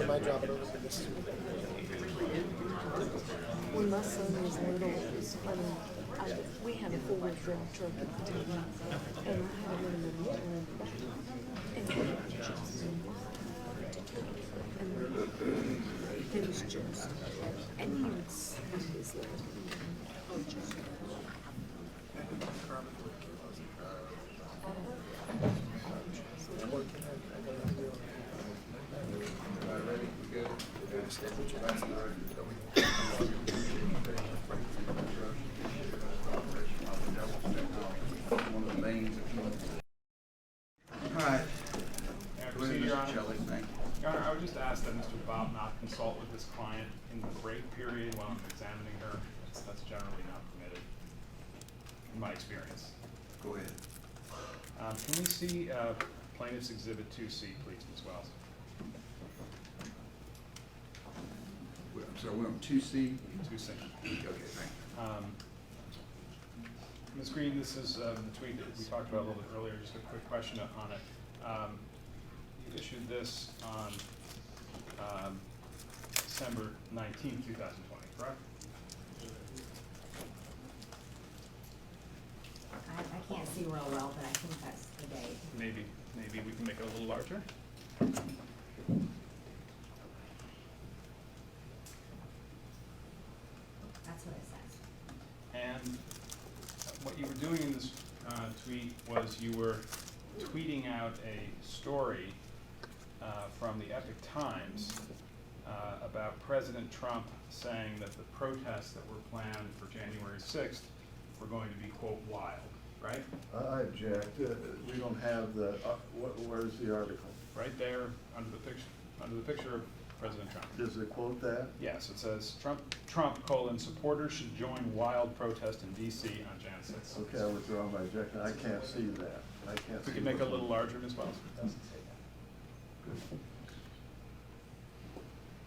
Am I dropping over to this? When my son was little, it was funny. We had a four-wheel drive truck at the time, and I had him in the middle and the back. And he was just and it was just, and he would slap his leg. Your Honor, I would just ask that Mr. Bob not consult with his client in the break period while I'm examining her. That's generally not permitted, in my experience. Go ahead. Can we see Plaintiff's Exhibit 2C, please, Ms. Wells? I'm sorry, we're on 2C? 2C. Okay, thank you. Ms. Greene, this is the tweet that we talked about a little bit earlier. Just a quick question on it. You issued this on December 19, 2020, correct? I can't see real well, but I think that's the date. Maybe we can make it a little larger. That's what it says. And what you were doing in this tweet was you were tweeting out a story from the Epic Times about President Trump saying that the protests that were planned for January 6th were going to be, quote, wild, right? I object. We don't have the, where's the article? Right there under the picture of President Trump. Does it quote that? Yes, it says, Trump, supporters should join wild protest in D.C. on Jan 6th. Okay, I withdraw my objection. I can't see that. I can't If see. we can make it a little larger, Ms. Wells.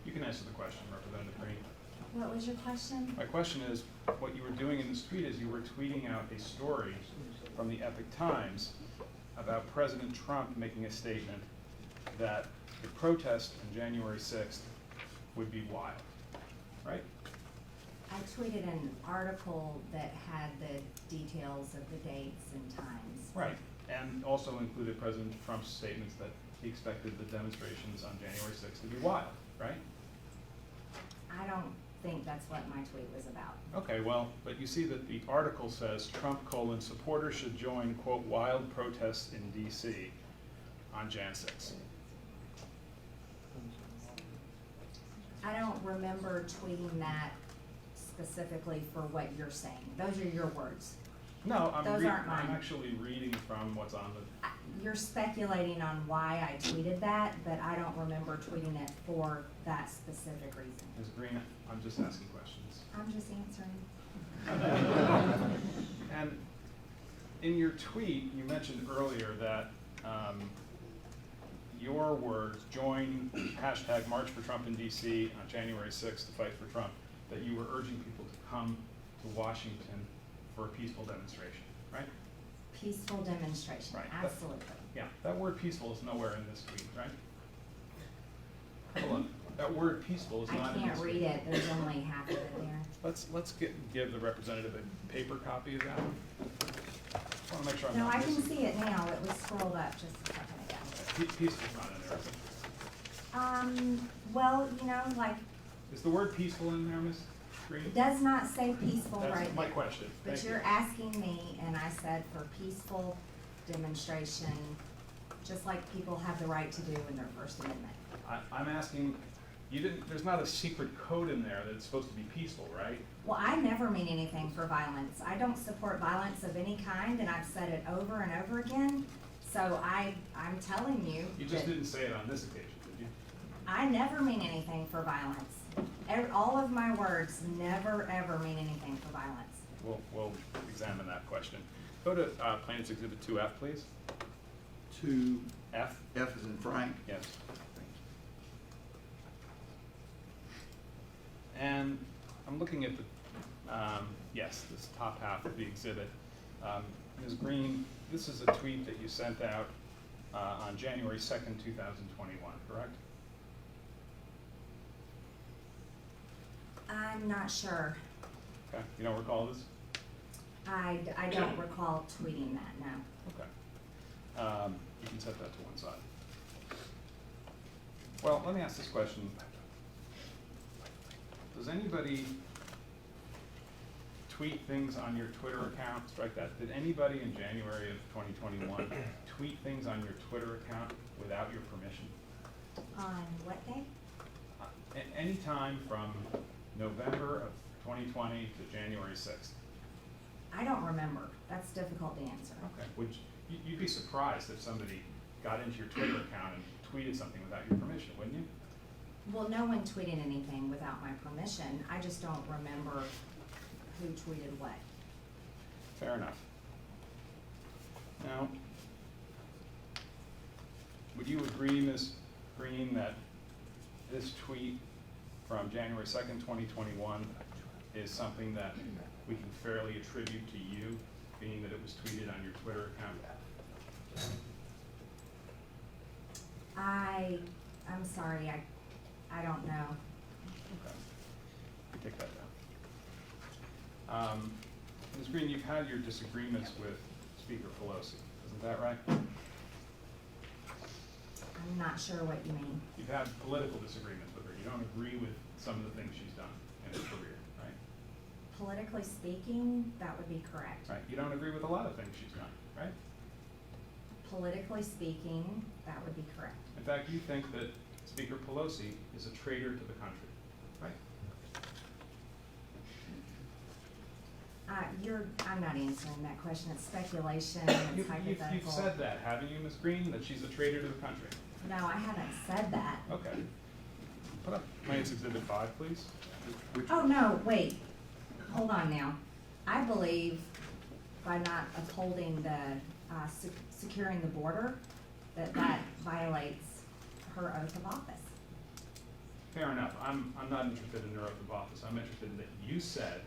You can answer the question, Representative Greene. What was your question? My question is, what you were doing in this tweet is you were tweeting out a story from the Epic Times about President Trump making a statement that the protest on January 6th would be wild, right? I tweeted an article that had the details of the dates and times. Right, and also included President Trump's statements that he expected the demonstrations on January 6th to be wild, right? I don't think that's what my tweet was about. Okay, well, but you see that the article says Trump, supporters should join, quote, wild protests in D.C. on Jan 6th. I don't remember tweeting that specifically for what you're saying. Those are your words. No, Those aren't mine. I'm actually reading from what's on the... You're speculating on why I tweeted that, but I don't remember tweeting it for that specific reason. Ms. Greene, I'm just asking questions. I'm just answering. And in your tweet, you mentioned earlier that your words, join hashtag March for Trump in D.C. on January 6th to fight for Trump, that you were urging people to come to Washington for a peaceful demonstration, right? Peaceful demonstration, Right. absolutely. Yeah, that word peaceful is nowhere in this tweet, right? Hold on, that word peaceful is I not in this can't tweet. read it, there's only half of it there. Let's give the representative a paper copy of that. I want to make sure I'm No, not I can missing. see it now, it was scrolled up just a second ago. Peaceful's not in there, is it? Well, you know, like, Is the word peaceful in there, Ms. Greene? it does not say peaceful right That's my there. question. But Thank you're you. asking me, and I said for peaceful demonstration, just like people have the right to do in their First Amendment. I'm asking, there's not a secret code in there that it's supposed to be peaceful, right? Well, I never mean anything for violence. I don't support violence of any kind, and I've said it over and over again. So I'm telling you. You just that didn't say it on this occasion, did you? I never mean anything for violence. All of my words never, ever mean anything for violence. We'll examine that question. Go to Plaintiff's Exhibit 2F, please. 2F F? is in Frank. Yes. And I'm looking at the, yes, this top half of the exhibit. Ms. Greene, this is a tweet that you sent out on January 2nd, 2021, correct? I'm not sure. Okay, you don't recall this? I don't recall tweeting that, no. Okay. You can set that to one side. Well, let me ask this question. Does anybody tweet things on your Twitter account? Strike that. Did anybody in January of 2021 tweet things on your Twitter account without your permission? On what day? Any time from November of 2020 to January 6th. I don't remember. That's difficult to answer. Okay. You'd be surprised if somebody got into your Twitter account and tweeted something without your permission, wouldn't you? Well, no one tweeted anything without my permission. I just don't remember who tweeted what. Fair enough. Now, would you agree, Ms. Greene, that this tweet from January 2nd, 2021 is something that we can fairly attribute to you, being that it was tweeted on your Twitter account? I'm sorry, I don't know. Okay. We take that down. Ms. Greene, you've had your disagreements with Speaker Pelosi, isn't that right? I'm not sure what you mean. You've had political disagreements with her. You don't agree with some of the things she's done in her career, right? Politically speaking, that would be correct. Right. You don't agree with a lot of things she's done, right? Politically speaking, that would be correct. In fact, you think that Speaker Pelosi is a traitor to the country, right? I'm not answering that question. It's speculation, it's hypothetical. You've said that, haven't you, Ms. Greene, that she's a traitor to the country? No, I haven't said that. Okay. Put up Plaintiff's Exhibit 5, please. Oh, no, wait. Hold on now. I believe by not upholding the, securing the border, that violates her oath of office. Fair enough. I'm not interested in her oath of office. I'm interested in that you said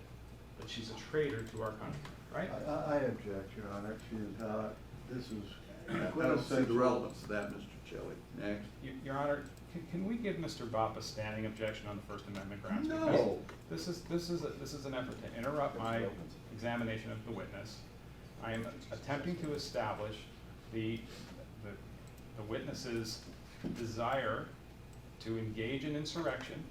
that she's a traitor to our country, right? I object, Your Honor. She is not, this is. I don't see the relevance of that, Mr. Shelley. Next. Your Honor, can we give Mr. Bopp a standing objection on the First Amendment grounds? No. Because this is an effort to interrupt my examination of the witness. I am attempting to establish the witness's desire to engage in insurrection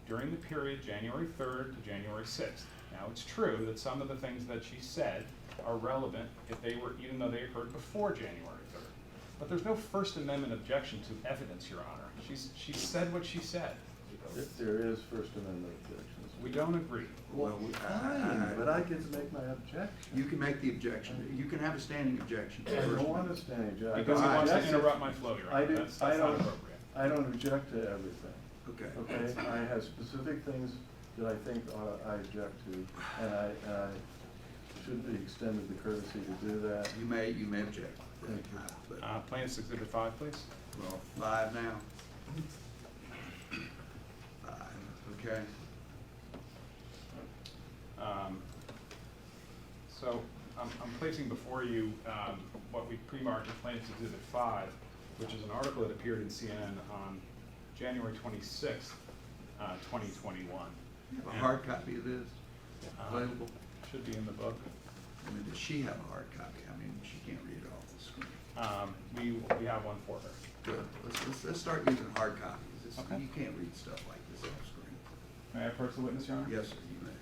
during the period January 3rd to January 6th. Now, it's true that some of the things that she said are relevant if they were, even though they occurred before January 3rd. But there's no First Amendment objection to evidence, Your Honor. She said what she said. There is First Amendment objections. We don't agree. Well, Fine, but I get to make my objection. you can make the objection. You can have a standing objection. I don't want to stand, Judge. Because he wants to That's- interrupt my flow, Your I Honor. do- That's I not don't- appropriate. I don't object to everything, Okay. okay? I have specific things that I think I object to, and I should be extended the courtesy to do that. You may object. Thank you. But, Plaintiff's Exhibit 5, please. well, 5 now. 5, okay. So I'm placing before you what we pre-marked as Plaintiff's Exhibit 5, which is an article that appeared in CNN on January 26th, 2021. You have a hard copy of this available? Should be in the book. I mean, does she have a hard copy? I mean, she can't read it off the screen. We have one for her. Good. Let's start using hard copies. Okay. You can't read stuff like this off screen. May I approach the witness, Your Honor? Yes, sir, you may.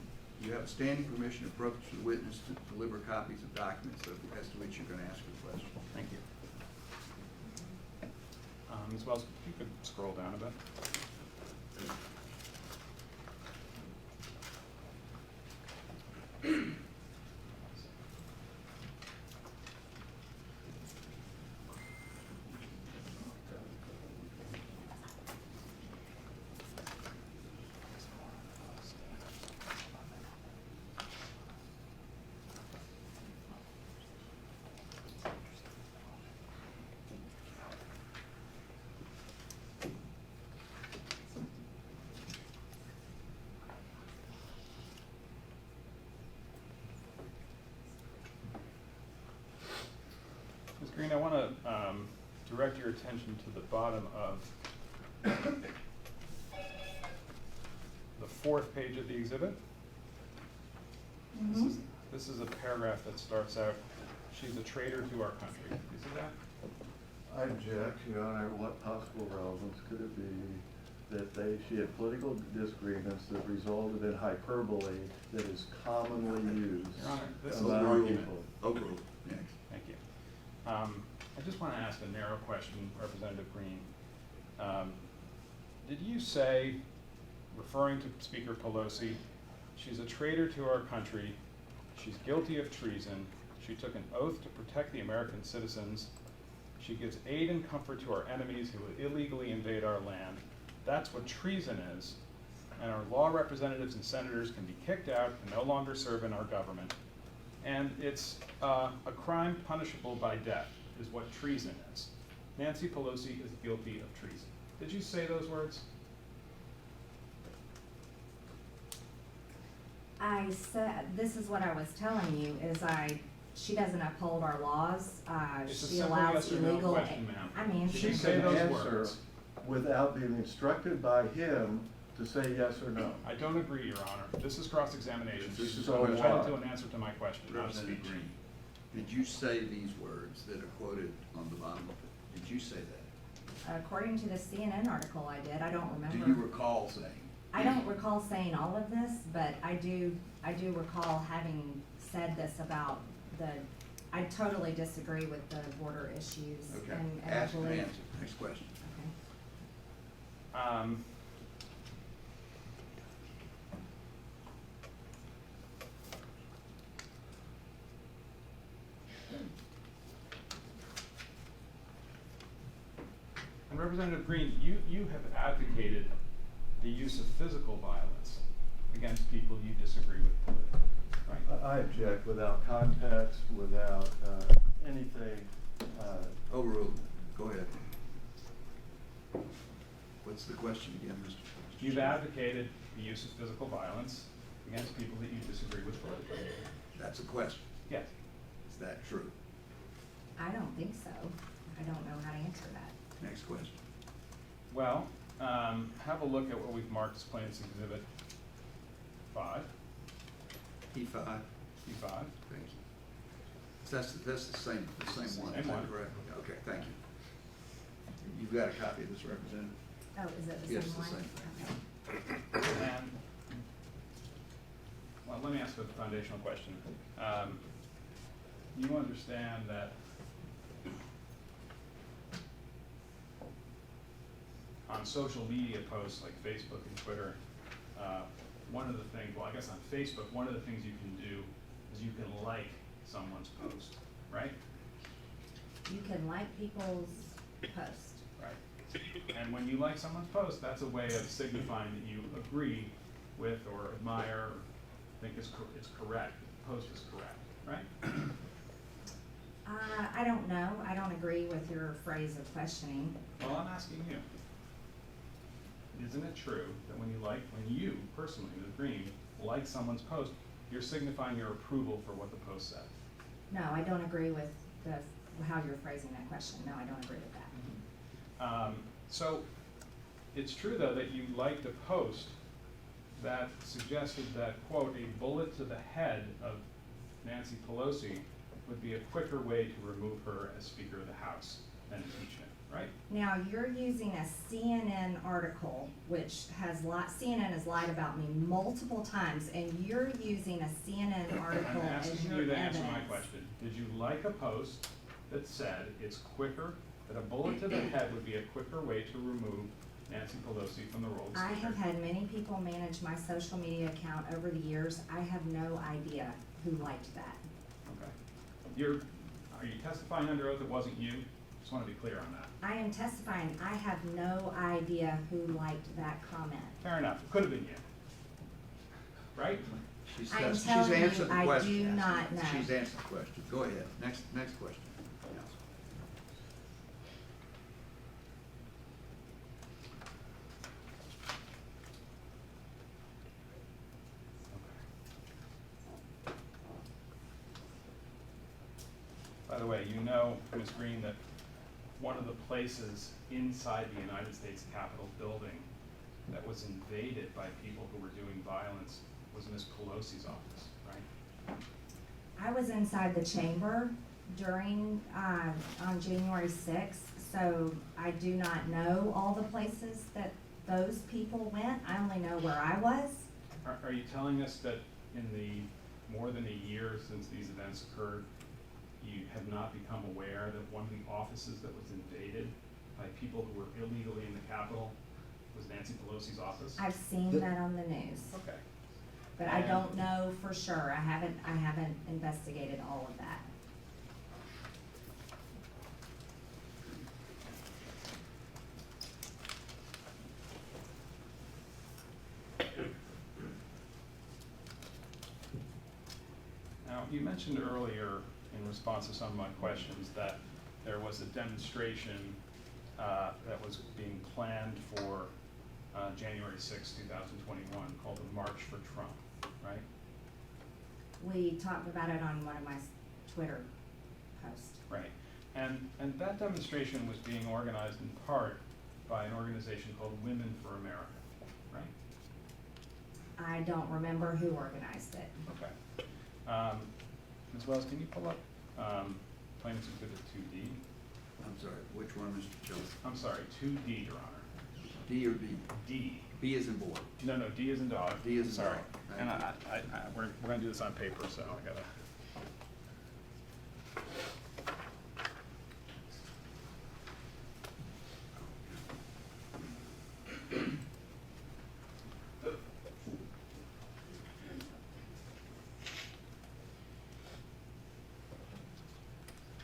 You have a standing permission to approach the witness to deliver copies of documents as to which you're going to ask a question. Thank you. Ms. Wells, if you could scroll down a bit. Ms. Greene, I want to direct your attention to the bottom of the fourth page of the exhibit. Mhm. This is a paragraph that starts out, "She's a traitor to our country." You see that? I object, Your Honor. What possible relevance could it be that she had political disagreements that resulted in hyperbole that is commonly used Your Honor, this is an among argument. people? Overruled. Next. Thank you. I just want to ask a narrow question, Representative Greene. Did you say, referring to Speaker Pelosi, "She's a traitor to our country, she's guilty of treason, she took an oath to protect the American citizens, she gives aid and comfort to our enemies who would illegally invade our land, that's what treason is, and our law representatives and senators can be kicked out and no longer serve in our government, and it's a crime punishable by death, is what treason is. Nancy Pelosi is guilty of treason." Did you say those words? I said, this is what I was telling you, is she doesn't uphold our laws, It's a she simple allows yes or no illegal. question, ma'am. I mean, She She can say can those answer words. without being instructed by him to say yes or no. I don't agree, Your Honor. This is cross-examination. This She's is entitled what? to an answer to my question, not a Representative speech. Greene, did you say these words that are quoted on the bottom of it? Did you say that? According to the CNN article I did, I don't remember. Do you recall saying? I don't recall saying all of this, but I do recall having said this about I totally disagree with the border issues. Okay, And I ask and believe- answer. Next question. Okay. And Representative Greene, you have advocated the use of physical violence against people you disagree with politically, right? I object without context, without anything. Overruled. Go ahead. What's the question again, Mr. You've Chairman? advocated the use of physical violence against people that you disagree with politically. That's a question. Yes. Is that true? I don't think so. I don't know how to answer that. Next question. Well, have a look at what we've marked as Plaintiff's Exhibit 5, E5. E5. Thank you. That's the same one, is Same that one. correct? Okay, thank you. You've got a copy of this, Representative? Oh, is it the Yes, same the one? same thing. Okay. And, well, let me ask a foundational question. You understand that on social media posts like Facebook and Twitter, one of the things, well, I guess on Facebook, one of the things you can do is you can like someone's post, right? You can like people's posts. Right. And when you like someone's post, that's a way of signifying that you agree with or admire or think it's correct, the post is correct, right? I don't know. I don't agree with your phrase of questioning. Well, I'm asking you. Isn't it true that when you personally, Ms. Greene, like someone's post, you're signifying your approval for what the post said? No, I don't agree with how you're phrasing that question. No, I don't agree with that. So it's true, though, that you liked a post that suggested that, quote, a bullet to the head of Nancy Pelosi would be a quicker way to remove her as Speaker of the House than impeachment, right? Now, you're using a CNN article, which CNN has lied about me multiple times, and you're using a CNN article I'm as asking your you to evidence. answer my question. Did you like a post that said it's quicker, that a bullet to the head would be a quicker way to remove Nancy Pelosi from the role of I Speaker? have had many people manage my social media account over the years. I have no idea who liked that. Okay. Are you testifying under oath it wasn't you? Just want to be clear on that. I am testifying, I have no idea who liked that comment. Fair enough. It could have been you. Right? She's I'm she's telling you, answered the I question. do not know. She's answered the question. Go ahead. Next question. Counsel. By the way, you know, Ms. Greene, that one of the places inside the United States Capitol building that was was invaded by people who were doing violence was Ms. Pelosi's office, right? I was inside the chamber during, on January sixth, so I do not know all the places that those people went. I only know where I was. Are you telling us that in the more than a year since these events occurred, you have not become aware that one of the offices that was invaded by people who were illegally in the Capitol was Nancy Pelosi's office? I've seen that on the news, Okay. but I And- don't know for sure. I haven't investigated all of that. Now, you mentioned earlier, in response to some of my questions, that there was a demonstration that was being planned for January 6, 2021, called the March for Trump, right? We talked about it on one of my Twitter posts. Right. And that demonstration was being organized in part by an organization called Women for America, right? I don't remember who organized it. Okay. Ms. Wells, can you pull up Plaintiff's Exhibit 2D? I'm sorry, which one, Mr. Jones? I'm sorry, 2D, Your Honor. D or B? D. B is in board. No, D is in dog. D is in Sorry. dog. And Thank we're gonna do this on paper, so I gotta.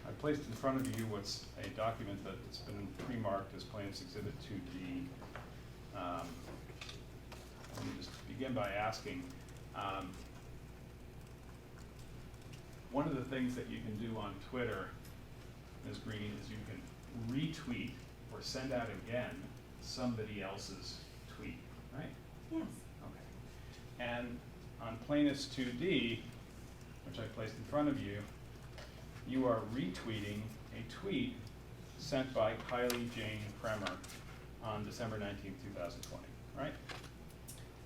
I placed in front of you what's a document that's been pre-marked as Plaintiff's Exhibit 2D. Let me just begin by asking, one of the things that you can do on Twitter, Ms. Greene, is you can retweet or send out again somebody else's tweet, right? Yes. Okay. And on Plaintiff's 2D, which I placed in front of you, you are retweeting a tweet sent by Kylie Jane Kremer on December 19th, 2020, right?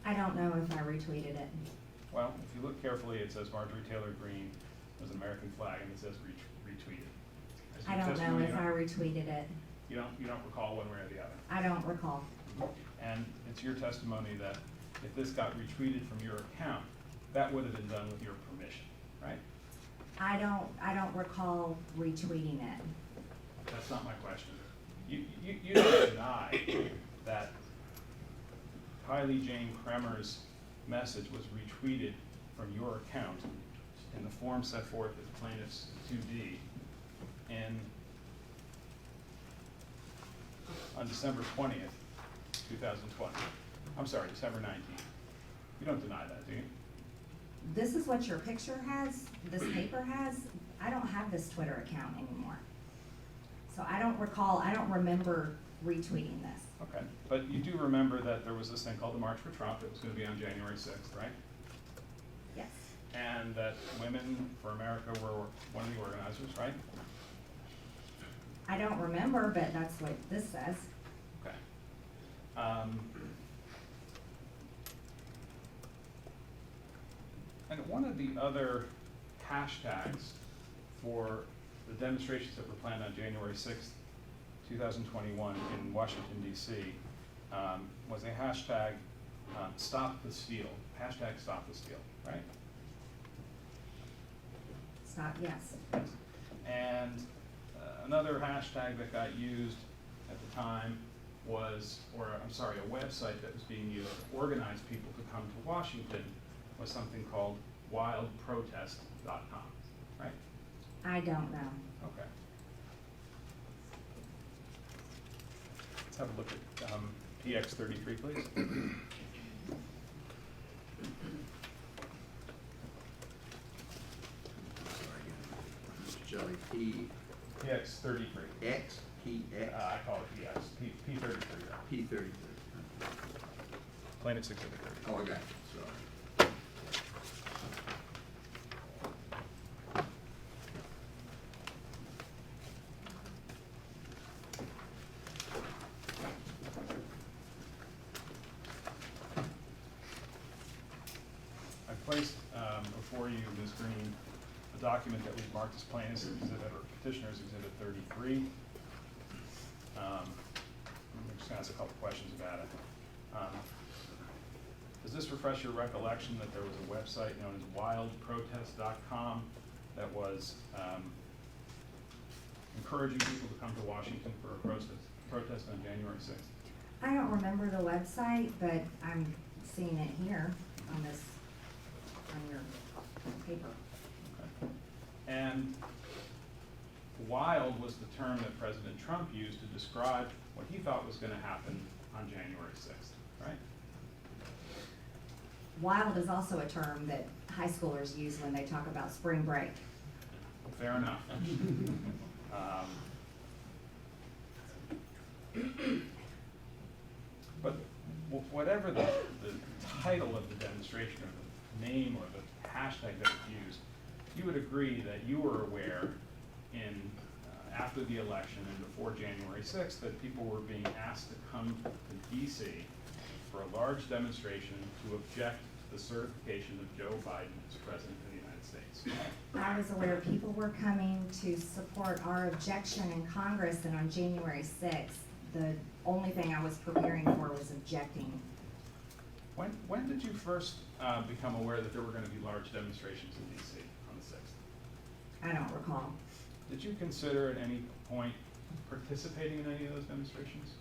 I don't know if I retweeted it. Well, if you look carefully, it says Marjorie Taylor Greene, there's an American flag, and it says retweeted. As I your don't know testimony, if I retweeted it. You don't recall one way or the other. I don't recall. And it's your testimony that if this got retweeted from your account, that would have been done with your permission, right? I don't recall retweeting it. That's not my question. You don't deny that Kylie Jane Kremer's message was retweeted from your account in the form set forth as Plaintiff's 2D on December 20th, 2020. I'm sorry, December 19th. You don't deny that, do you? This is what your picture has, this paper has. I don't have this Twitter account anymore. So I don't remember retweeting this. Okay, but you do remember that there was this thing called the March for Trump that was going to be on January 6th, right? Yes. And that Women for America were one of the organizers, right? I don't remember, but that's what this says. Okay. And one of the other hashtags for the demonstrations that were planned on January 6th, 2021 in Washington, D.C. Was a hashtag Stop the Steal, hashtag Stop the Steal, right? Stop, yes. And another hashtag that got used at the time was, a website that was being used to organize people to come to Washington was something called wildprotest.com, right? I don't know. Okay. Let's have a look at PX33, please. Sorry again. Mr. Jelly, P, PX33. X, P, X, I call it PX, P33. P 33. Plaintiff's Exhibit 30. Oh, I got it, sorry. placed before you, Ms. Greene, a document that was marked as plaintiff's exhibit or petitioner's exhibit 33. I'm just going to ask a couple questions about it. Does this refresh your recollection that there was a website known as wildprotest.com that was encouraging people to come to Washington for a protest on January 6th? I don't remember the website, but I'm seeing it here on this, on your paper. Okay. And wild was the term that President Trump used to describe what he thought was going to happen on January 6th, right? Wild is also a term that high schoolers use when they talk about spring break. Fair enough. But whatever the title of the demonstration or the name or the hashtag that was used, you would agree that you were aware in after the election and before January 6th that people were being asked to come to DC for a large demonstration to object to the certification of Joe Biden as President of the United States. I was aware people were coming to support our objection in Congress, and on January 6th, the only thing I was preparing for was objecting. When did you first become aware that there were going to be large demonstrations in DC on the 6th? I don't recall. Did you consider at any point participating in any of those demonstrations?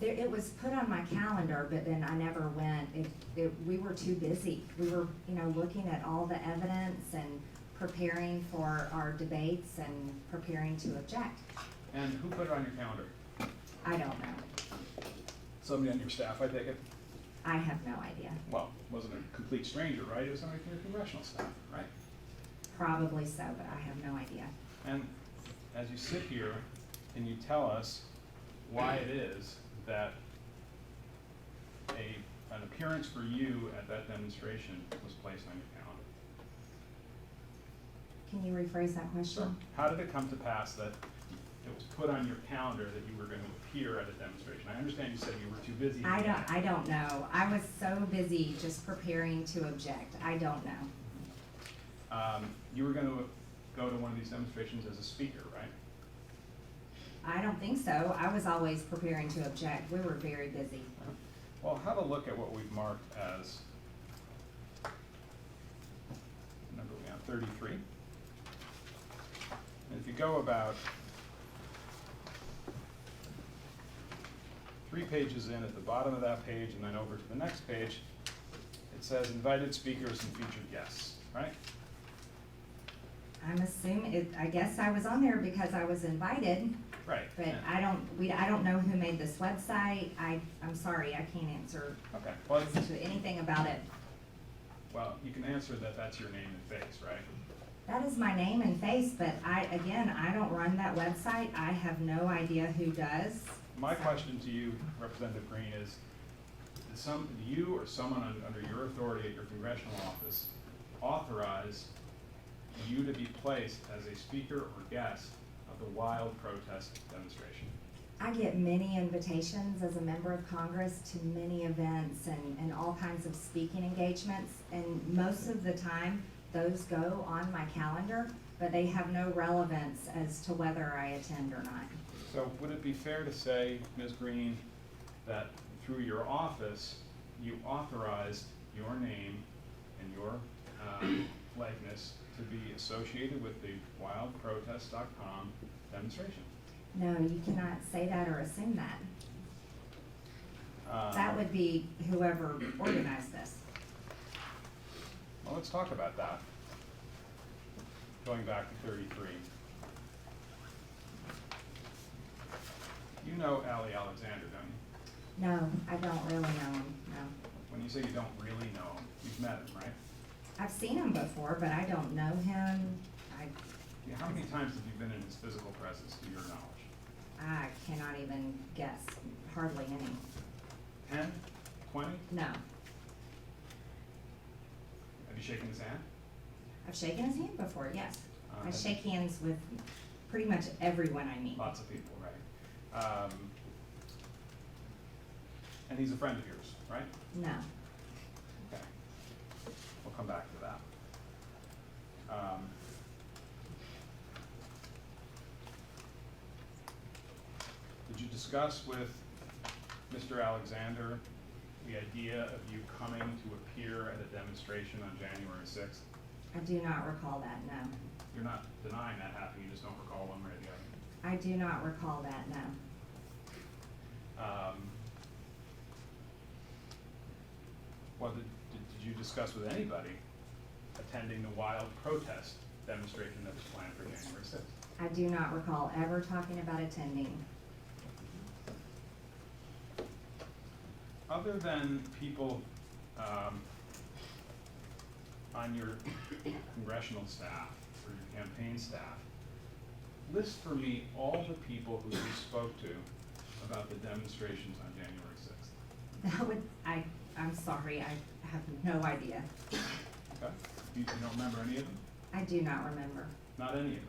It was put on my calendar, but then I never went. We were too busy. We were, looking at all the evidence and preparing for our debates and preparing to object. And who put it on your calendar? I don't know. Somebody on your staff, I take it? I have no idea. Well, wasn't a complete stranger, right? It was somebody from your congressional staff, right? Probably so, but I have no idea. And as you sit here, can you tell us why it is that an appearance for you at that demonstration was placed on your calendar? Can you rephrase that question? How did it come to pass that it was put on your calendar that you were going to appear at a demonstration? I understand you said you were too busy. I don't know. I was so busy just preparing to object. I don't know. You were going to go to one of these demonstrations as a speaker, right? I don't think so. I was always preparing to object. We were very busy. Well, have a look at what we've marked as number 33. And if you go about 3 pages in at the bottom of that page and then over to the next page, it says invited speakers and featured guests, right? I'm assuming, I guess I was on there because I was invited, Right. but yeah. I don't know who made this website. I'm sorry, I can't answer Okay. Well, to anything about it. well, you can answer that that's your name and face, right? That is my name and face, but I don't run that website. I have no idea who does. My question to you, Representative Greene, is you or someone under your authority at your congressional office authorize you to be placed as a speaker or guest of the wild protest demonstration? I get many invitations as a member of Congress to many events and all kinds of speaking engagements, and most of the time those go on my calendar, but they have no relevance as to whether I attend or not. So would it be fair to say, Ms. Greene, that through your office, you authorized your name and your likeness to be associated with the wildprotest.com demonstration? No, you cannot say that or assume that. That would be whoever organized this. Well, let's talk about that. Going back to 33. You know Allie Alexander, don't you? No, I don't really know him, no. When you say you don't really know him, you've met him, right? I've seen him before, but I don't know him. Yeah, how many times have you been in his physical presence, to your knowledge? I cannot even guess, hardly any. 10? 20? No. Have you shaken his hand? I've shaken his hand before, yes. I have shake hands with pretty much everyone I meet. Lots of people, right? And he's a friend of yours, right? No. Okay. Well, come back to that. Did you discuss with Mr. Alexander the idea of you coming to appear at a demonstration on January 6th? I do not recall that, no. You're not denying that happened, you just don't recall one way or the other. I do not recall that, no. Well, did you discuss with anybody attending the wild protest demonstration that was planned for January 6th? I do not recall ever talking about attending. Other than people on your congressional staff or your campaign staff, list for me all the people who you spoke to about the demonstrations on January 6th. That would, I'm sorry, I have no idea. Okay? You don't remember any of them? I do not remember. Not any of them?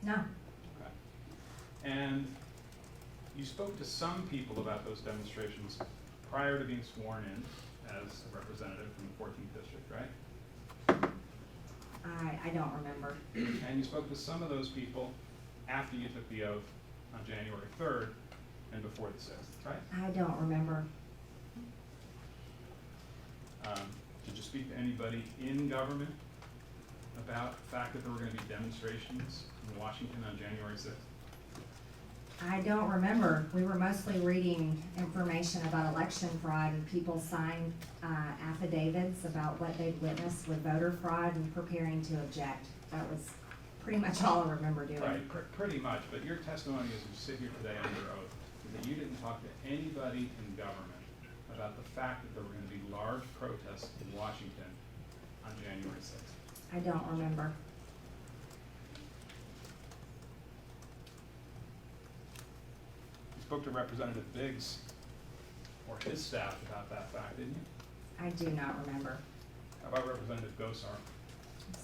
No, Okay. And you spoke to some people about those demonstrations prior to being sworn in as a representative from the 14th district, right? I don't remember. And you spoke to some of those people after you took the oath on January 3rd and before the 6th, right? I don't remember. Did you speak to anybody in government about the fact that there were going to be demonstrations in Washington on January 6th? I don't remember. We were mostly reading information about election fraud, and people signed affidavits about what they'd witnessed with voter fraud and preparing to object. That was pretty much all I remember doing. Right, pretty much, but your testimony as you sit here today under oath is that you didn't talk to anybody in government about the fact that there were going to be large protests in Washington on January 6th. I don't remember. You spoke to Representative Biggs or his staff about that fact, didn't you? I do not remember. How about Representative Gosar?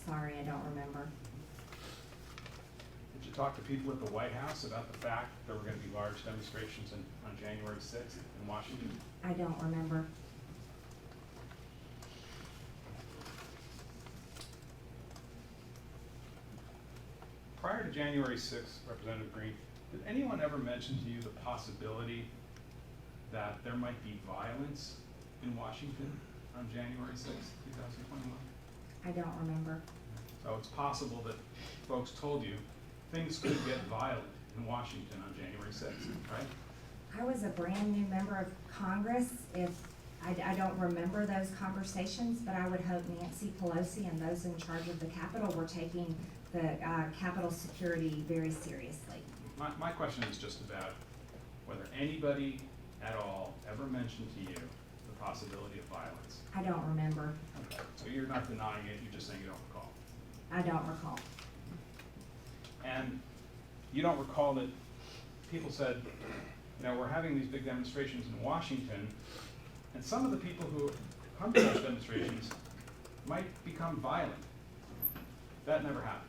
Sorry, I don't remember. Did you talk to people at the White House about the fact that there were going to be large demonstrations on January 6th in Washington? I don't remember. Prior to January 6th, Representative Greene, did anyone ever mention to you the possibility that there might be violence in Washington on January 6th, 2021? I don't remember. So it's possible that folks told you things could get violent in Washington on January 6th, right? I was a brand new member of Congress. I don't remember those conversations, but I would hope Nancy Pelosi and those in charge of the Capitol were taking the Capitol security very seriously. My question is just about whether anybody at all ever mentioned to you the possibility of violence. I don't remember. Okay. So you're not denying it, you're just saying you don't recall. I don't recall. And you don't recall that people said, you know, we're having these big demonstrations in Washington, and some of the people who come to those demonstrations might become violent. That never happened.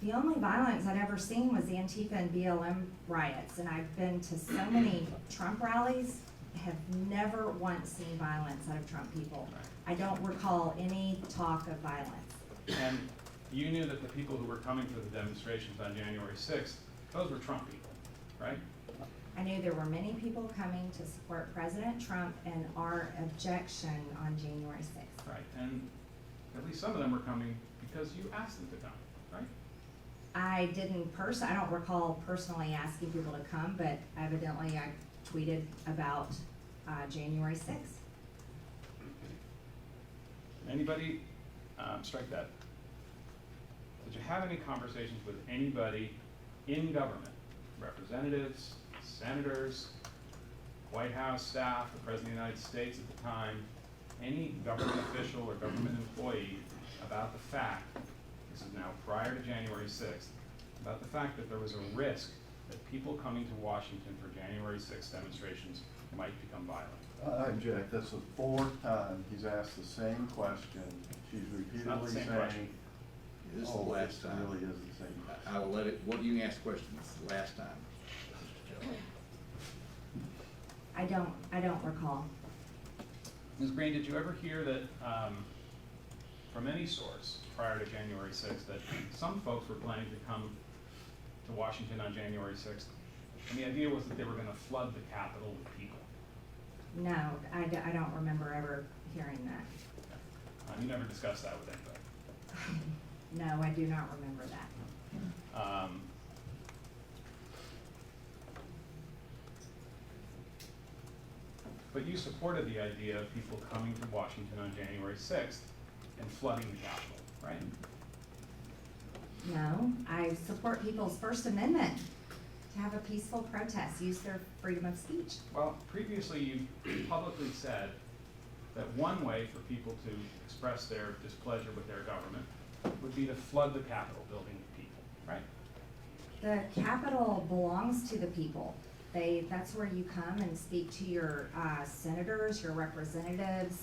The only violence I'd ever seen was the Antifa and BLM riots, and I've been to so many Trump rallies, have never once seen violence out of Trump people. I don't recall any talk of violence. And you knew that the people who were coming for the demonstrations on January 6th, those were Trump people, right? I knew there were many people coming to support President Trump and our objection on January 6th. Right, and at least some of them were coming because you asked them to come, right? I don't recall personally asking people to come, but evidently I tweeted about January 6th. Anybody, strike that. Did you have any conversations with anybody in government, representatives, senators, White House staff, the President of the United States at the time, any government official or government employee about the fact, this is now prior to January 6th, about the fact that there was a risk that people coming to Washington for January 6th demonstrations might become violent? I object. That's the fourth time he's asked the same question. She's not the repeatedly same saying. question. This is the last time. It really is the same question. I will let it, what, you can ask questions, the last time. I don't recall. Ms. Greene, did you ever hear that from any source prior to January 6th that some folks were planning to come to Washington on January 6th, and the idea was that they were going to flood the Capitol with people. No, I don't remember ever hearing that. You never discussed that with anybody. No, I do not remember that. But you supported the idea of people coming to Washington on January 6th and flooding the Capitol, right? No, I support people's First Amendment to have a peaceful protest, use their freedom of speech. Well, previously you publicly said that one way for people to express their displeasure with their government would be to flood the Capitol building with people, right? The Capitol belongs to the people. That's where you come and speak to your senators, your representatives.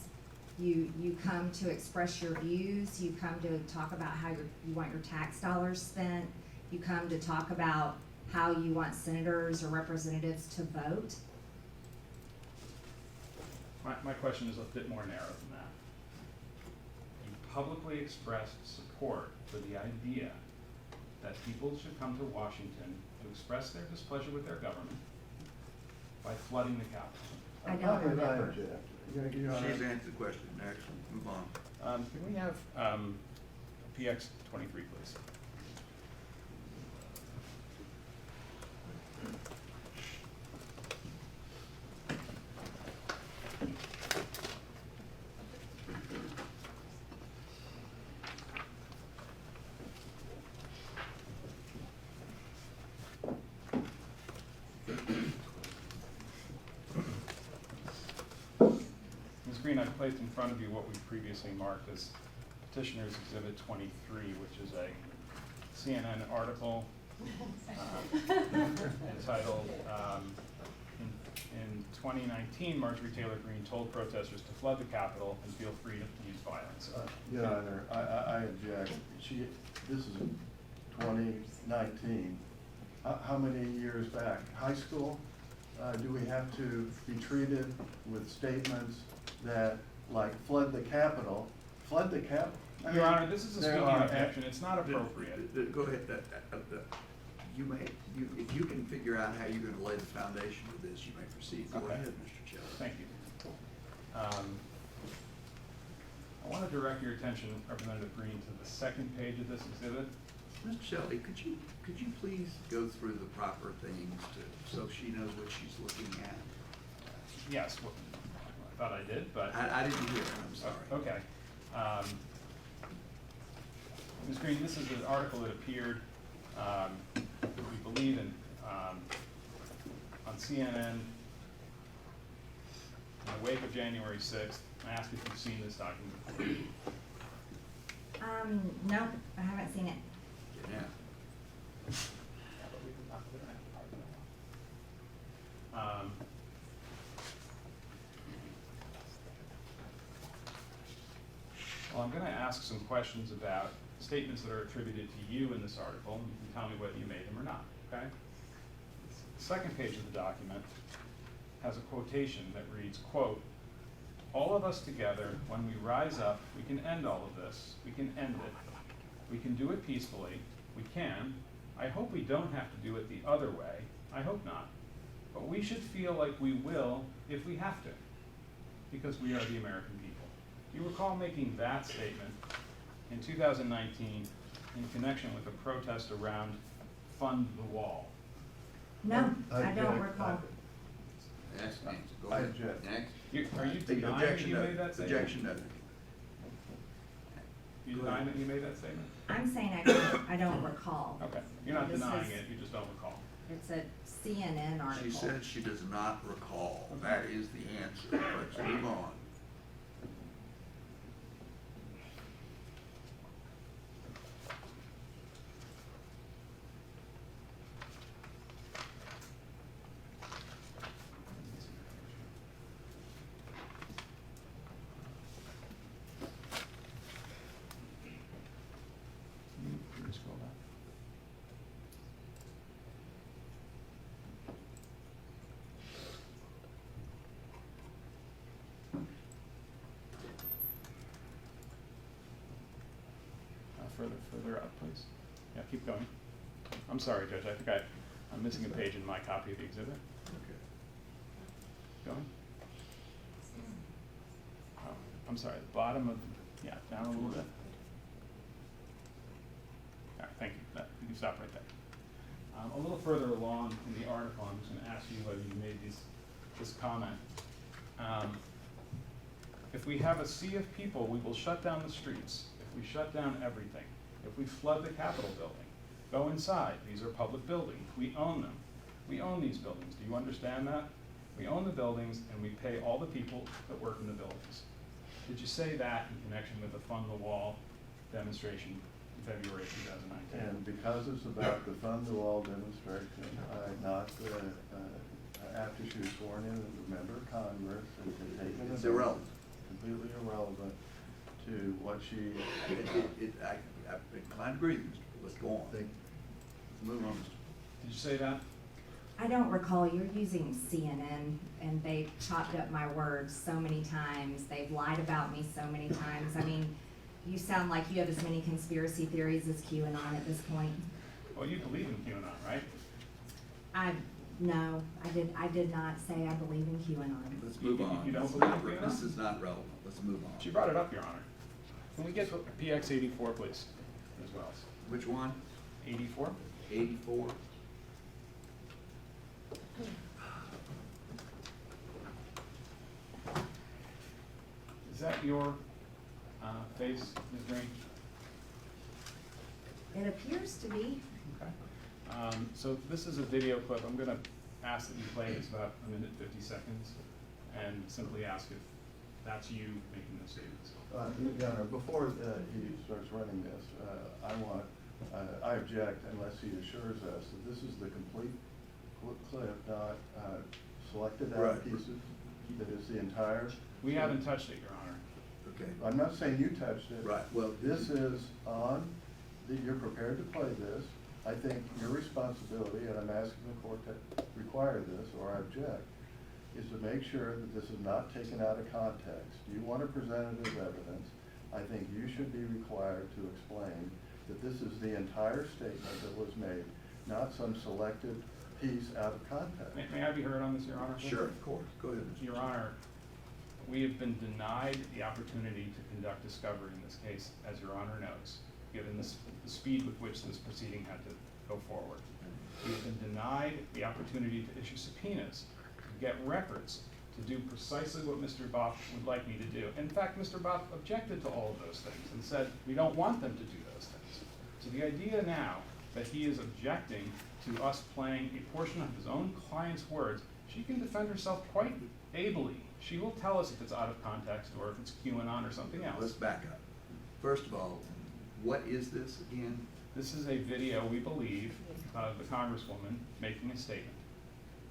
You come to express your views. You come to talk about how you want your tax dollars spent. You come to talk about how you want senators or representatives to vote. My question is a bit more narrow than that. You publicly expressed support for the idea that people should come to Washington to express their displeasure with their government by flooding the Capitol. I don't I remember. object. She's answered the question. Next, move on. Can we have PX 23, please? Ms. Greene, I've placed in front of you what we previously marked as Petitioner's Exhibit 23, which is a CNN article entitled, in 2019, Marjorie Taylor Greene told protesters to flood the Capitol and feel free to use violence. Your Honor, I object. This is 2019. How many years back? High school? Do we have to be treated with statements that, like, flood the Capitol? Flood the Capitol? I Your mean, Honor, this is a there speaking are- objection. It's not appropriate. Go ahead. If you can figure out how you're gonna lay the foundation for this, you may proceed. Go Okay. ahead, Mr. Chairman. Thank you. I want to direct your attention, Representative Greene, to the second page of this exhibit. Mr. Shelby, could you please go through the proper things so she knows what she's looking at? Yes, I thought I did, but. I didn't hear it, I'm sorry. Okay. Ms. Greene, this is an article that appeared, we believe, on CNN in the wake of January 6th. I asked if you've seen this document before. No, I haven't seen it. Yeah. Well, I'm going to ask some questions about statements that are attributed to you in this article, and you can tell me whether you made them or not, okay? The second page of the document has a quotation that reads, quote, "All of us together, when we rise up, we can end all of this. We can end it. We can do it peacefully. We can. I hope we don't have to do it the other way. I hope not. But we should feel like we will if we have to, because we are the American people." You recall making that statement in 2019 in connection with a protest around Fund the Wall. No, I don't object. recall. Next, Nancy, go I ahead. object. Next. Are you The denying that objection you noted. made that statement? Objection noted. You denying that you made that statement? I'm saying I don't recall. Okay, you're not This denying is- it, you just don't recall. It's a CNN article. She said she does not recall. That is the answer. Let's move on. Can you scroll down? further up, please. Yeah, keep going. I'm sorry, Judge, I think I'm missing a page in my copy of the exhibit. Okay. Going? Oh, I'm sorry, the bottom of, yeah, down a little bit. All right, thank you. You can stop right there. A little further along in the article, I'm just going to ask you whether you made this comment. If we have a sea of people, we will shut down the streets. If we shut down everything, if we flood the Capitol building, go inside. These are public buildings. We own them. We own these buildings. Do you understand that? We own the buildings and we pay all the people that work in the buildings. Did you say that in connection with the Fund the Wall demonstration in February of 2019? And because it's about the Fund the Wall demonstration, after she was sworn in as a member of Congress, and taken It's irrelevant. Completely irrelevant to what she. I'm inclined to agree with you, Mr. Let's go on. Let's move on, Mr. Did you say that? I don't recall. You're using CNN, and they've chopped up my words so many times. They've lied about me so many times. I mean, you sound like you have as many conspiracy theories as QAnon at this point. Well, you believe in QAnon, right? No, I did not say I believe in QAnon. Let's move on. You don't This is believe not in re- QAnon? This is not relevant. Let's move on. She brought it up, Your Honor. Can we get PX 84, please, as well? Which one? 84? 84? Is that your face, Ms. Green? It appears to be. Okay. So this is a video clip. I'm going to ask that you play it. It's about 1 minute 50 seconds, and simply ask if that's you making those statements. Your Honor, before he starts running this, I object unless he assures us that this is the complete clip, not selected out Right. pieces, that is the entire. We haven't touched it, Your Honor. Okay. I'm not saying you touched it. Right, well. This is on, you're prepared to play this. I think your responsibility, and I'm asking the court to require this, or I object, is to make sure that this is not taken out of context. You want to present it as evidence. I think you should be required to explain that this is the entire statement that was made, not some selected piece out of context. May I be heard on this, Your Honor? Sure, of course. Go ahead, Mr. Your Honor, we have been denied the opportunity to conduct discovery in this case, as Your Honor knows, given the speed with which this proceeding had to go forward. We have been denied the opportunity to issue subpoenas, to get records, to do precisely what Mr. Boff would like me to do. In fact, Mr. Boff objected to all of those things and said, we don't want them to do those things. So the idea now that he is objecting to us playing a portion of his own client's words, she can defend herself quite ably. She will tell us if it's out of context or if it's QAnon or something else. Let's back up. First of all, what is this again? This is a video, we believe, of the Congresswoman making a statement.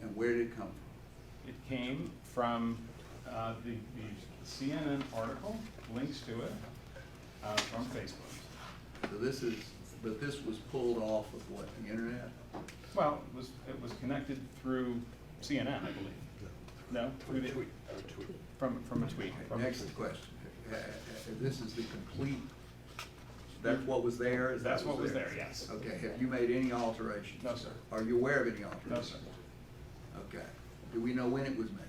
And where did it come from? It came from the CNN article, links to it, from Facebook. So this is, but this was pulled off of what, the internet? Well, it was connected through CNN, I believe. No? Through the, from a tweet. From Next question. This is the complete, that's what was there? Is that That's what was there, yes. Okay, have you made any alterations? No, sir. Are you aware of any alterations? No, sir. Okay. Do we know when it was made?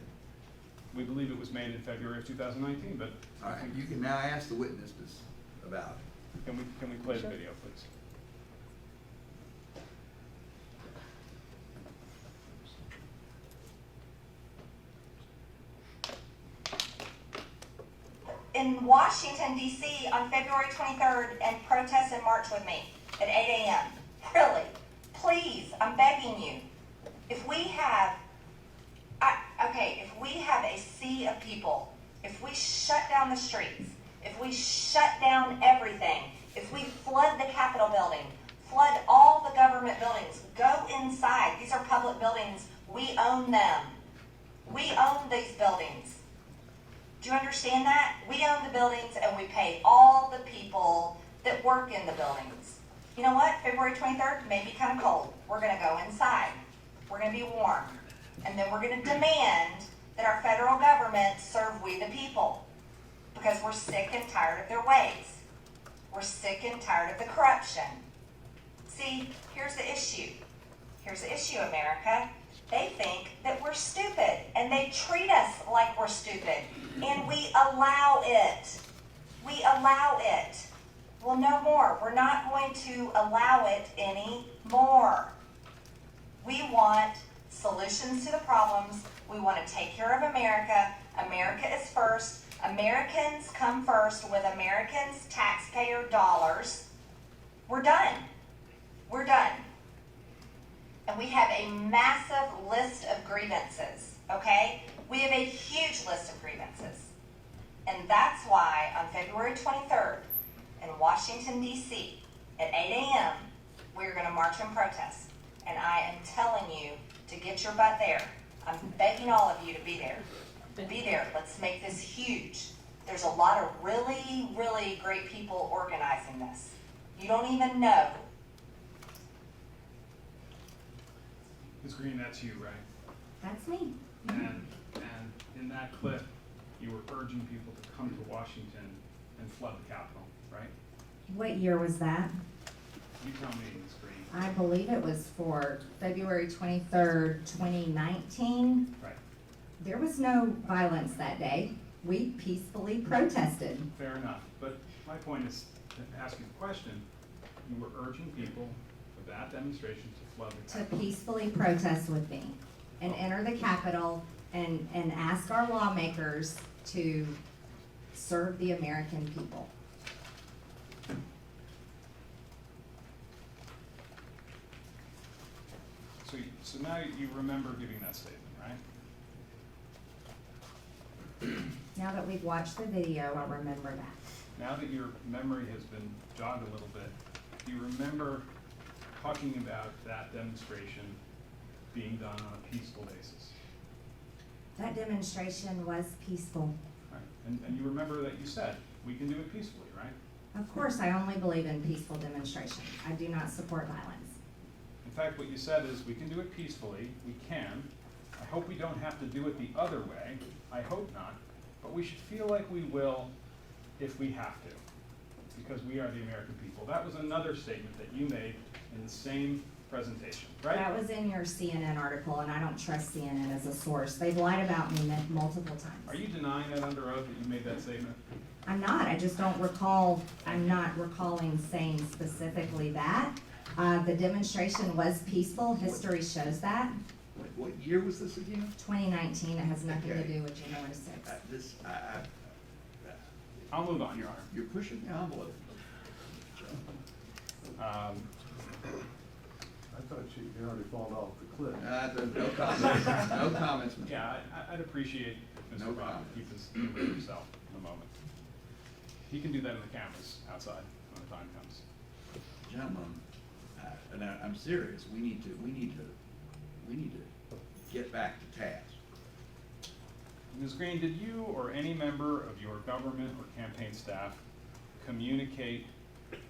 We believe it was made in February of 2019, but All right, you can now ask the witnesses about it. can we play the video, please? In Washington, D.C. on February 23rd and protest and march with me at 8 a.m. Really, please, I'm begging you. If we have a sea of people, if we shut down the streets, if we shut down everything, if we flood the Capitol building, flood all the government buildings, go inside. These are public buildings. We own them. We own these buildings. Do you understand that? We own the buildings and we pay all the people that work in the buildings. You know what? February 23rd may be kind of cold. We're going to go inside. We're going to be warm. And then we're going to demand that our federal government serve we the people, because we're sick and tired of their ways. We're sick and tired of the corruption. See, here's the issue. Here's the issue, America. They think that we're stupid, and they treat us like we're stupid, and we allow it. We allow it. Well, no more. We're not going to allow it anymore. We want solutions to the problems. We want to take care of America. America is first. Americans come first with Americans' taxpayer dollars. We're done. We're done. And we have a massive list of grievances, okay? We have a huge list of grievances. And that's why on February 23rd in Washington, D.C. at 8 a.m., we're going to march and protest. And I am telling you to get your butt there. I'm begging all of you to be there. Be there. Let's make this huge. There's a lot of really, really great people organizing this. You don't even know. Ms. Greene, that's you, right? That's me. And in that clip, you were urging people to come to Washington and flood the Capitol, right? What year was that? You tell me, Ms. Greene. I believe it was for February 23rd, 2019. Right. There was no violence that day. We peacefully protested. Fair enough. But my point is to ask you the question. You were urging people for that demonstration to flood the To Capitol. peacefully protest with me and enter the Capitol and ask our lawmakers to serve the American people. So now you remember giving that statement, right? Now that we've watched the video, I remember that. Now that your memory has been jogged a little bit, do you remember talking about that demonstration being done on a peaceful basis? That demonstration was peaceful. Right? And you remember that you said, we can do it peacefully, right? Of course, I only believe in peaceful demonstration. I do not support violence. In fact, what you said is, we can do it peacefully, we can. I hope we don't have to do it the other way. I hope not. But we should feel like we will if we have to, because we are the American people. That was another statement that you made in the same presentation, right? That was in your CNN article, and I don't trust CNN as a source. They've lied about me multiple times. Are you denying that under oath that you made that statement? I'm not. I just don't recall. I'm not recalling saying specifically that. The demonstration was peaceful. History shows that. What year was this again? 2019. It has nothing to Okay. do with January 6th. I'll move on, Your Honor. You're pushing the envelope. I thought you'd already fallen off the cliff. No comments, no comments. Mr. Yeah, I'd appreciate Mr. No Brown to comment. keep his humor to himself in a moment. He can do that in the cameras outside when the time comes. Gentlemen, and I'm serious, we need to get back to task. Ms. Greene, did you or any member of your government or campaign staff communicate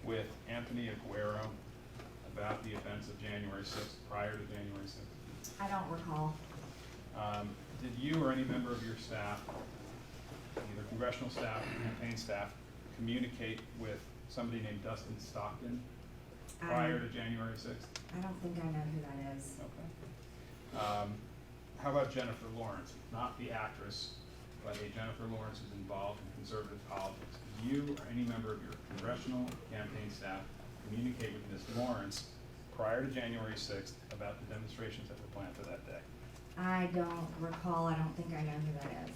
with Anthony Aguero about the events of January 6th, prior to January 6th? I don't recall. Did you or any member of your staff, either congressional staff or campaign staff, communicate with somebody named Dustin Stockton prior to January 6th? I don't think I know who that is. Okay. How about Jennifer Lawrence? Not the actress, but a Jennifer Lawrence who's involved in conservative politics. Did you or any member of your congressional campaign staff communicate with Ms. Lawrence prior to January 6th about the demonstrations that were planned for that day? I don't recall. I don't think I know who that is.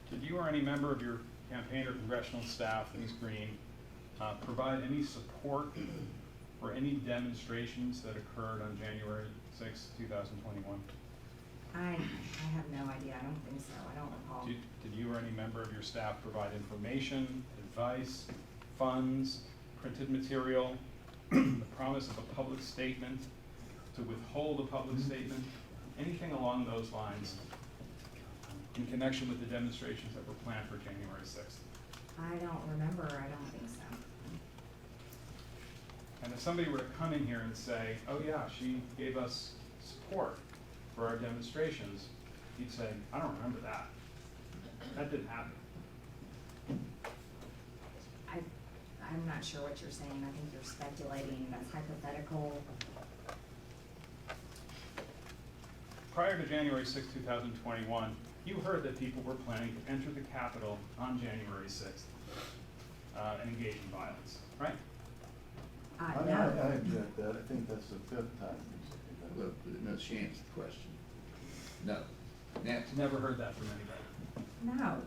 Did you or any member of your campaign or congressional staff, Ms. Greene, provide any support for any demonstrations that occurred on January 6, 2021? I have no idea. I don't think so. I don't recall. Did you or any member of your staff provide information, advice, funds, printed material, the promise of a public statement, to withhold a public statement, anything along those lines in connection with the demonstrations that were planned for January 6th? I don't remember, I don't think so. And if somebody were to come in here and say, oh yeah, she gave us support for our demonstrations, you'd say, I don't remember that. That didn't happen. I'm not sure what you're saying, I think you're speculating, that's hypothetical. Prior to January 6, 2021, you heard that people were planning to enter the Capitol on January 6th and engage in violence, right? I No. object that, I think that's the fifth time you've said that. Look, no, she answered the question. No. Next. Never heard that from anybody. No.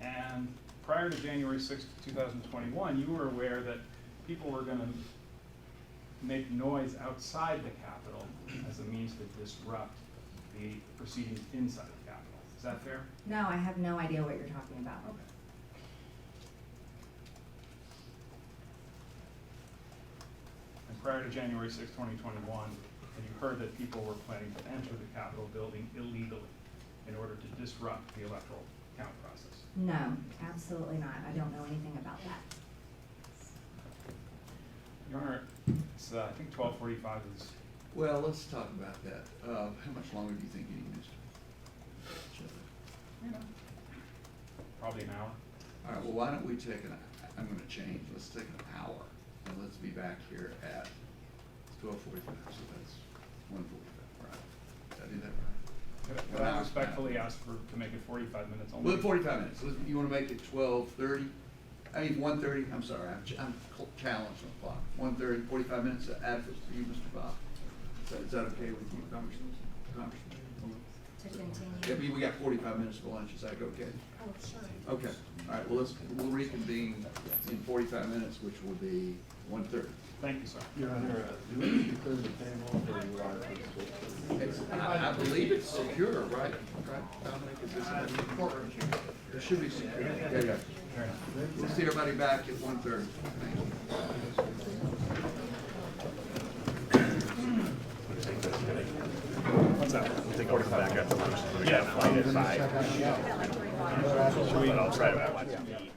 And prior to January 6, 2021, you were aware that people were going to make noise outside the Capitol as a means to disrupt the proceedings inside the Capitol. Is that fair? No, I have no idea what you're talking about. And prior to January 6, 2021, had you heard that people were planning to enter the Capitol building illegally in order to disrupt the electoral count process? No, absolutely not, I don't know anything about that. Your Honor, it's, I think 12:45 is, Well, let's talk about that. How much longer do you think you need, Mr. Shepherd? probably an hour. All right, well, why don't we take I'm gonna change, let's take an hour, and let's be back here at 12:45, so that's 1:45, right? Did I do that right? Could I respectfully ask to make it 45 minutes only? Well, 45 minutes. You want to make it 12:30? I mean, 1:30, I'm sorry, I'm challenged on the clock. 1:30, 45 minutes adequate for you, Mr. Bob? Is that okay with you, Congressman? To continue. Yeah, we got 45 minutes for lunch, is that okay? Oh, sure. Okay, all right, well, we'll reconvene in 45 minutes, which will be 1:30. Thank you, sir. Your Honor, do we need to clear the table or do I believe it's secure, right? Right, Dominic, is this it should be secure. Yeah. We'll see everybody back at 1:30. Thank you. What's that? I think I'll come back after lunch. Yeah, Flight at 5. But I'll try that.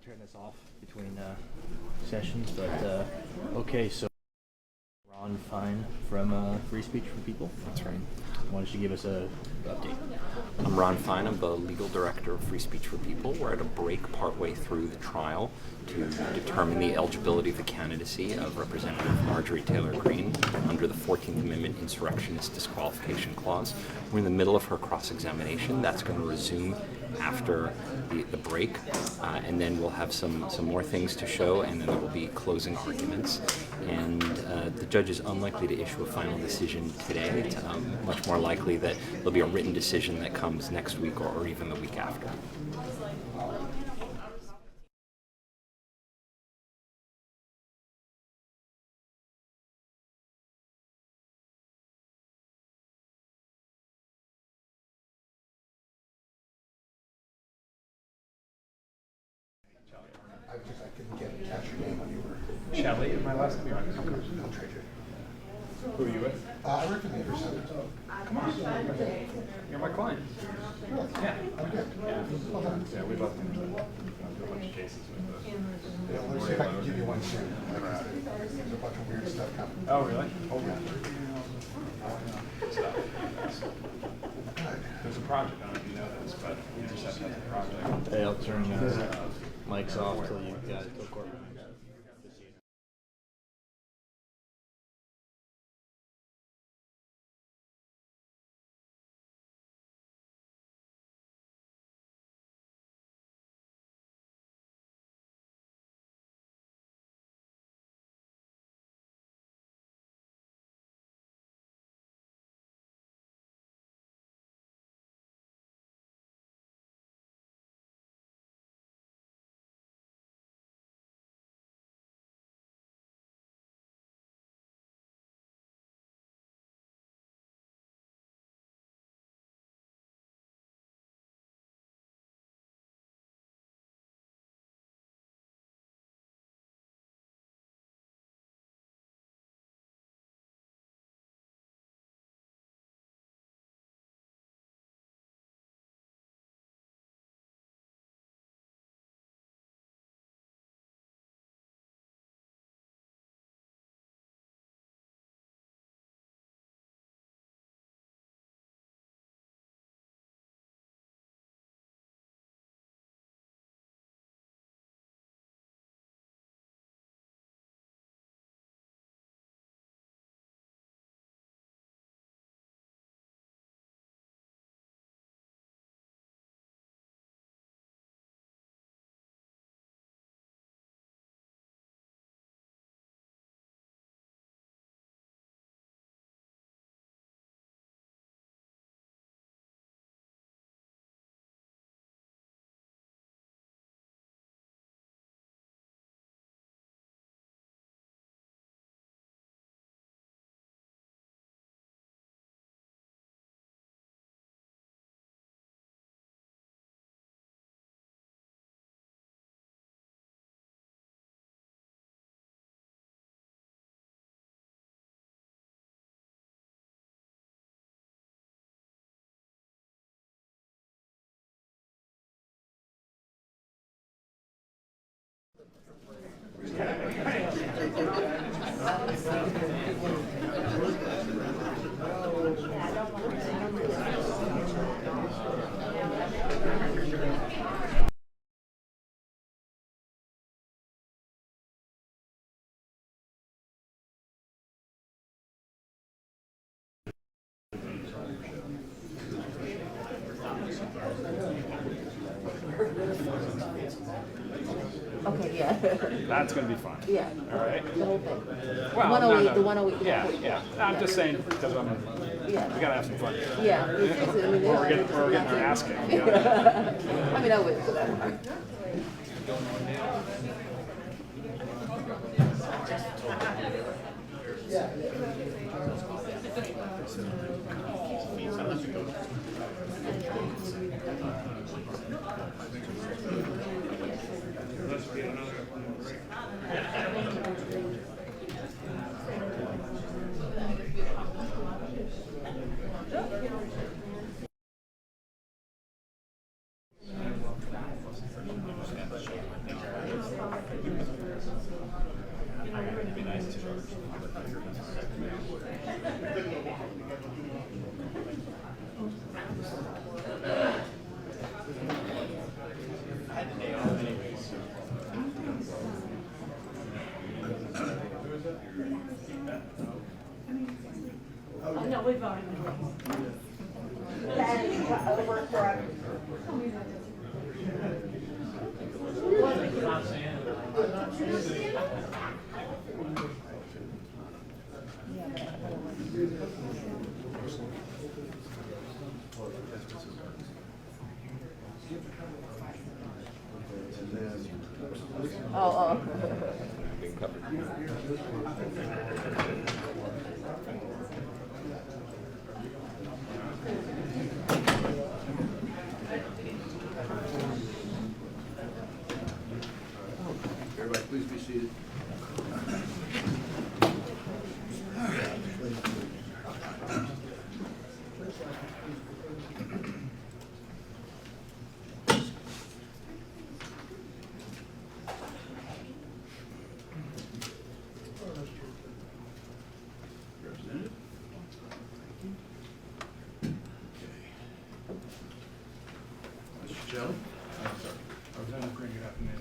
turn this off between sessions, but okay, so Ron Fine from Free Speech for People. That's right. Why don't you give us a update? I'm Ron Fine. I'm the legal director of Free Speech for People. We're at a break partway through the trial to determine the eligibility of the candidacy of Representative Marjorie Taylor Greene under the 14th Amendment Insurrectionist Disqualification Clause. We're in the middle of her cross-examination. That's going to resume after the break, and then we'll have some more things to show, and then there will be closing arguments. And the judge is unlikely to issue a final decision today. It's much more likely that there'll be a written decision that comes next week or even the week after. I couldn't catch your name when you were. Shelley, my last name. I'll trade you. Who are you with? I work in the intercept. Come on. You're my client. Yeah. I'm good. Well done. Yeah, we both do a bunch of cases with us. Yeah, let's see if I can give you one soon. There's a bunch of weird stuff coming. Oh, really? Oh, yeah. Good. There's a project, I don't know if you know this, but Intercept has a project. Hey, I'll turn mics off till you guys go court. Okay, yeah. That's going to be fun. Yeah. All right? The whole thing. Well, 108, no. the 108. the Yeah, 108. yeah. I'm just saying because Yeah. we got to have some fun. Yeah. Seriously, I mean, We're getting our ass kicked. I mean, I would for that part. I know we've already been. Being covered. Everybody, please be seated. Representative? Mr. Shelley? Representative Greene, good afternoon.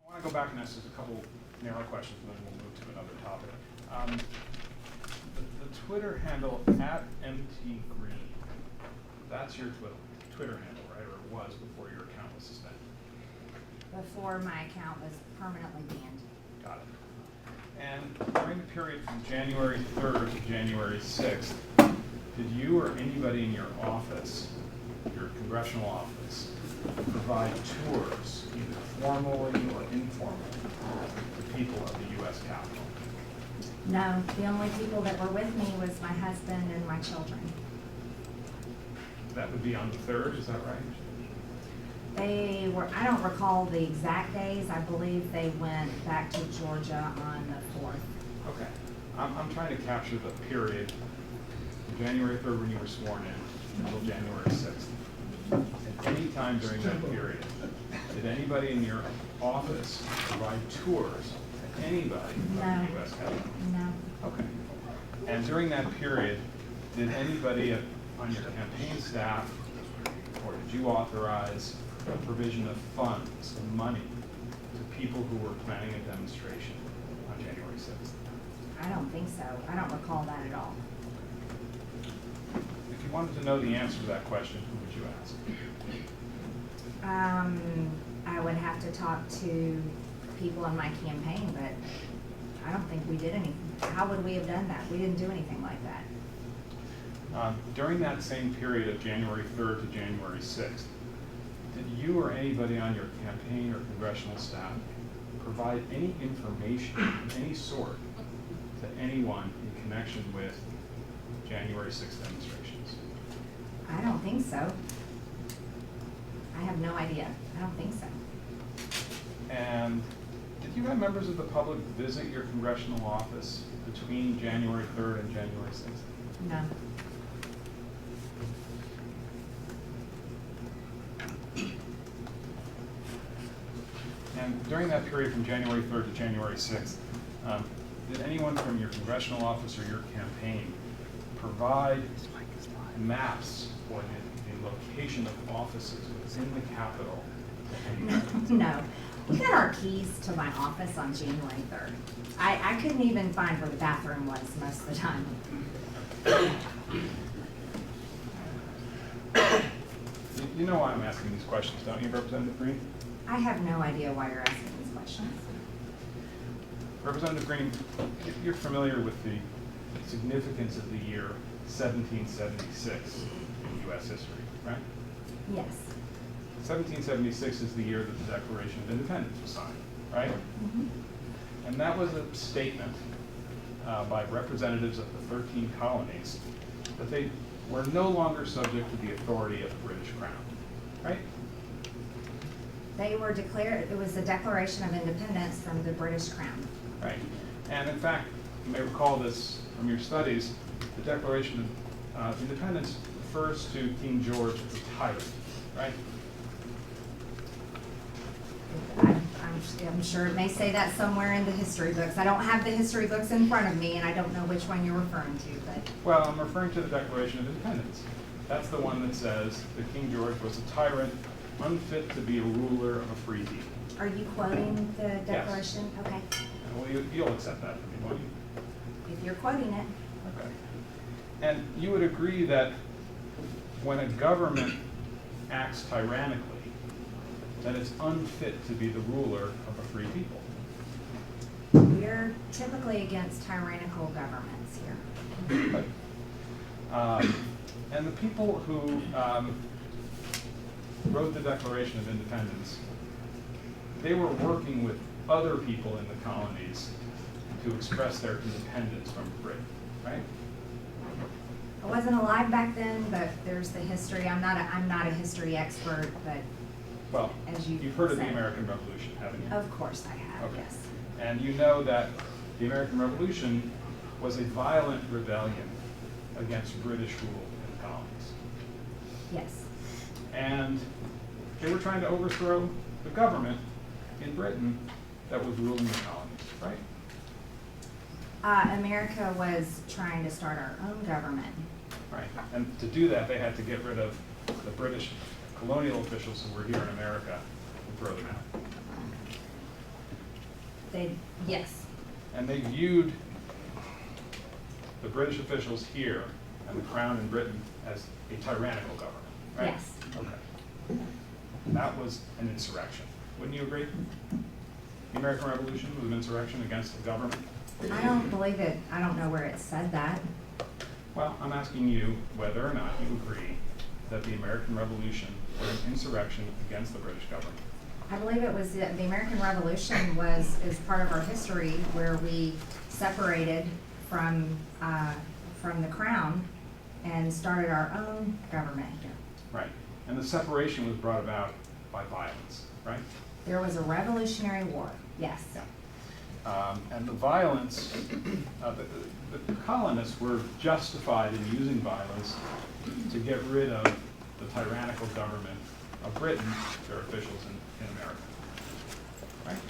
I want to go back and ask just a couple narrow questions, and then we'll move to another topic. The Twitter handle @MTGreen, that's your Twitter handle, right? Or it was before your account was suspended? Before my account was permanently banned. Got it. And during the period from January 3rd to January 6th, did you or anybody in your office, your congressional office, provide tours, either formally or informally, to people of the U.S. Capitol? No, the only people that were with me was my husband and my children. That would be on the 3rd, is that right? They were, I don't recall the exact days. I believe they went back to Georgia on the 4th. Okay. I'm trying to capture the period from January 3rd when you were sworn in until January 6th. At any time during that period, did anybody in your office provide tours to anybody from the U.S. Capitol? No. Okay. And during that period, did anybody on your campaign staff, or did you authorize the provision of funds and money to people who were planning a demonstration on January 6th? I don't think so. I don't recall that at all. If you wanted to know the answer to that question, who would you ask? I would have to talk to people in my campaign, but I don't think we did anything. How would we have done that? We didn't do anything like that. During that same period of January 3rd to January 6th, did you or anybody on your campaign or congressional staff provide any information of any sort to anyone in connection with January 6th demonstrations? I don't think so. I have no idea. I don't think so. And did you have members of the public visit your congressional office between January 3rd and January 6th? No. And during that period from January 3rd to January 6th, did anyone from your congressional office or your campaign provide maps or the location of offices within the Capitol? No. We got our keys to my office on January 3rd. I couldn't even find where the bathroom was most of the time. You know why I'm asking these questions, don't you, Representative Greene? I have no idea why you're asking these questions. Representative Greene, you're familiar with the significance of the year 1776 in U.S. history, right? Yes. 1776 is the year that the Declaration of Independence was signed, right? Mm-hmm. And that was a statement by representatives of the 13 colonies that they were no longer subject to the authority of the British Crown, right? They were declared, it was the Declaration of Independence from the British Crown. Right. And in fact, you may recall this from your studies, the Declaration of Independence refers to King George as a tyrant, right? I'm sure it may say that somewhere in the history books. I don't have the history books in front of me, and I don't know which one you're referring to, but. Well, I'm referring to the Declaration of Independence. That's the one that says that King George was a tyrant, unfit to be a ruler of a free people. Are you quoting the declaration? Okay. Well, you'll accept that from me, won't you? If you're quoting it. Okay. And you would agree that when a government acts tyrannically, that it's unfit to be the ruler of a free people. We're typically against tyrannical governments here. And the people who wrote the Declaration of Independence, they were working with other people in the colonies to express their independence from Britain, right? I wasn't alive back then, but there's the history. I'm not a history expert, but Well, as you've heard of the said. American Revolution, haven't you? Of course I have, Okay. yes. And you know that the American Revolution was a violent rebellion against British rule in the colonies. Yes. And they were trying to overthrow the government in Britain that was ruling the colonies, right? America was trying to start our own government. Right. And to do that, they had to get rid of the British colonial officials who were here in America and throw them out. Yes. And they viewed the British officials here and the Crown in Britain as a tyrannical government, right? Yes. Okay. That was an insurrection. Wouldn't you agree? The American Revolution was an insurrection against the government? I don't believe it. I don't know where it said that. Well, I'm asking you whether or not you agree that the American Revolution was an insurrection against the British government. I believe it was, the American Revolution is part of our history where we separated from the Crown and started our own government here. Right. And the separation was brought about by violence, right? There was a Revolutionary War, yes. Yeah. And the violence, the colonists were justified in using violence to get rid of the tyrannical government of Britain, their officials in America. Right?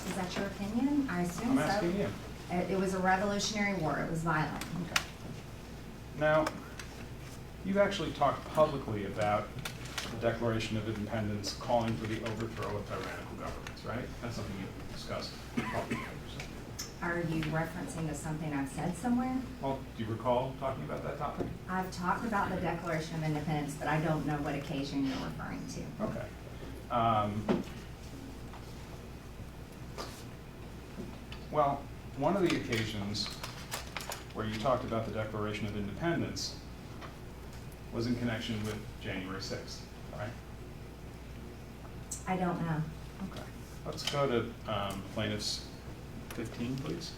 Is that your opinion? I assume I'm so. asking you. It was a Revolutionary War. It was violent. Okay. Now, you actually talked publicly about the Declaration of Independence calling for the overthrow of tyrannical governments, right? That's something you discussed publicly. Are you referencing to something I've said somewhere? Well, do you recall talking about that topic? I've talked about the Declaration of Independence, but I don't know what occasion you're referring to. Okay. Well, one of the occasions where you talked about the Declaration of Independence was in connection with January 6th, right? I don't know. Okay. Let's go to plaintiffs 15, please.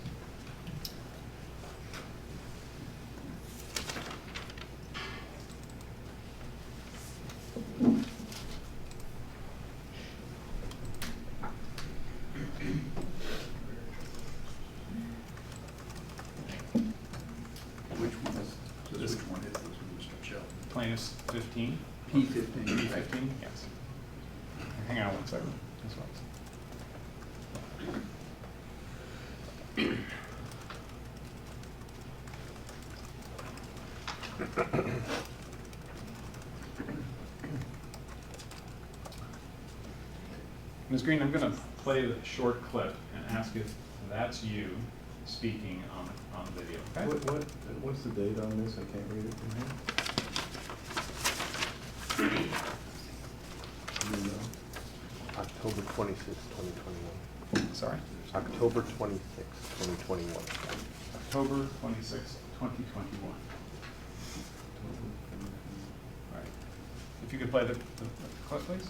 Which one is, so which one is this one, Mr. Chill? Plaintiffs 15. P15. P15, yes. Hang on one second. This one. Ms. Greene, I'm going to play the short clip and ask if that's you speaking on video, okay? What's the date on this? I can't read it from here. Do you know? October 26, 2021. Sorry? October 26, 2021. October 26, 2021. All right. If you could play the clip, please.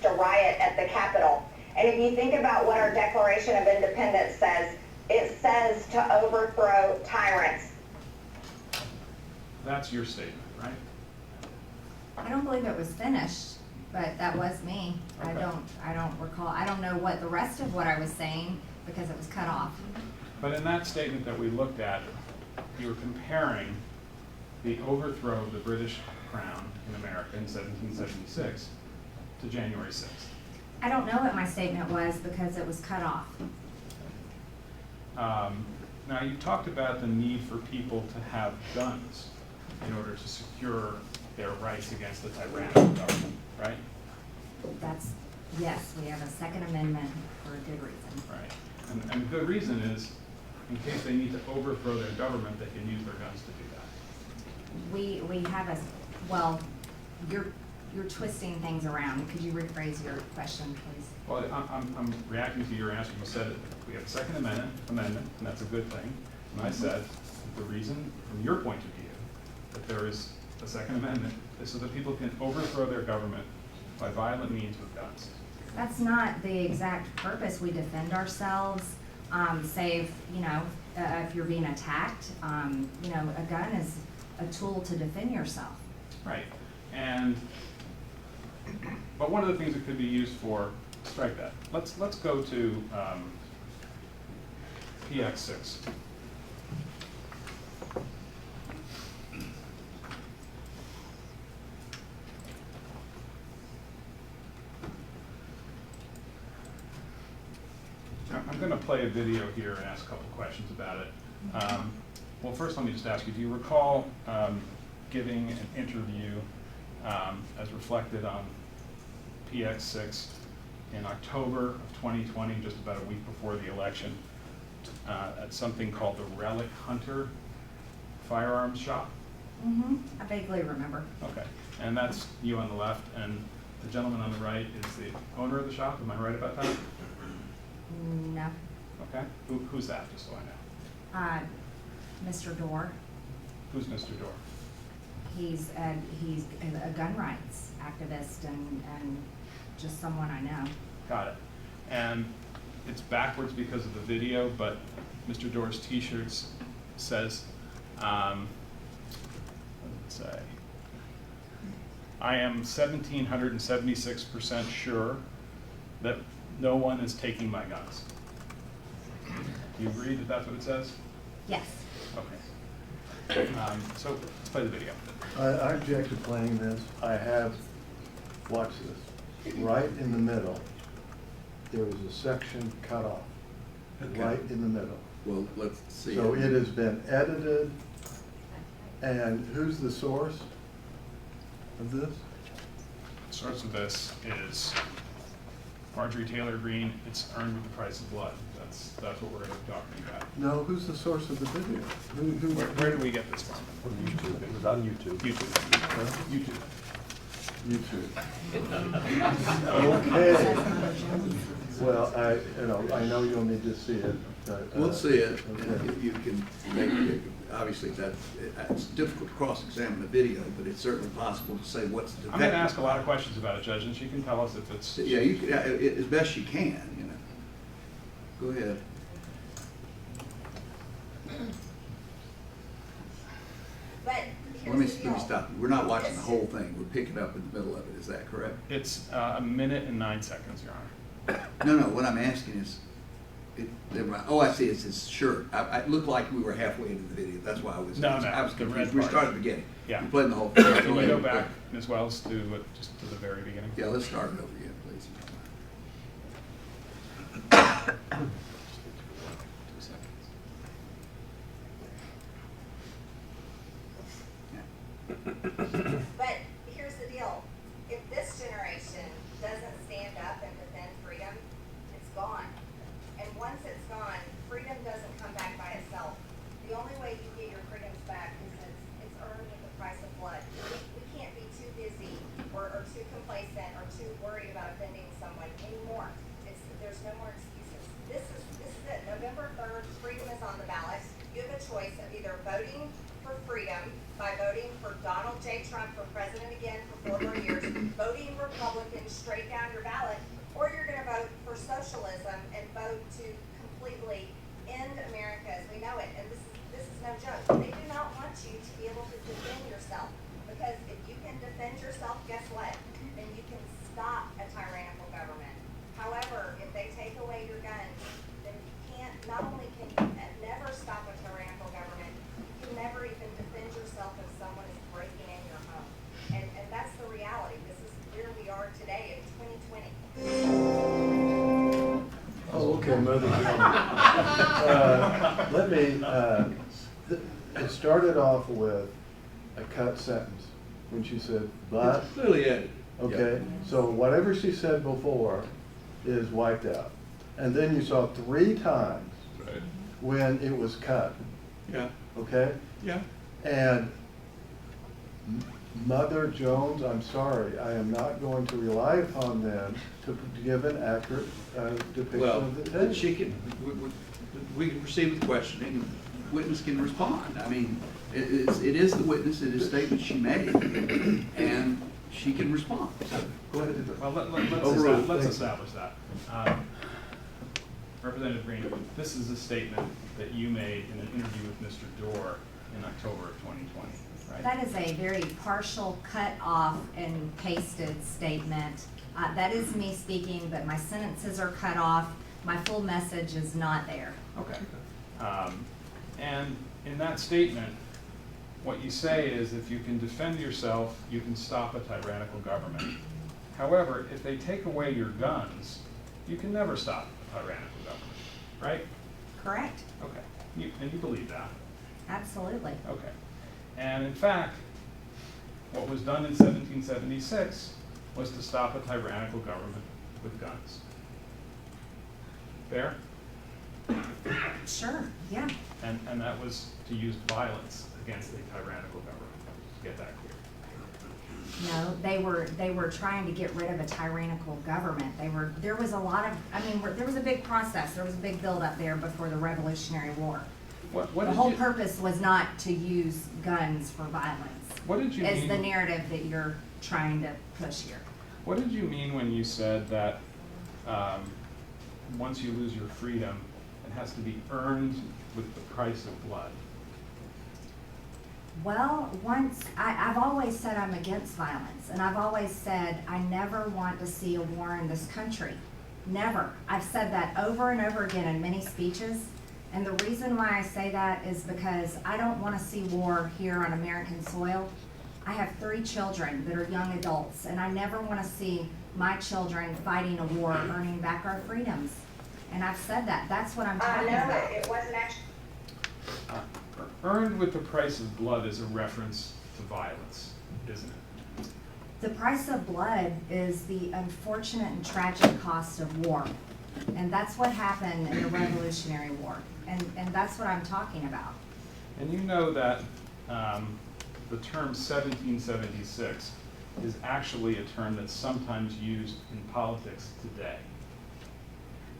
A riot at the Capitol. And if you think about what our Declaration of Independence says, it says to overthrow tyrants. That's your statement, right? I don't believe it was finished, but that was me. Okay. I don't recall. I don't know what the rest of what I was saying because it was cut off. But in that statement that we looked at, you were comparing the overthrow of the British Crown in America in 1776 to January 6th. I don't know what my statement was because it was cut off. Now, you talked about the need for people to have guns. in order to secure their rights against the tyrannical government, right? That's, yes, we have a Second Amendment for a good reason. Right. And the good reason is, in case they need to overthrow their government, they can use their guns to do that. We have a, well, you're twisting things around. Could you rephrase your question, please? Well, I'm reacting to your answer. You said we have a Second Amendment, and that's a good thing. And I said the reason, from your point of view, that there is a Second Amendment is so that people can overthrow their government by violent means with guns. That's not the exact purpose. We defend ourselves. Say if, if you're being attacked, a gun is a tool to defend yourself. Right. But one of the things it could be used for, strike that. Let's go to PX6. I'm going to play a video here and ask a couple questions about it. Well, first let me just ask you, do you recall giving an interview as reflected on PX6 in October of 2020, just about a week before the election, at something called the Relic Hunter firearms shop? Mm-hmm. I vaguely remember. Okay, and that's you on the left, and the gentleman on the right is the owner of the shop, am I right about that? No. Okay, who's that, just so I know? Mr. Dorr. Who's Mr. Dorr? He's a gun rights activist and just someone I know. Got it. And it's backwards because of the video, but Mr. Dorr's t-shirts says, what does it say? I am 1,776% sure that no one is taking my guns. Do you agree that that's what it says? Yes. Okay. So let's play the video. I object to playing this. I have, watch this, right in the middle, there was a section cut off, right in the middle. Well, let's see. So it has been edited, and who's the source of this? The source of this is Marjorie Taylor Greene. It's Earned with the Price of Blood. That's what we're going to be talking about. No, who's the source of the video? Where do we get this from? YouTube. It was on YouTube. YouTube. YouTube. Okay. Well, I know you'll need to see it. We'll see it, Okay. and if you can make it, obviously it's difficult to cross-examine the video, but it's certainly possible to say what's the. I'm going to ask a lot of questions about it, Judge, and she can tell us if it's... Yeah, you can, as best you can, Go ahead. But Let me stop you. We're not watching the whole thing. We're picking up in the middle of it. Is that correct? It's a minute and 9 seconds, Your Honor. No. What I'm asking is, oh, I see. It's his shirt. It looked like we were halfway into the video. That's why I was. No, I was the confused. red We part. started at the beginning. Yeah. We played the whole thing. Can we go back, Ms. Wells, to just to the very beginning? Yeah, let's start it over again, please. 2 seconds. But here's the deal. If this generation doesn't stand up and defend freedom, it's gone. And once it's gone, freedom doesn't come back by itself. The only way you get your freedoms back is it's earned with the price of blood. We can't be too busy or too complacent or too worried about offending someone anymore. There's no more excuses. This is it. November 3rd, freedom is on the ballot. You have a choice of either voting for freedom by voting for Donald J. Trump for president again for 4 more years, voting Republican straight down your ballot, or you're going to vote for socialism and vote to completely end America as we know it. And this is no joke. They do not want you to be able to defend yourself, because if you can defend yourself, guess what? Then you can stop a tyrannical government. However, if they take away your guns, then you can't, not only can you never stop a tyrannical government, you can never even defend yourself if someone is breaking in your home. And that's the reality. This is where we are today in 2020. Oh, okay, Mother Joan. Let me, it started off with a cut sentence when she said, but, It's clearly edited. okay? So whatever she said before is wiped out. And then you saw 3 times Right. when it was cut, Yeah, okay? yeah. And Mother Jones, I'm sorry, I am not going to rely upon them to give an accurate depiction Well, of the tape. she can, we can proceed with questioning, and witness can respond. I mean, it is the witness, it is statements she made, and she can respond. So, go ahead. Well, Overruled. let's establish that. Representative Greene, this is a statement that you made in an interview with Mr. Dorr in October of 2020, right? That is a very partial, cut off and pasted statement. That is me speaking, but my sentences are cut off. My full message is not there. Okay. And in that statement, what you say is if you can defend yourself, you can stop a tyrannical government. However, if they take away your guns, you can never stop a tyrannical government, right? Correct? Okay. And you believe that? Absolutely. Okay. And in fact, what was done in 1776 was to stop a tyrannical government with guns. Fair? Sure, yeah. And that was to use violence against a tyrannical government, to get that clear. No, they were trying to get rid of a tyrannical government. There was a lot of, there was a big process. There was a big buildup there before the Revolutionary War. What The did whole you- purpose was not to use guns for violence. What did you Is mean? the narrative that you're trying to push here. What did you mean when you said that once you lose your freedom, it has to be earned with the price of blood? Well, I've always said I'm against violence, and I've always said I never want to see a war in this country. Never. I've said that over and over again in many speeches, and the reason why I say that is because I don't want to see war here on American soil. I have 3 children that are young adults, and I never want to see my children fighting a war, earning back our freedoms. And I've said that. That's what I'm talking about. It wasn't actually. Earned with the price of blood is a reference to violence, isn't it? The price of blood is the unfortunate and tragic cost of war. And that's what happened in the Revolutionary War. And that's what I'm talking about. And you know that the term 1776 is actually a term that's sometimes used in politics today.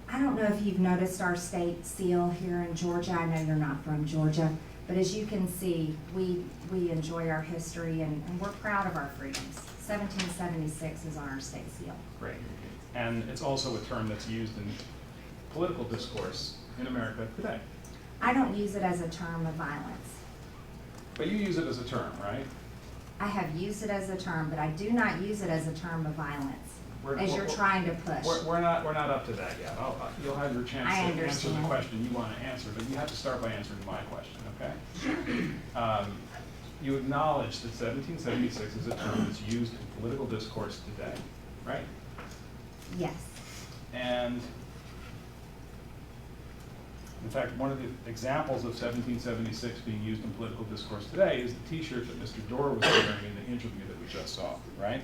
I don't know if you've noticed our state seal here in Georgia. I know you're not from Georgia. But as you can see, we enjoy our history and we're proud of our freedoms. 1776 is on our state seal. Great. And it's also a term that's used in political discourse in America today. I don't use it as a term of violence. But you use it as a term, right? I have used it as a term, but I do not use it as a term of violence, We're- as you're we're- um, trying to push. We're not up to that yet. You'll have your chance I to answer the understand. question you want to answer, but you have to start by answering my question, okay? You acknowledge that 1776 is a term that's used in political discourse today, right? Yes. And in fact, one of the examples of 1776 being used in political discourse today is the T-shirt that Mr. Dorr was wearing in the interview that we just saw, right?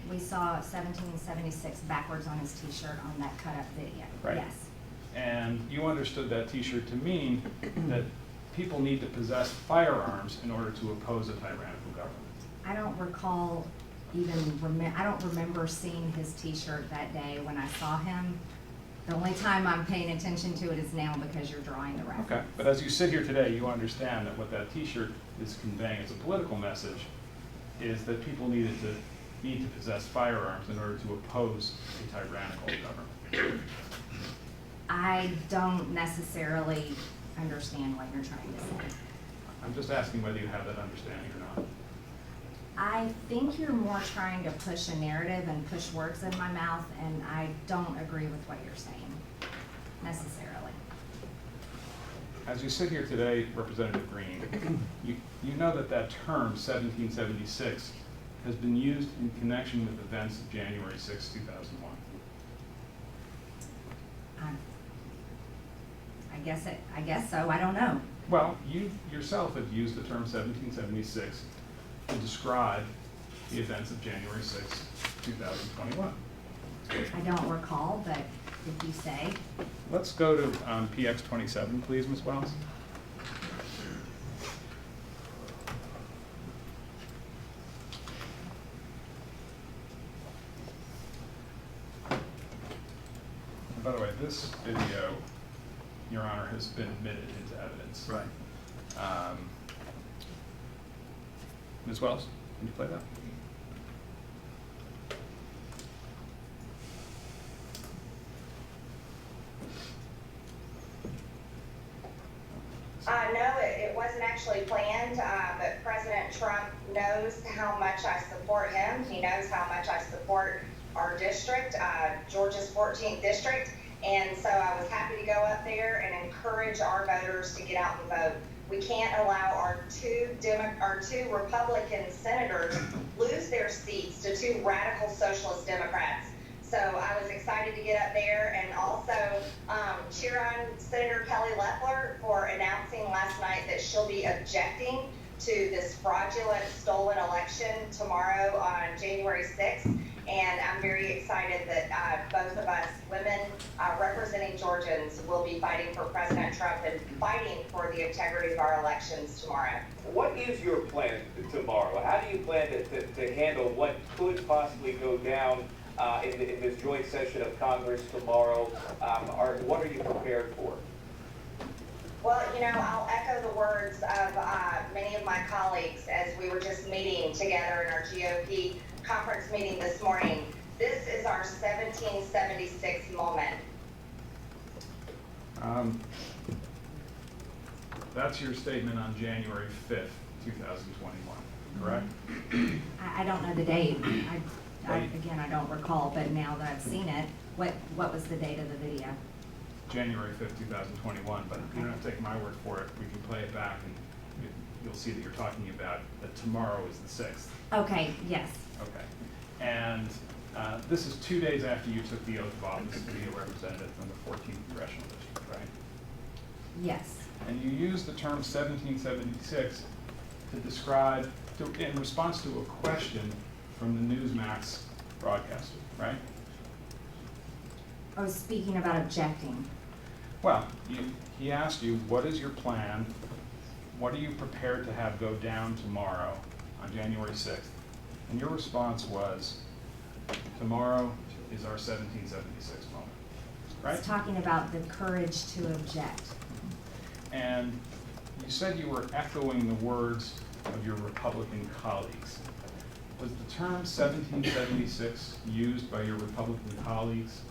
We saw 1776 backwards on his T-shirt on that cut-up video. Right. Yes. And you understood that T-shirt to mean that people need to possess firearms in order to oppose a tyrannical government. I don't recall I don't remember seeing his T-shirt that day when I saw him. The only time I'm paying attention to it is now because you're drawing the reference. Okay, but as you sit here today, you understand that what that T-shirt is conveying as a political message is that people need to possess firearms in order to oppose a tyrannical government. I don't necessarily understand what you're trying to say. I'm just asking whether you have that understanding or not. I think you're more trying to push a narrative and push words in my mouth, and I don't agree with what you're saying, necessarily. As you sit here today, Representative Greene, you know that that term, 1776, has been used in connection with events of January 6, 2001. I I guess so, I don't know. Well, you yourself have used the term 1776 to describe the events of January 6, 2021. I don't recall, but if you say. Let's go to PX 27, please, Ms. Wells. And by the way, this video, Your Honor, has been admitted into evidence. Right. Ms. Wells, can you play that? No, it wasn't actually planned, but President Trump knows how much I support him. He knows how much I support our district, Georgia's 14th district. And so I was happy to go up there and encourage our voters to get out and vote. We can't allow our two Republican senators lose their seats to two radical socialist Democrats. So I was excited to get up there and also cheer on Senator Kelly Loeffler for announcing last night that she'll be objecting to this fraudulent stolen election tomorrow on January 6th. And I'm very excited that both of us, women representing Georgians, will be fighting for President Trump and fighting for the integrity of our elections tomorrow. What is your plan tomorrow? How do you plan to handle what could possibly go down in this joint session of Congress tomorrow? What are you prepared for? Well, you know, I'll echo the words of many of my colleagues as we were just meeting together in our GOP conference meeting this morning. This is our 1776 moment. That's your statement on January 5th, 2021, correct? I don't know the date. Again, I don't recall, but now that I've seen it, what was the date of the video? January 5th, 2021, but you don't have to take my word for it. We can play it back and you'll see that you're talking about that tomorrow is the 6th. Okay, yes. Okay. And this is 2 days after you took the oath of office to be a representative from the 14th Congressional District, right? Yes. And you used the term 1776 to describe, in response to a question from the Newsmax broadcaster, right? I was speaking about objecting. Well, he asked you, what is your plan? What are you prepared to have go down tomorrow on January 6th? And your response was, tomorrow is our 1776 moment, right? It's talking about the courage to object. And you said you were echoing the words of your Republican colleagues. Was the term 1776 used by your Republican colleagues?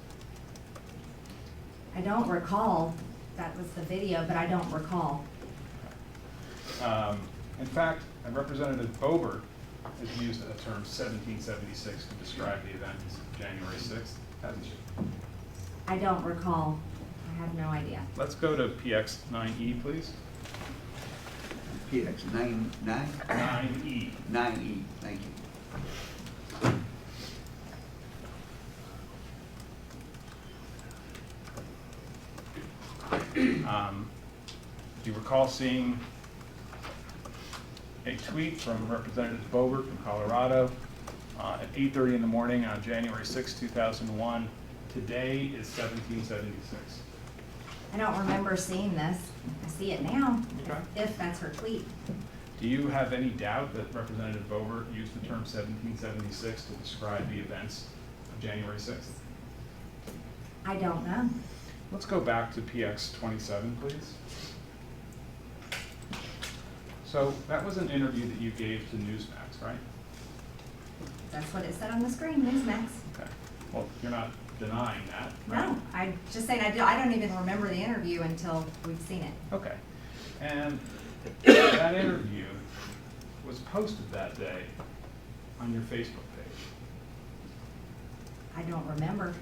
I don't recall. That was the video, but I don't recall. In fact, Representative Boebert has used the term 1776 to describe the events of January 6th, hasn't she? I don't recall. I have no idea. Let's go to PX 9E, please. PX 9E, 9E. thank you. Do you recall seeing a tweet from Representative Boebert from Colorado at 8:30 in the morning on January 6, 2001? Today is 1776. I don't remember seeing this. I see it now, Okay. if that's her tweet. Do you have any doubt that Representative Boebert used the term 1776 to describe the events of January 6th? I don't know. Let's go back to PX 27, please. So that was an interview that you gave to Newsmax, right? That's what it said on the screen, Newsmax. Okay. Well, you're not denying that, right? No, I just saying I don't even remember the interview until we've seen it. Okay. And that interview was posted that day on your Facebook page. I don't remember.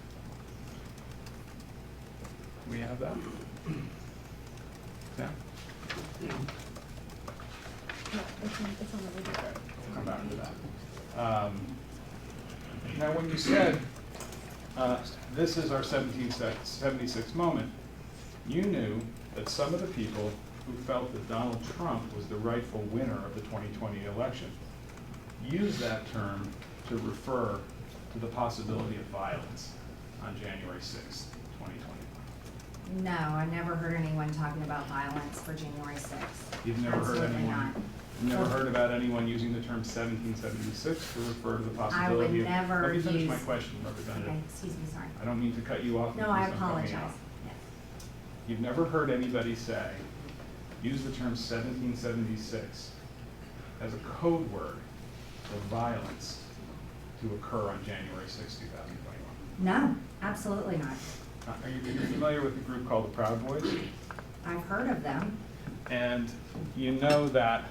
We have that? Yeah? It's on the video. Okay, we'll come back to that. Now, when you said, this is our 1776 moment, you knew that some of the people who felt that Donald Trump was the rightful winner of the 2020 election used that term to refer to the possibility of violence on January 6th, 2021. No, I never heard anyone talking about violence for January 6th. You've never heard Absolutely anyone, not. you've never heard about anyone using the term 1776 to refer to the I would possibility of. never Let me finish my use- question, Representative. Okay, excuse me, sorry. I don't mean to cut you off. No, please I don't cut me apologize. off. Yes. You've never heard anybody say, use the term 1776 as a code word for violence to occur on January 6, 2021. No, absolutely not. Are you familiar with a group called the Proud Boys? I've heard of them. And you know that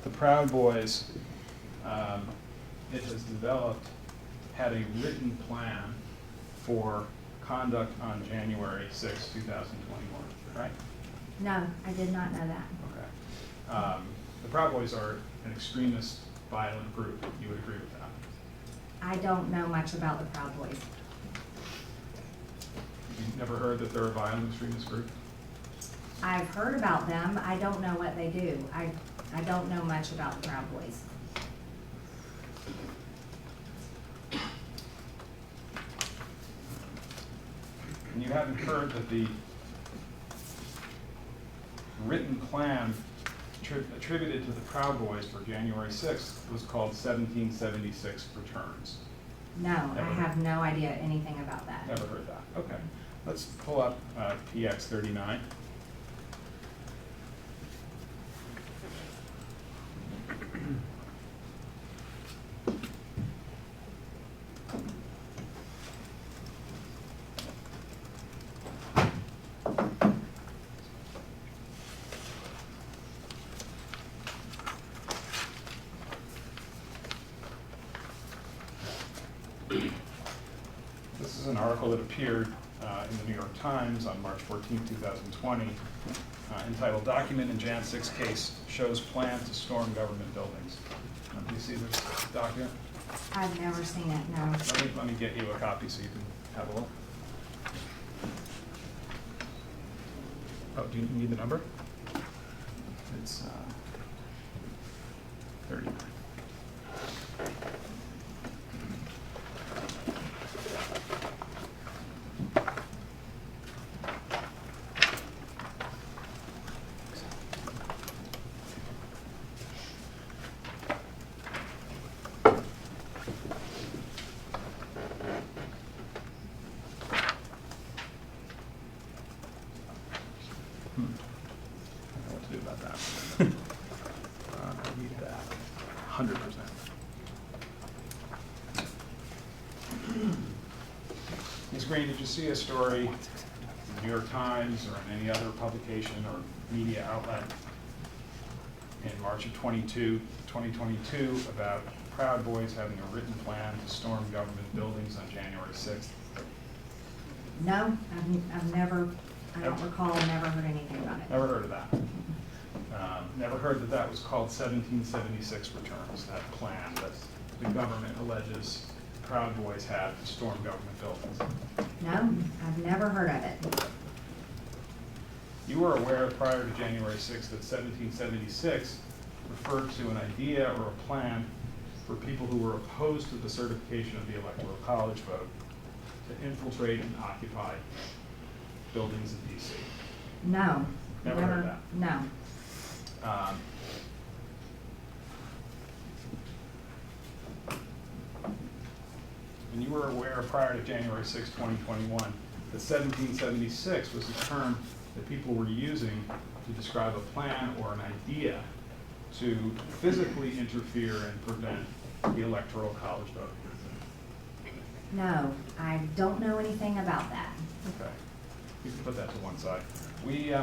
the Proud Boys, it has developed, had a written plan for conduct on January 6, 2021, right? No, I did not know that. Okay. The Proud Boys are an extremist, violent group. You would agree with that? I don't know much about the Proud Boys. You've never heard that they're a violent extremist group? I've heard about them. I don't know what they do. I don't know much about the Proud Boys. And you haven't heard that the written plan attributed to the Proud Boys for January 6th was called 1776 Returns. No, I Never. have no idea anything about that. Never heard that. Okay. Let's pull up PX 39. This is an article that appeared in the New York Times on March 14, 2020, entitled "Document in Jan 6 Case Shows Plan to Storm Government Buildings." Do you see this document? I've never seen it, no. Let me get you a copy so you can have a look. Oh, do you need the number? It's 39. I don't know what to do about that. I need that, 100%. Ms. Greene, did you see a story in the New York Times or in any other publication or media outlet in March of 2022 about Proud Boys having a written plan to storm government buildings on January 6th? No, I've never, I don't recall, never heard anything about it. Never heard of that. Never heard that that was called 1776 Returns, that plan that the government alleges Proud Boys had to storm government buildings. No, I've never heard of it. You were aware prior to January 6th that 1776 referred to an idea or a plan for people who were opposed to the certification of the Electoral College vote to infiltrate and occupy buildings in D.C. No. Never heard that? No. And you were aware prior to January 6, 2021, that 1776 was the term that people were using to describe a plan or an idea to physically interfere and prevent the Electoral College vote. No, I don't know anything about that. Okay. You can put that to one side. We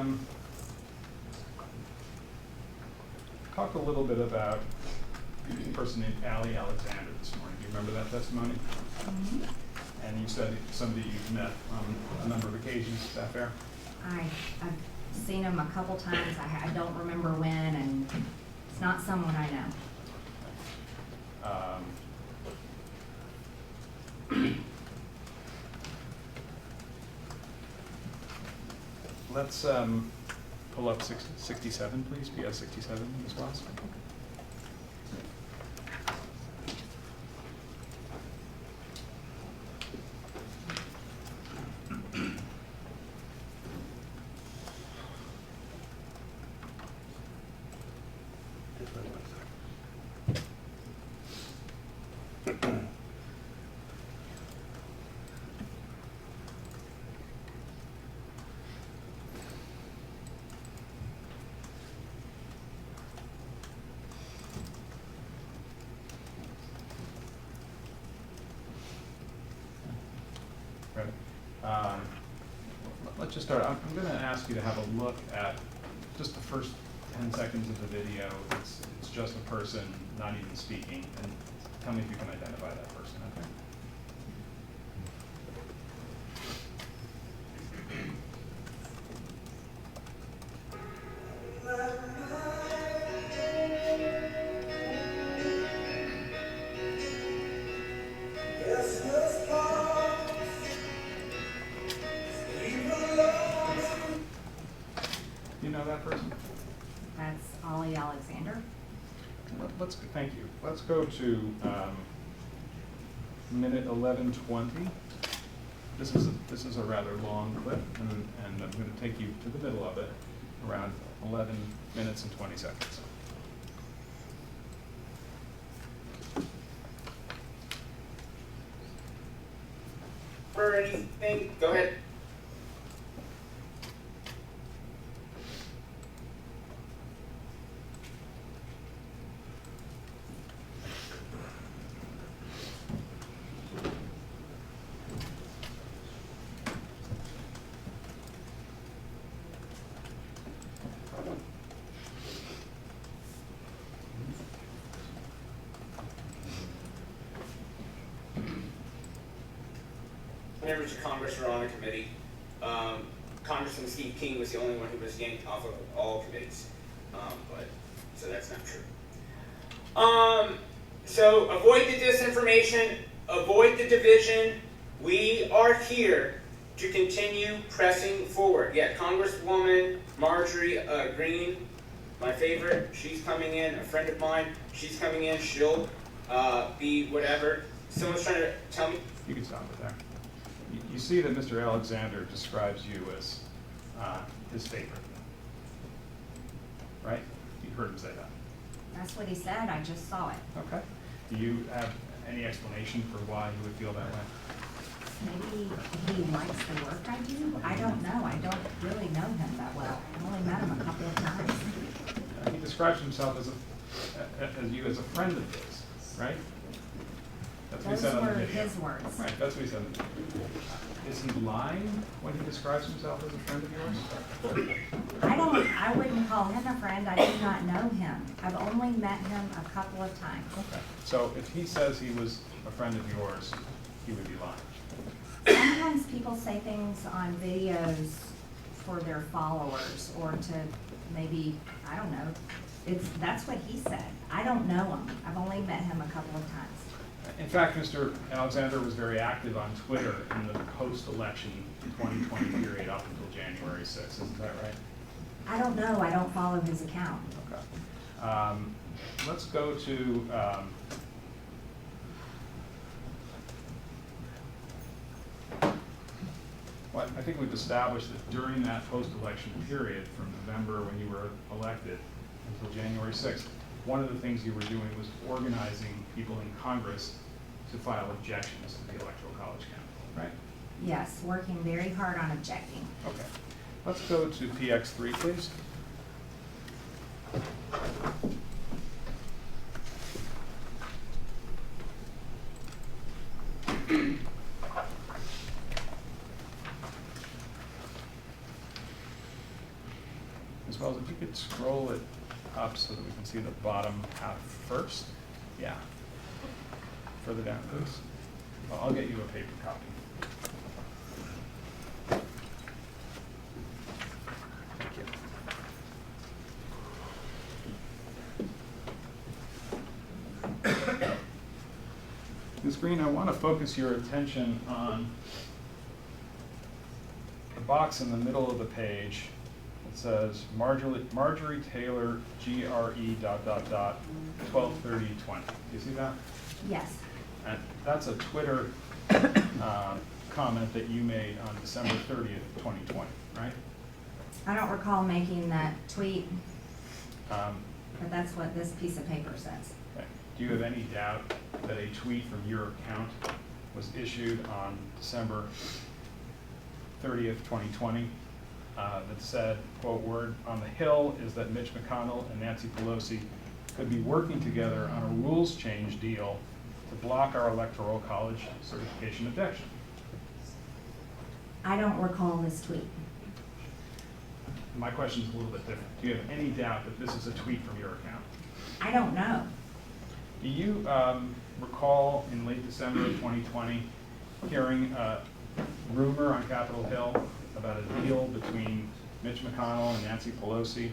talked a little bit about a person named Allie Alexander this morning. Do you remember that testimony? Mhm. And you said somebody you've met on a number of occasions. Is that fair? I've seen him a couple times. I don't remember when, and it's not someone I know. let's pull up 67, please, PS 67, Ms. Watts. Let's just start. I'm going to ask you to have a look at just the first 10 seconds of the video. It's just a person not even speaking, and tell me if you can identify that person, okay? You know that person? That's Ollie Alexander. Let's thank you. Let's go to minute 11:20. This is a rather long clip, and I'm going to take you to the middle of it, around 11 minutes and 20 seconds. For anything, go ahead. Members of Congress are on the committee. Congressman Steve King was the only one who was yanked off of all committees, so that's not true. So avoid the disinformation, avoid the division. We are here to continue pressing forward. Yeah, Congresswoman Marjorie Greene, my favorite, she's coming in, a friend of mine, she's coming in, she'll be whatever. Someone's trying to tell me. You can stop it there. You see that Mr. Alexander describes you as his favorite, right? You heard him say that. That's what he said, I just saw it. Okay. Do you have any explanation for why he would feel that way? Maybe he likes the work I do? I don't know, I don't really know him that well. I've only met him a couple of times. He describes himself as you as a friend of his, right? That's what he said on the Those were video. his words. Right, that's what he said on the video. Is he lying when he describes himself as a friend of yours? I wouldn't call him a friend, I do not know him. I've only met him a couple of times. Okay. So if he says he was a friend of yours, he would be lying. Sometimes people say things on videos for their followers or to maybe, I don't know. That's what he said. I don't know him. I've only met him a couple of times. In fact, Mr. Alexander was very active on Twitter in the post-election 2020 period up until January 6th. Isn't that right? I don't know. I don't follow his account. Okay. Let's go to well, I think we've established that during that post-election period from November when you were elected until January 6th, one of the things you were doing was organizing people in Congress to file objections to the Electoral College campaign, right? Yes, working very hard on objecting. Okay. Let's go to PX3, please. As well as if you could scroll it up so that we can see the bottom half first. Yeah. Further down, please. Well, I'll get you a paper copy. Thank you. Ms. Greene, I want to focus your attention on the box in the middle of the page, it says Marjorie Taylor GRE ... 12/30/20. Do you see that? Yes. And that's a Twitter comment that you made on December 30th, 2020, right? I don't recall making that tweet, Um, but that's what this piece of paper says. okay. Do you have any doubt that a tweet from your account was issued on December 30th, 2020, that said, quote, "Word on the Hill is that Mitch McConnell and Nancy Pelosi could be working together on a rules change deal to block our Electoral College certification objection"? I don't recall this tweet. My question is a little bit different. Do you have any doubt that this is a tweet from your account? I don't know. Do you recall in late December of 2020 hearing a rumor on Capitol Hill about a deal between Mitch McConnell and Nancy Pelosi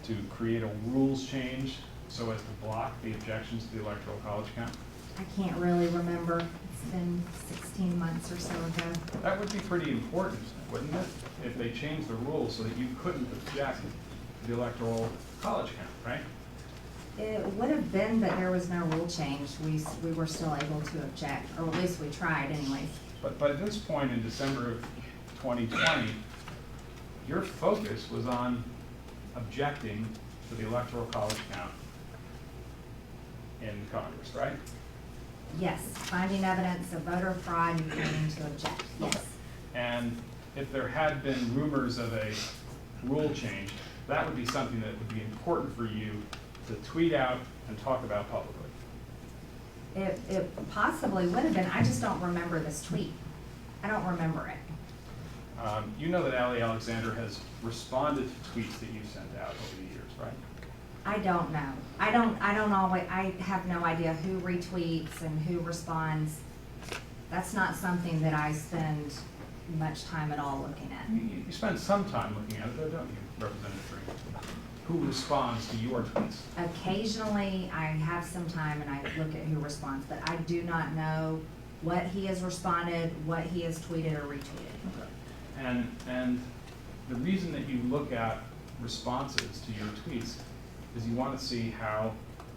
to create a rules change so as to block the objections to the Electoral College count? I can't really remember. It's been 16 months or so ago. That would be pretty important, wouldn't it? If they changed the rules so that you couldn't object to the Electoral College count, right? It would have been, but there was no rule change. We were still able to object, or at least we tried anyways. But at this point in December of 2020, your focus was on objecting to the Electoral College count in Congress, right? Yes, finding evidence of voter fraud and planning to object, yes. And if there had been rumors of a rule change, that would be something that would be important for you to tweet out and talk about publicly. It possibly would have been. I just don't remember this tweet. I don't remember it. You know that Ali Alexander has responded to tweets that you've sent out over the years, right? I don't know. I don't always, I have no idea who retweets and who responds. That's not something that I spend much time at all looking at. You spend some time looking at it, though, don't you, Representative Greene? Who responds to your tweets? Occasionally, I have some time and I look at who responds, but I do not know what he has responded, what he has tweeted or retweeted. Okay. And the reason that you look at responses to your tweets is you want to see how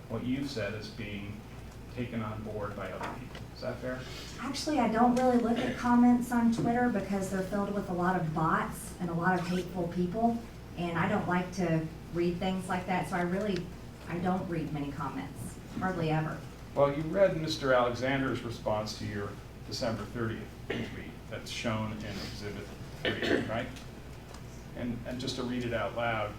what you've said is being taken on board by other people. Is that fair? Actually, I don't really look at comments on Twitter because they're filled with a lot of bots and a lot of hateful people, and I don't like to read things like that, so I don't read many comments, hardly ever. Well, you read Mr. Alexander's response to your December 30th tweet that's shown in Exhibit 3, right? And just to read it out loud,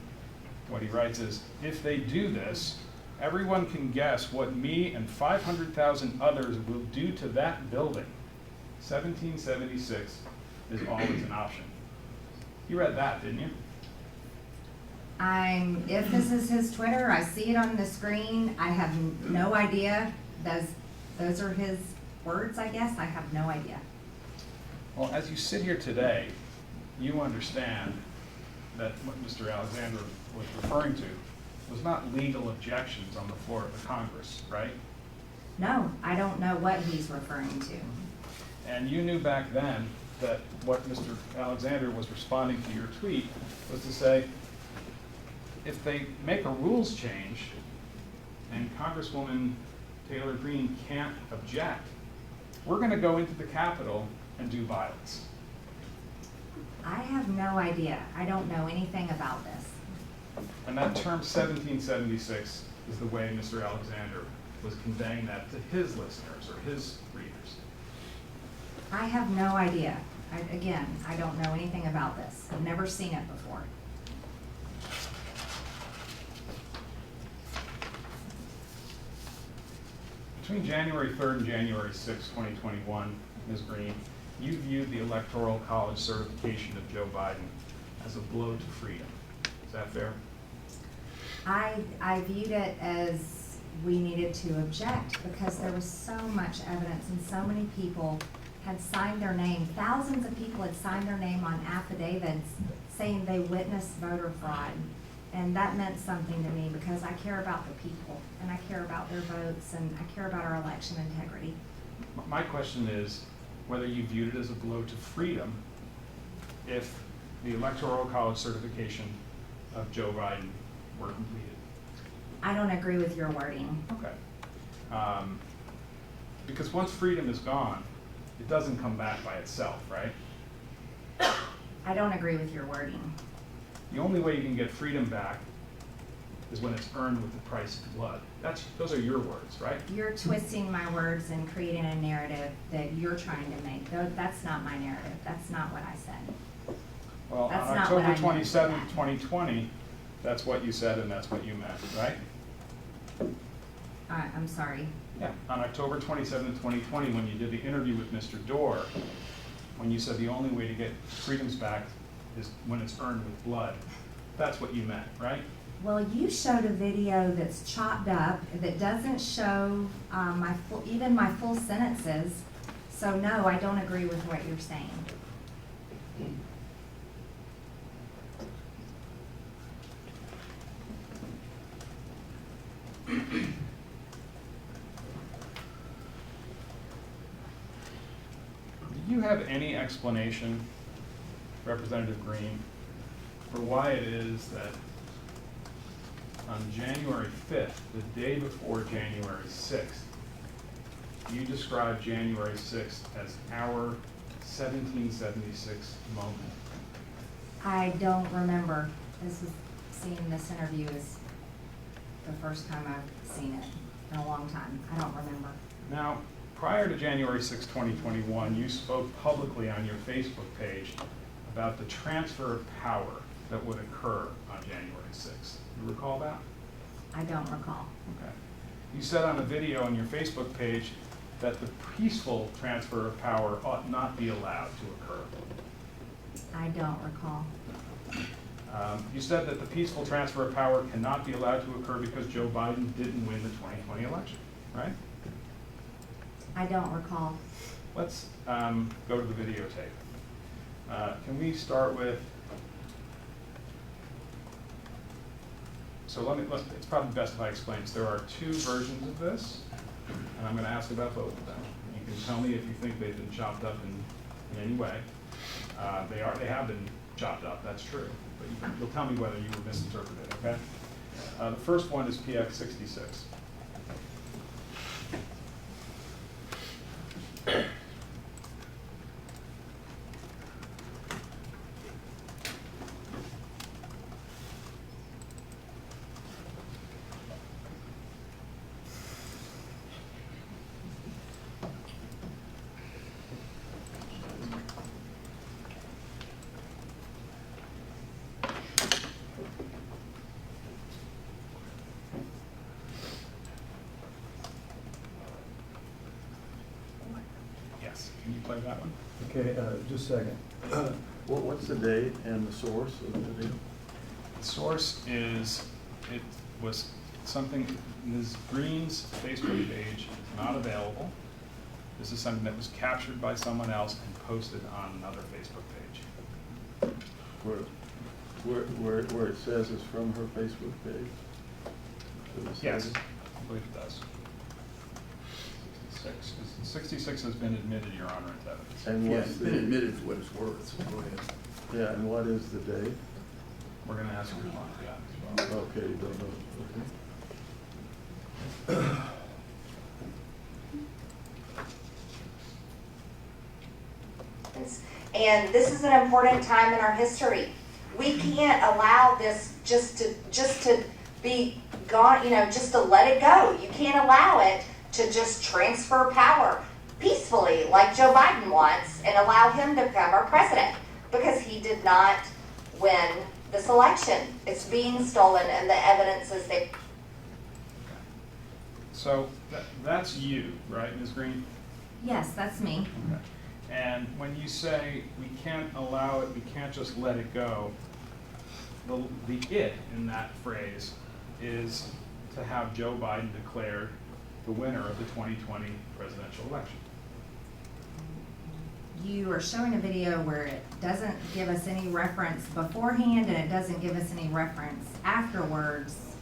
what he writes is, "If they do this, everyone can guess what me and 500,000 others will do to that building. 1776 is always an option." You read that, didn't you? If this is his Twitter, I see it on the screen. I have no idea. Those are his words, I guess. I have no idea. Well, as you sit here today, you understand that what Mr. Alexander was referring to was not legal objections on the floor of the Congress, right? No, I don't know what he's referring to. And you knew back then that what Mr. Alexander was responding to your tweet was to say, if they make a rules change and Congresswoman Taylor Greene can't object, we're going to go into the Capitol and do violence. I have no idea. I don't know anything about this. And that term 1776 is the way Mr. Alexander was conveying that to his listeners or his readers. I have no idea. Again, I don't know anything about this. I've never seen it before. Between January 3rd and January 6th, 2021, Ms. Greene, you viewed the Electoral College certification of Joe Biden as a blow to freedom. Is that fair? I viewed it as we needed to object because there was so much evidence and so many people had signed their name. Thousands of people had signed their name on affidavits saying they witnessed voter fraud. And that meant something to me because I care about the people and I care about their votes and I care about our election integrity. My question is whether you viewed it as a blow to freedom if the Electoral College certification of Joe Biden were completed. I don't agree with your wording. Okay. Because once freedom is gone, it doesn't come back by itself, right? I don't agree with your wording. The only way you can get freedom back is when it's earned with the price of blood. Those are your words, right? You're twisting my words and creating a narrative that you're trying to make. That's not my narrative. That's not what I said. Well, That's on not what I October meant by 27th, that. 2020, that's what you said and that's what you meant, right? I'm sorry. Yeah, on October 27th, 2020, when you did the interview with Mr. Dorr, when you said the only way to get freedoms back is when it's earned with blood, that's what you meant, right? Well, you showed a video that's chopped up, that doesn't show even my full sentences. So no, I don't agree with what you're saying. Do you have any explanation, Representative Greene, for why it is that on January 5th, the day before January 6th, you described January 6th as our 1776 moment? I don't remember. Seeing this interview is the first time I've seen it in a long time. I don't remember. Now, prior to January 6, 2021, you spoke publicly on your Facebook page about the transfer of power that would occur on January 6th. You recall that? I don't recall. Okay. You said on a video on your Facebook page that the peaceful transfer of power ought not be allowed to occur. I don't recall. You said that the peaceful transfer of power cannot be allowed to occur because Joe Biden didn't win the 2020 election, right? I don't recall. Let's go to the videotape. Can we start with, it's probably best if I explain this. There are two versions of this, and I'm going to ask about both of them. You can tell me if you think they've been chopped up in any way. They have been chopped up, that's true. But you'll tell me whether you were misinterpreted, okay? The first one is PX 66. Yes, can you play that one? Okay, just a second. What's the date and the source of the video? The source is, it was something, Ms. Greene's Facebook page is not available. This is something that was captured by someone else and posted on another Facebook page. Where it says it's from her Facebook page? Does it say Yes, it? I believe it does. 66 has been admitted, Your Honor, as evidence. And Yeah, what's it's been admitted for what it's worth, so go ahead. Yeah, and what is the date? We're going to ask you to respond to that as well. Okay, you don't know, okay. And this is an important time in our history. We can't allow this just to be gone, just to let it go. You can't allow it to just transfer power peacefully like Joe Biden wants and allow him to become our president, because he did not win this election. It's being stolen, and the evidence is there. So that's you, right, Ms. Greene? Yes, that's me. Okay. And when you say we can't allow it, we can't just let it go, the it in that phrase is to have Joe Biden declared the winner of the 2020 presidential election. You are showing a video where it doesn't give us any reference beforehand and it doesn't give us any reference afterwards.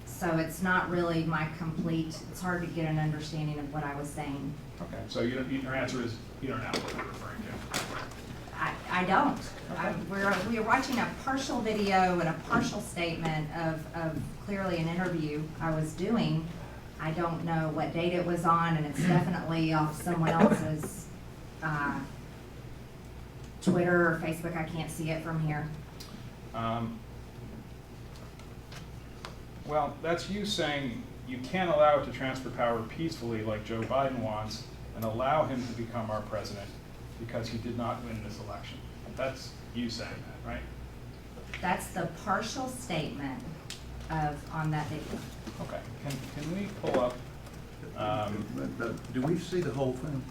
So it's not really my complete, it's hard to get an understanding of what I was saying. Okay, so your answer is you don't know what you're referring to. I don't. We're watching a partial video and a partial statement of clearly an interview I was doing. I don't know what date it was on, and it's definitely off someone else's Twitter or Facebook. I can't see it from here. Well, that's you saying you can't allow it to transfer power peacefully like Joe Biden wants and allow him to become our president because he did not win this election. That's you saying that, right? That's the partial statement on that video. Okay, can we pull up, Do we see the whole thing?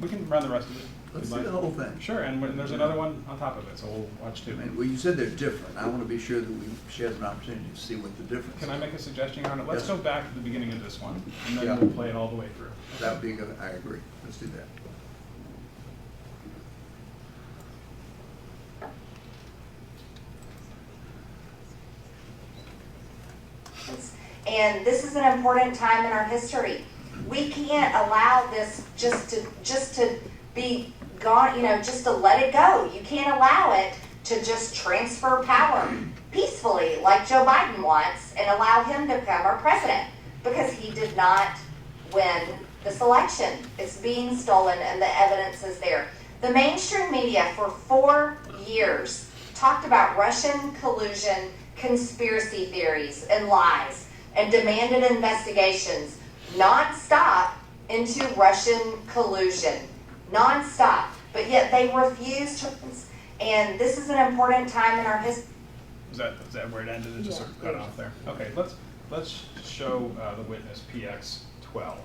we can run the rest of it. Let's if see you'd the like. whole thing. Sure, and there's another one on top of it, so we'll watch two. I mean, well, you said they're different. I want to be sure that she has an opportunity to see what the difference is. Can I make a suggestion on it? Let's Yes. go back to the beginning of this one, and then Yeah. we'll play it all the way through. That would be good. I agree. Let's do that. And this is an important time in our history. We can't allow this just to be gone, just to let it go. You can't allow it to just transfer power peacefully like Joe Biden wants and allow him to become our president because he did not win this election. It's being stolen and the evidence is there. The mainstream media for 4 years talked about Russian collusion, conspiracy theories, and lies, and demanded investigations non-stop into Russian collusion. Non-stop. But yet they refused to, and this is an important time in our history. Is that where it ended? It just sort of cut off there? Okay, let's show the witness PX 12.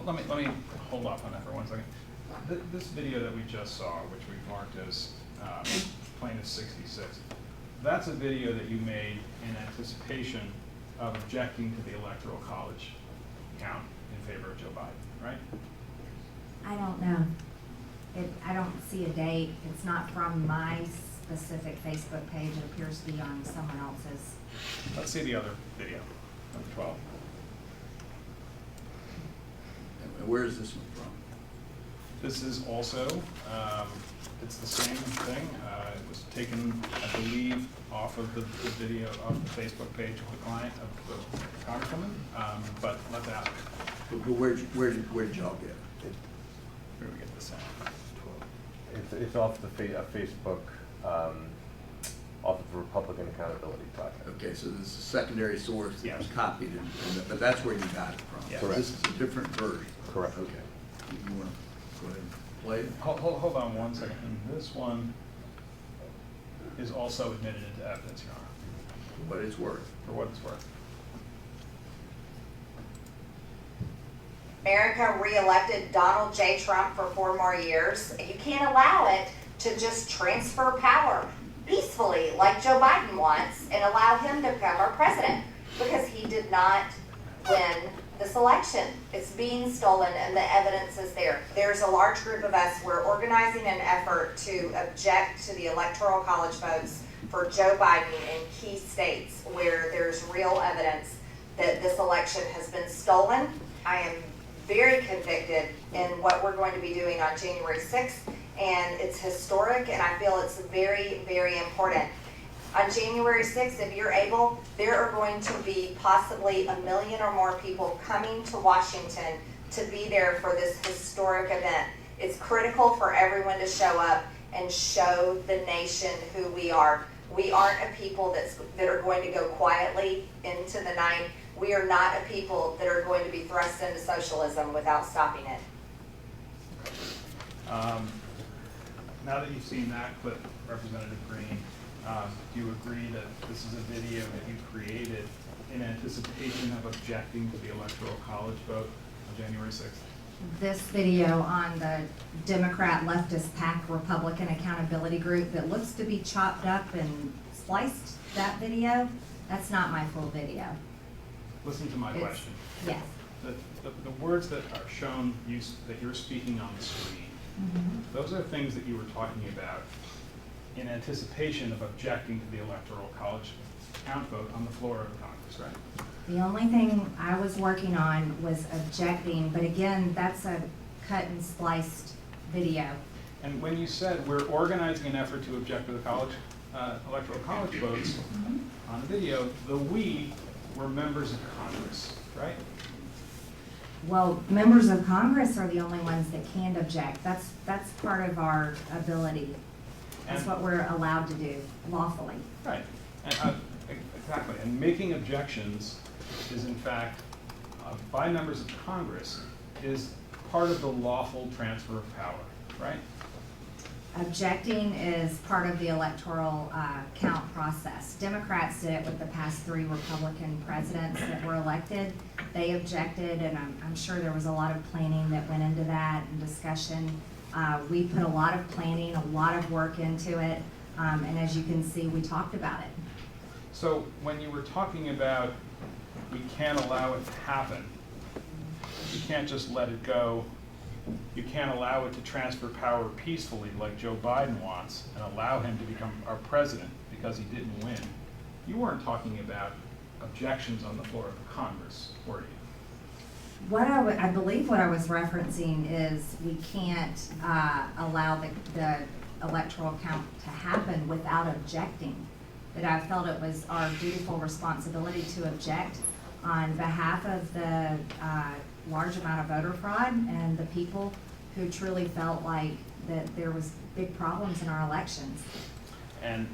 Let me hold off on that for 1 second. This video that we just saw, which we marked as plaintiff 66, that's a video that you made in anticipation of objecting to the Electoral College count in favor of Joe Biden, right? I don't know. I don't see a date. It's not from my specific Facebook page. It appears to be on someone else's. Let's see the other video, number 12. And where is this one from? This is also, it's the same thing. It was taken, I believe, off of the video, off the Facebook page of the client, of the congresswoman, but let's ask. But where did y'all get it? Where do we get this at? It's off the Facebook, off of the Republican Accountability Project. Okay, so this is a secondary source that was Yes. copied, but that's where you got it from. Yes. So this is a different version. Correct. Okay. You want to go ahead and play it? Hold on 1 second. And this one is also admitted into evidence, Your Honor, What it's worth. for what it's worth. America re-elected Donald J. Trump for 4 more years. You can't allow it to just transfer power peacefully like Joe Biden wants and allow him to become our president because he did not win this election. It's being stolen and the evidence is there. There's a large group of us. We're organizing an effort to object to the Electoral College votes for Joe Biden in key states where there's real evidence that this election has been stolen. I am very convicted in what we're going to be doing on January 6th, and it's historic, and I feel it's very, very important. On January 6th, if you're able, there are going to be possibly 1 million or more people coming to Washington to be there for this historic event. It's critical for everyone to show up and show the nation who we are. We aren't a people that are going to go quietly into the night. We are not a people that are going to be thrust into socialism without stopping it. Now that you've seen that clip, Representative Greene, do you agree that this is a video that you created in anticipation of objecting to the Electoral College vote on January 6th? This video on the Democrat leftist PAC Republican Accountability Group that looks to be chopped up and spliced, that video, that's not my full video. Listen to my question. Yes. The words that are shown, that you're speaking on the screen, those are things that you were talking about in anticipation of objecting to the Electoral College count vote on the floor of the Congress, right? The only thing I was working on was objecting, but again, that's a cut and spliced video. And when you said we're organizing an effort to object to the Electoral College votes on the video, the we were members of Congress, right? Well, members of Congress are the only ones that can object. That's part of our ability. That's And- what we're allowed to do lawfully. Right. And, exactly. And making objections is, in fact, by members of Congress, is part of the lawful transfer of power, right? Objecting is part of the electoral count process. Democrats did it with the past 3 Republican presidents that were elected. They objected, and I'm sure there was a lot of planning that went into that and discussion. We put a lot of planning, a lot of work into it, and as you can see, we talked about it. So when you were talking about we can't allow it to happen, you can't just let it go. You can't allow it to transfer power peacefully like Joe Biden wants and allow him to become our president because he didn't win. You weren't talking about objections on the floor of Congress, were you? What I believe what I was referencing is we can't allow the electoral count to happen without objecting. That I felt it was our dutiful responsibility to object on behalf of the large amount of voter fraud and the people who truly felt like that there was big problems in our elections. And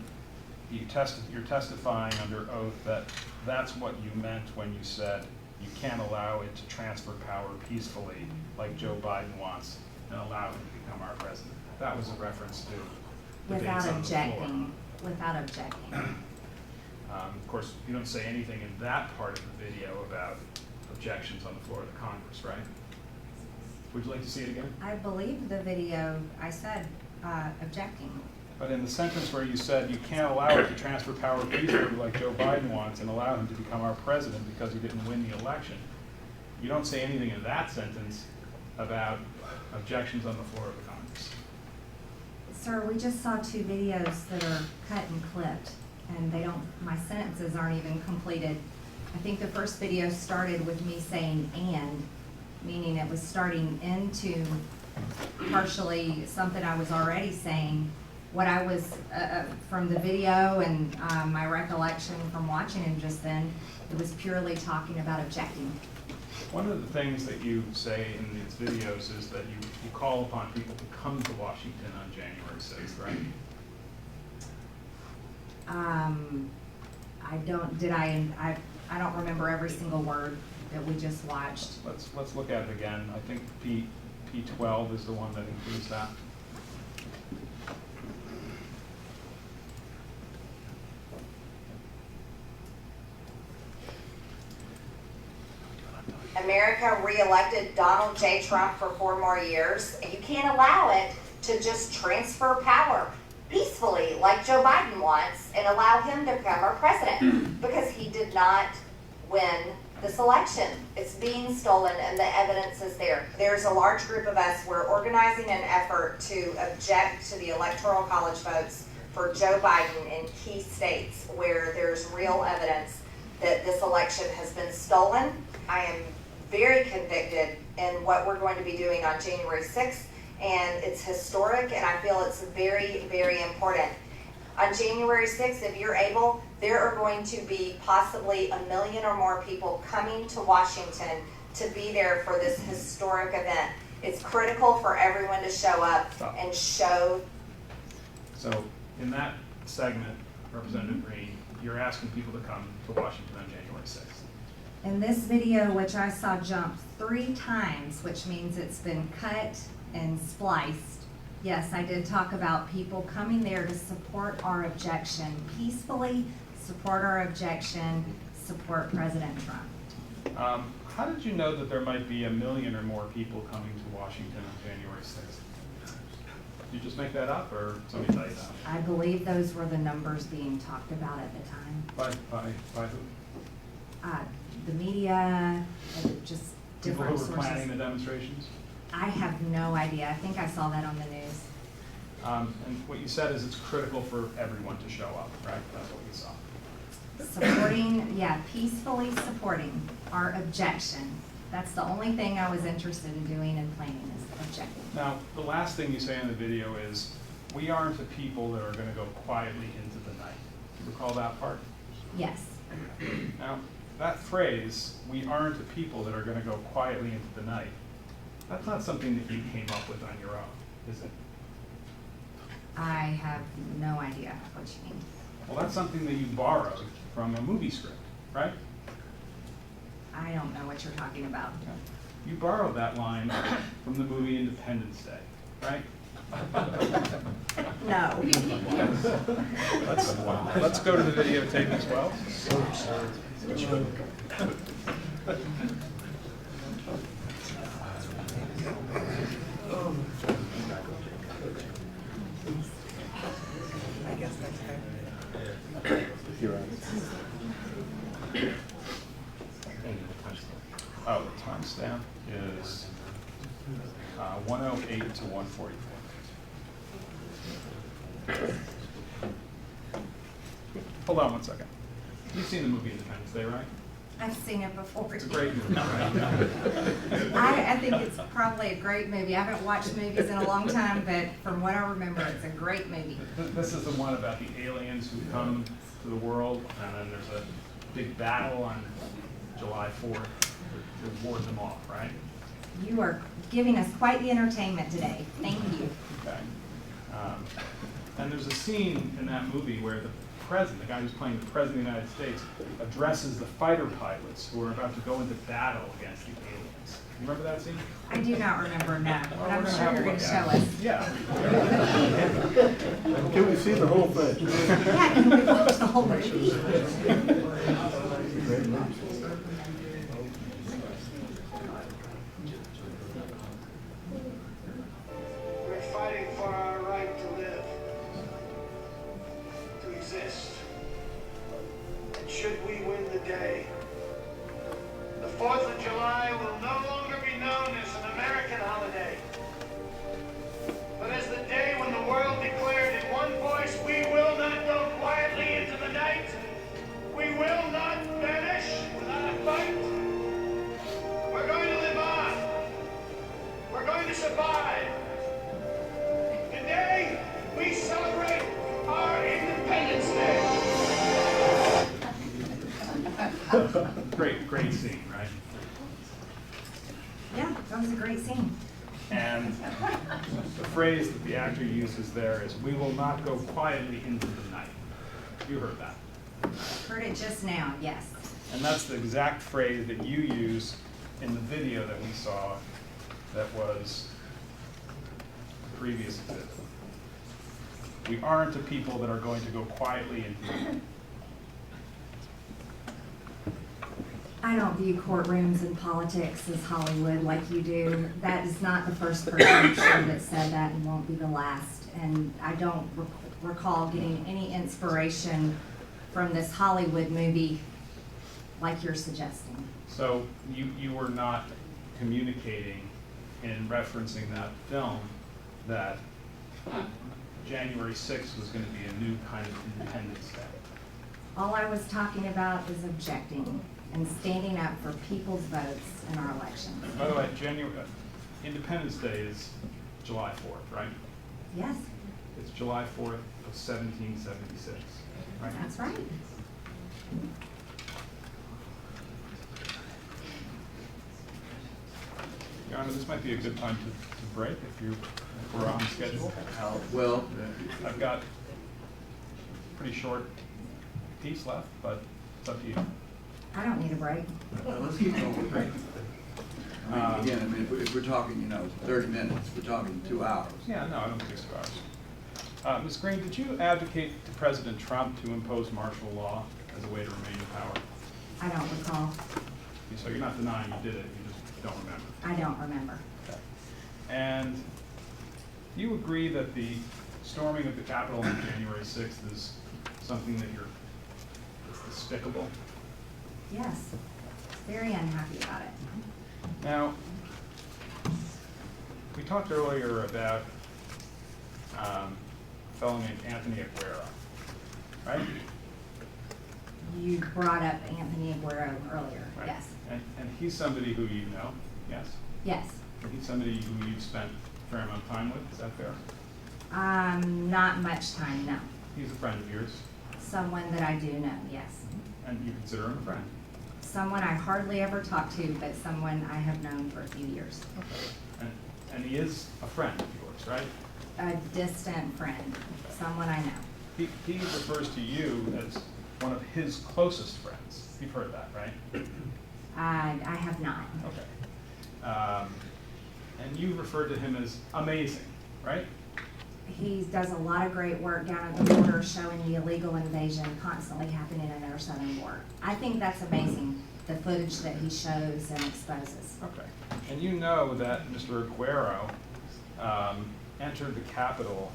you're testifying under oath that that's what you meant when you said you can't allow it to transfer power peacefully like Joe Biden wants and allow him to become our president. That was a reference to debates on the floor. Without objecting. Of course, you don't say anything in that part of the video about objections on the floor of the Congress, right? Would you like to see it again? I believe the video, I said objecting. But in the sentence where you said you can't allow it to transfer power peacefully like Joe Biden wants and allow him to become our president because he didn't win the election, you don't say anything in that sentence about objections on the floor of the Congress. Sir, we just saw 2 videos that are cut and clipped, and my sentences aren't even completed. I think the first video started with me saying "and," meaning it was starting into partially something I was already saying. What I was, from the video and my recollection from watching him just then, it was purely talking about objecting. One of the things that you say in these videos is that you call upon people to come to Washington on January 6th, right? I don't remember every single word that we just watched. Let's look at it again. I think P12 is the one that includes that. America reelected Donald J. Trump for 4 more years, and you can't allow it to just transfer power peacefully like Joe Biden wants and allow him to become our president because he did not win this election. It's being stolen and the evidence is there. There's a large group of us. We're organizing an effort to object to the Electoral College votes for Joe Biden in key states where there's real evidence that this election has been stolen. I am very convicted in what we're going to be doing on January 6th, and it's historic, and I feel it's very, very important. On January 6th, if you're able, there are going to be possibly 1 million or more people coming to Washington to be there for this historic event. It's critical for everyone to show up and show. So in that segment, Representative Greene, you're asking people to come to Washington on January 6th. In this video, which I saw jump 3 times, which means it's been cut and spliced, yes, I did talk about people coming there to support our objection peacefully, support our objection, support President Trump. How did you know that there might be 1 million or more people coming to Washington on January 6th? Did you just make that up, or somebody tell you that? I believe those were the numbers being talked about at the time. By who? The media, just People different who were sources. planning the demonstrations? I have no idea. I think I saw that on the news. And what you said is it's critical for everyone to show up, right? That's what you saw. Supporting, yeah, peacefully supporting our objection. That's the only thing I was interested in doing and planning is objecting. Now, the last thing you say in the video is, we aren't a people that are going to go quietly into the night. Do you recall that part? Yes. Now, that phrase, we aren't a people that are going to go quietly into the night, that's not something that you came up with on your own, is it? I have no idea what you mean. Well, that's something that you borrowed from a movie script, right? I don't know what you're talking about. You borrowed that line from the movie Independence Day, right? No. Let's go to the videotape as well. Oh, the timestamp is 108 to 144. Hold on one second. You've seen the movie Independence Day, right? I've seen it before. It's a great movie, right? I think it's probably a great movie. I haven't watched movies in a long time, but from what I remember, it's a great movie. This is the one about the aliens who come to the world, and then there's a big battle on July 4th to ward them off, right? You are giving us quite the entertainment today. Thank you. Okay. And there's a scene in that movie where the president, the guy who's playing the president of the United States, addresses the fighter pilots who are about to go into battle against the aliens. You remember that scene? I do not remember that, but I'm We're gonna sure have you're a going look to at show it. us. Yeah. Can we see the whole thing? Yeah, can we watch the whole movie? We're fighting for our right to live, to exist. And should we win the day, the 4th of July will no longer be known as an American holiday, but as the day when the world declared in one voice, we will not go quietly into the night. We will not vanish without a fight. We're going to live on. We're going to survive. Today, we celebrate our Independence Day. Great scene, right? Yeah, that was a great scene. And the phrase that the actor uses there is, we will not go quietly into the night. You heard that. Heard it just now, yes. And that's the exact phrase that you use in the video that we saw that was the previous exhibit. We aren't a people that are going to go quietly into the night. I don't view courtrooms and politics as Hollywood like you do. That is not the first person I'm sure that said that and won't be the last. And I don't recall getting any inspiration from this Hollywood movie like you're suggesting. So you were not communicating in referencing that film that January 6th was going to be a new kind of Independence Day. All I was talking about is objecting and standing up for people's votes in our elections. By the way, Independence Day is July 4th, right? Yes, It's July 4th of 1776, right? that's right. Your Honor, this might be a good time to break if we're on schedule. Well, I've got a pretty short piece left, but it's up to you. I don't need a break. let's keep going. Again, if we're talking, 30 minutes, we're talking 2 hours. Yeah, no, I don't think it's 2 hours. Ms. Greene, did you advocate to President Trump to impose martial law as a way to remain in power? I don't recall. So you're not denying you did it, you just don't remember. I don't remember. Okay. And do you agree that the storming of the Capitol on January 6th is something that it's despicable? Yes, very unhappy about it. Now, we talked earlier about a fellow named Anthony Aguero, right? You brought up Anthony Aguero earlier, Right. yes. And he's somebody who you know, yes? Yes. He's somebody who you've spent a fair amount of time with, is that fair? Not much time, no. He's a friend of yours, Someone that I do know, yes. and you consider him a friend. Someone I hardly ever talk to, but someone I have known for a few years. And he is a friend of yours, right? A distant friend, someone I know. He refers to you as one of his closest friends. You've heard that, right? I have not. Okay. And you refer to him as amazing, right? He does a lot of great work down at the border showing the illegal invasion constantly happening in our southern border. I think that's amazing, the footage that he shows and exposes. Okay. And you know that Mr. Aguero entered the Capitol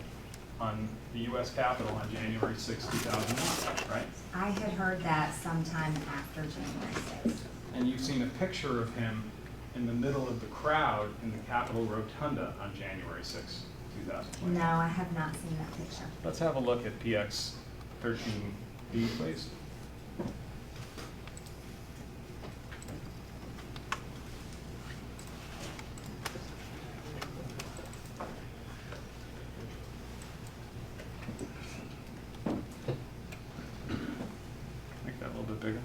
the U.S. Capitol on January 6, 2001, right? I had heard that sometime after January 6th. And you've seen a picture of him in the middle of the crowd in the Capitol Rotunda on January 6, 2001. No, I have not seen that picture. Let's have a look at PX 13B, please. Make that a little bit bigger.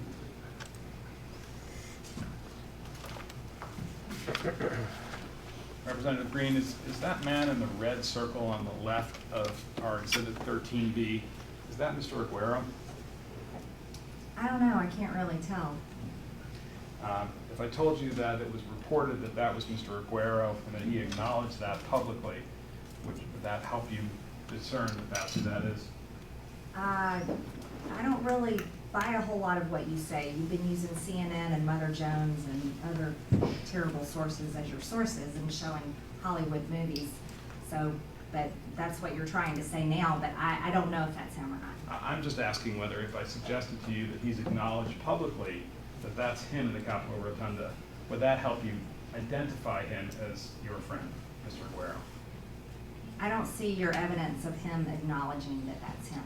Representative Greene, is that man in the red circle on the left of our Exhibit 13B, is that Mr. Aguero? I don't know, I can't really tell. If I told you that it was reported that that was Mr. Aguero and that he acknowledged that publicly, would that help you discern that that's who that is? I don't really buy a whole lot of what you say. You've been using CNN and Mother Jones and other terrible sources as your sources and showing Hollywood movies. So, but that's what you're trying to say now, but I don't know if that's him or not. I'm just asking whether if I suggested to you that he's acknowledged publicly that that's him in the Capitol Rotunda, would that help you identify him as your friend, Mr. Aguero? I don't see your evidence of him acknowledging that that's him.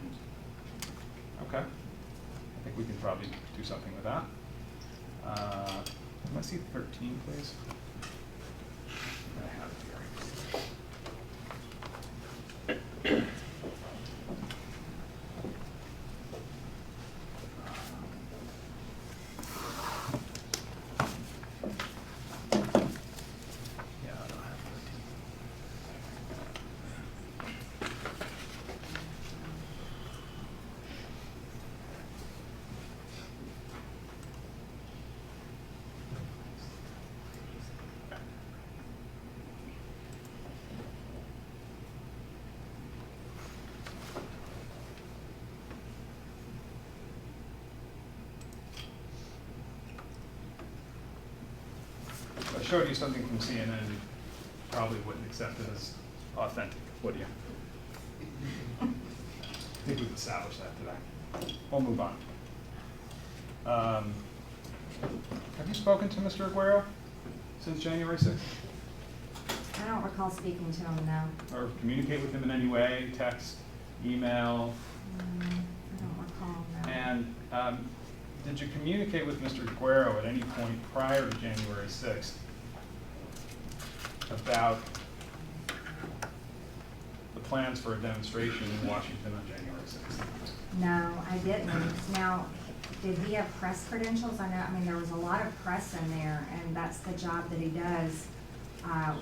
Okay. I think we can probably do something with that. Can I see 13, please? I have it here. Yeah, I don't have 13. If I showed you something from CNN, you probably wouldn't accept it as authentic, would you? I think we've established that today. We'll move on. Have you spoken to Mr. Aguero since January 6th? I don't recall speaking to him, no. Or communicate with him in any way, text, email? I don't recall, no. And did you communicate with Mr. Aguero at any point prior to January 6th about the plans for a demonstration in Washington on January 6th? No, I didn't. Now, did he have press credentials? I mean, there was a lot of press in there, and that's the job that he does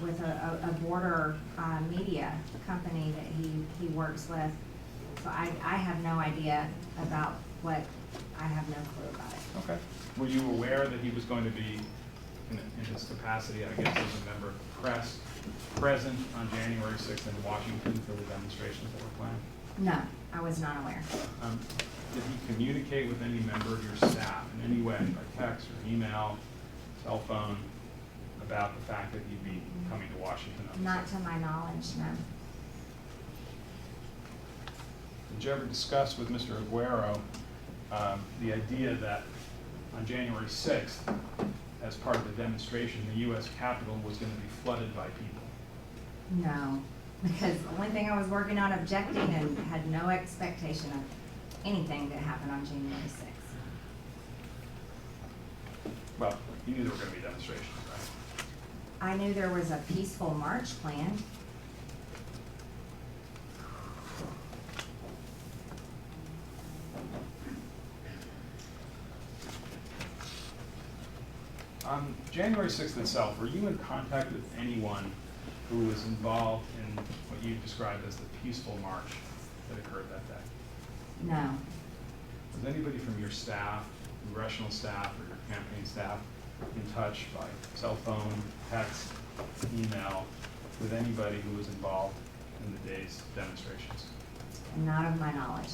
with a border media company that he works with. So I have no idea about what, I have no clue about it. Okay. Were you aware that he was going to be, in his capacity, I guess, as a member of the press, present on January 6th in Washington for the demonstrations that were planned? No, I was not aware. Did he communicate with any member of your staff in any way, by text or email, cell phone, about the fact that he'd be coming to Washington? Not to my knowledge, no. Did you ever discuss with Mr. Aguero the idea that on January 6th, as part of the demonstration, the U.S. Capitol was going to be flooded by people? No, because the only thing I was working on objecting and had no expectation of anything to happen on January 6th. Well, you knew there were gonna be demonstrations, right? I knew there was a peaceful march planned. On January 6th itself, were you in contact with anyone who was involved in what you described as the peaceful march that occurred that day? No. Was anybody from your staff, congressional staff, or your campaign staff in touch by cell phone, text, email, with anybody who was involved in the day's demonstrations? Not of my knowledge.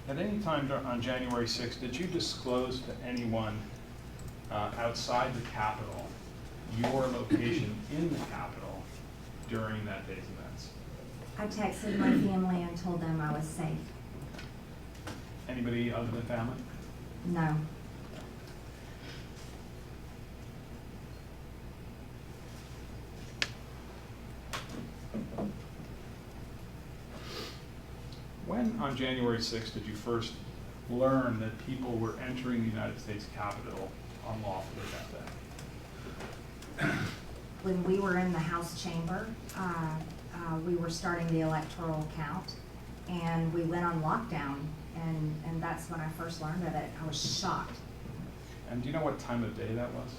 At any time on January 6th, did you disclose to anyone outside the Capitol your location in the Capitol during that day's events? I texted my family and told them I was safe. Anybody other than family? No. When on January 6th did you first learn that people were entering the United States Capitol unlawfully that day? When we were in the House chamber, we were starting the electoral count, and we went on lockdown, and that's when I first learned of it. I was shocked. And do you know what time of day that was?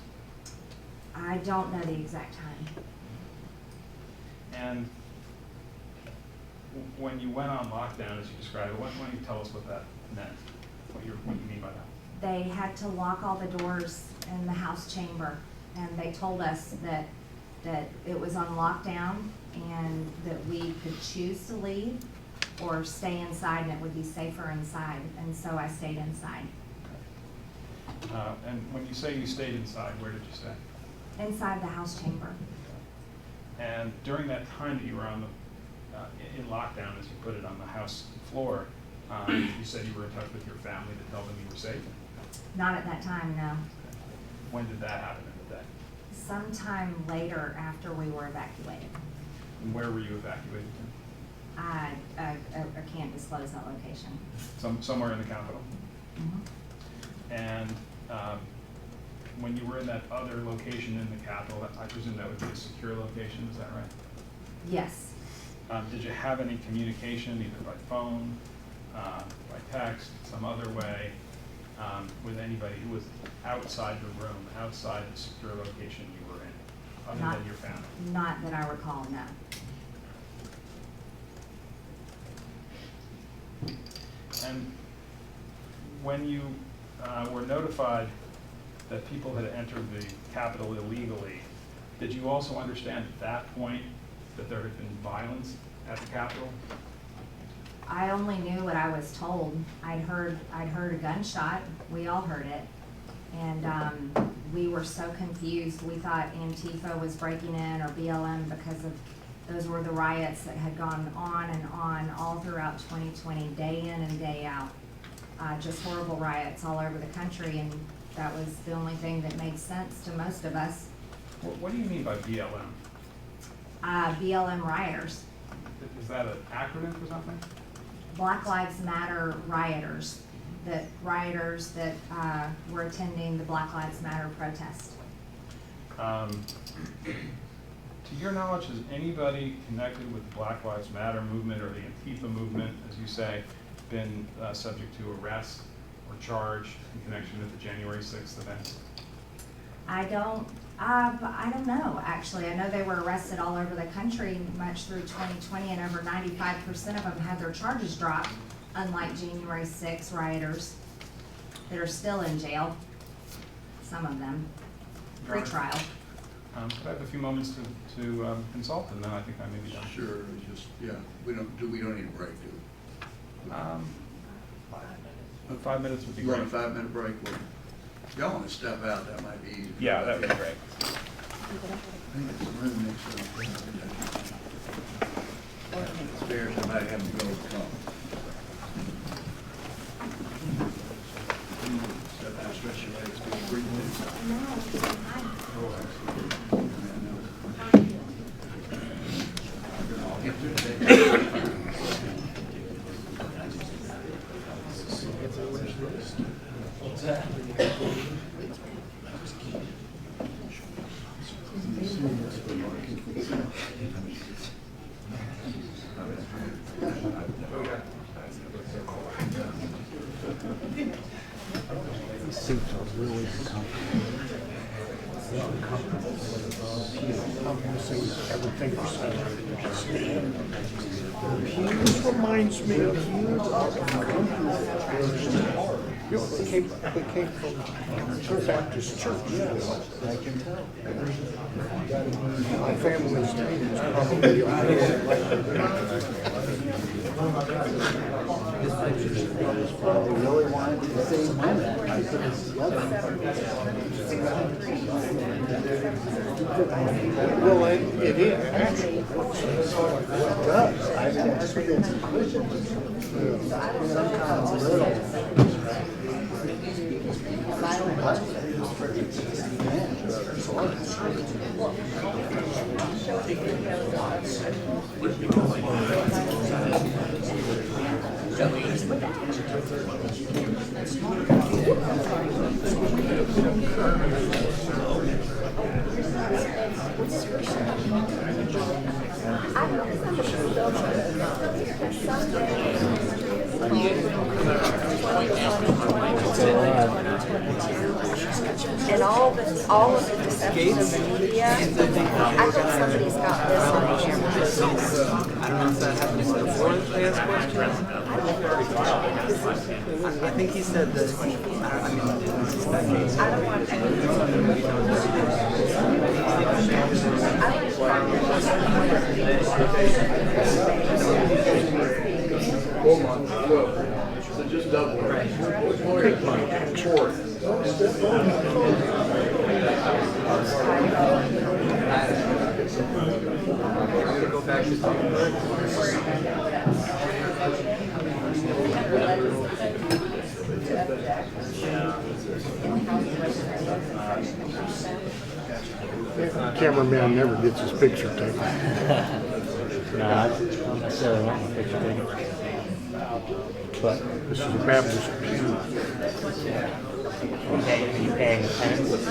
I don't know the exact time. And when you went on lockdown, as you described it, why don't you tell us what that meant, what you mean by that? They had to lock all the doors in the House chamber, and they told us that it was on lockdown and that we could choose to leave or stay inside, and it would be safer inside, and so I stayed inside. And when you say you stayed inside, where did you stay? Inside the House chamber. And during that time that you were on the in lockdown, as you put it, on the House floor, you said you were in touch with your family to tell them you were safe? Not at that time, no. When did that happen in the day? Sometime later after we were evacuated. And where were you evacuated to? I can't disclose that location. Somewhere in the Capitol? Mm-hmm. And when you were in that other location in the Capitol, I presume that would be a secure location, is that right? Yes. Did you have any communication, either by phone, by text, some other way, with anybody who was outside the room, outside the secure location you were in, other than your family? Not that I recall, no. And when you were notified that people had entered the Capitol illegally, did you also understand at that point that there had been violence at the Capitol? I only knew what I was told. I'd heard a gunshot. We all heard it. And we were so confused. We thought Antifa was breaking in, or BLM, because of those were the riots that had gone on and on all throughout 2020, day in and day out. Just horrible riots all over the country, and that was the only thing that made sense to most of us. What do you mean by BLM? BLM rioters. Is that an acronym for something? Black Lives Matter rioters that were attending the Black Lives Matter protest. To your knowledge, has anybody connected with the Black Lives Matter movement or the Antifa movement, as you say, been subject to arrest or charged in connection with the January 6th events? I don't know, actually. I know they were arrested all over the country much through 2020, and over 95% of them had their charges dropped, unlike January 6th rioters that are still in jail, some of them, pre-trial. Could I have a few moments to consult, and then I think I may be done. Sure, just, yeah, we don't need a break, do we? 5 minutes would be You great. want a 5-minute break? Well, y'all want to step out, that might be easy. Yeah, that would be great. I think it's the room next to the stairs, somebody having to go come. Step out, stretch your legs, breathe in. These seats are really comfortable. Everything Hughes reminds me of Hughes. They came from Church Baptist Church. I can tell. My family's name is probably They really wanted the same women. I said, well, it is actually. it does. I mean, it's been Christians. Some kind of little. And all of the deception of the media, I think somebody's got this on camera. I don't know if that happened before they asked questions. I think he said that. I don't want So just double it. What's more important? Go back Cameraman never gets his picture taken. Nah, I don't necessarily want my picture taken. But this is a Baptist pew. Are you paying attendance?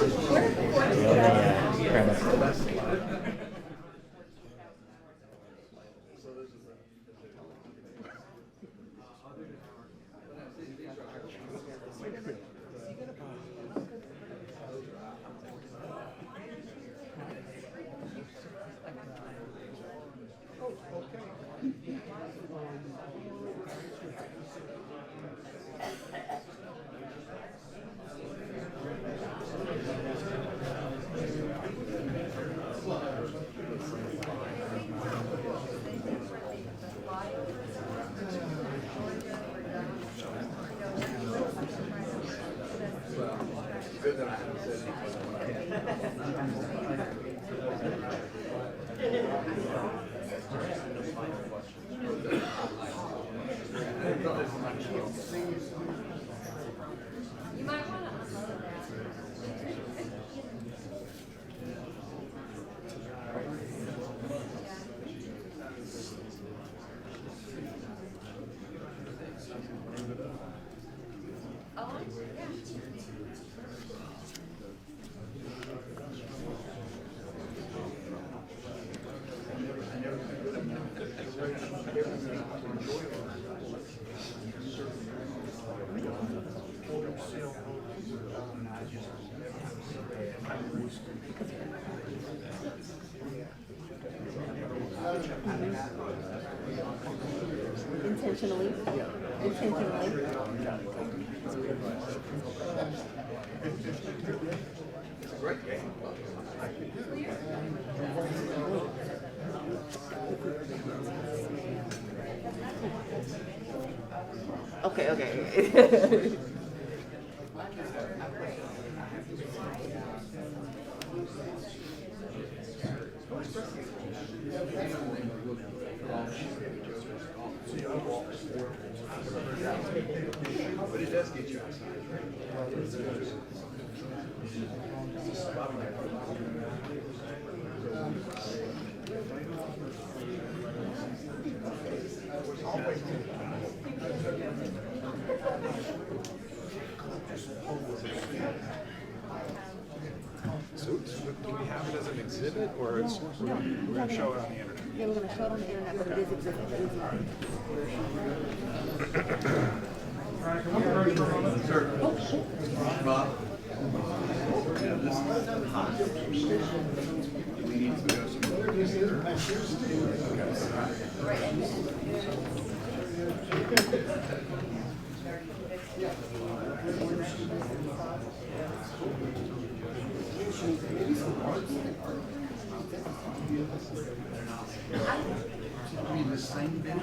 Good that I haven't said You might want to. Intentionally. Intentionally. Okay, okay. But it does get you outside. So do we have it as an exhibit, or is we're going to show it on the internet? Yeah, we're gonna show it on the internet, but it is exhibit. Sir. Rob? Yeah, this is hot. We need to go somewhere. I mean, the same video,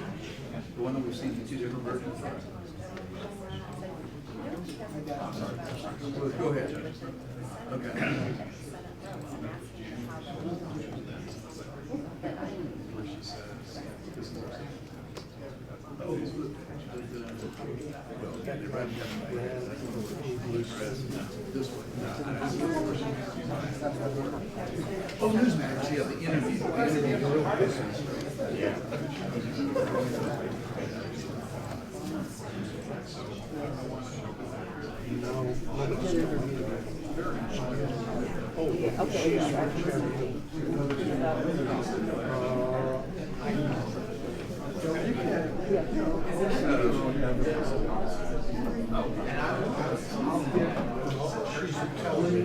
the one that we've seen in two different versions. Well, go ahead. Okay. Oh, Newsmax, yeah, the interview. Yeah.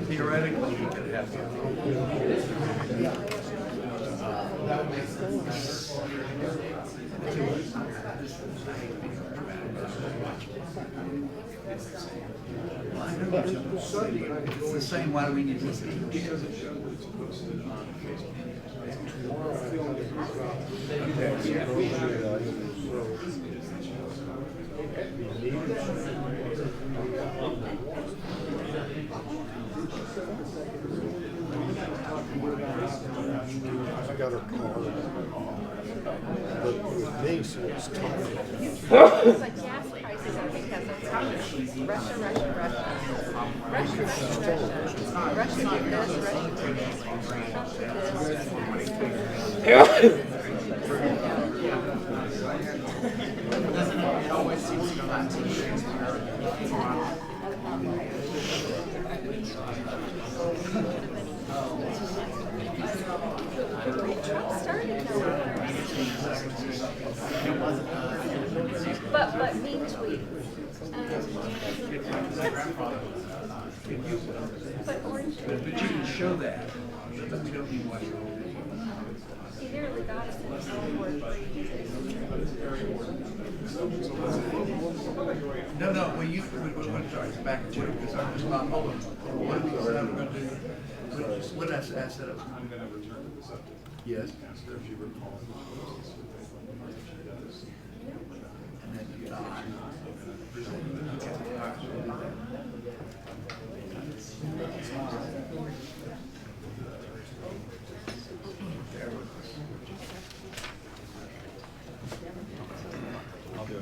Theoretically, you could have it's the same. Why do we need to see it? Because it shows it's posted on Facebook. I got her card. But with me, so it's time. It's like gas prices, I think that's what's happening. Russia, Russia, Russia. Russia, Russia, Russia. Russia did this, Russia did this. Trump did this. It always seems to go on TV. But mean tweet. But orange. But you can show that, but we don't need one. He nearly got us in the word. No, well, you, sorry, it's back to you, because I'm just not, hold on. What I'm going to do, what I set up. I'm going to return to the subject. Yes. If you recall. And then you, I'll do it.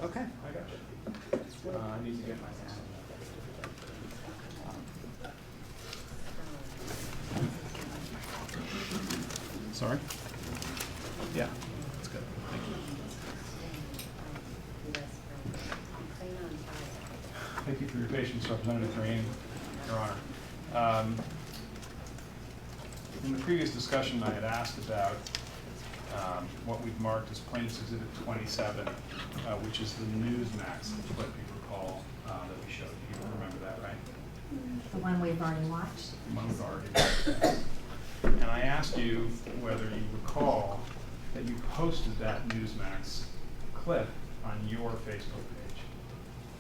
Okay, I got you. I need to get my Sorry? Yeah, that's good. Thank you. Thank you for your patience, Representative Greene, Your Honor. In the previous discussion, I had asked about what we've marked as Plaintiff's Exhibit 27, which is the Newsmax clip you recall that we showed. You remember that, right? The one we've already watched? The one we've already watched, yes. And I asked you whether you recall that you posted that Newsmax clip on your Facebook page.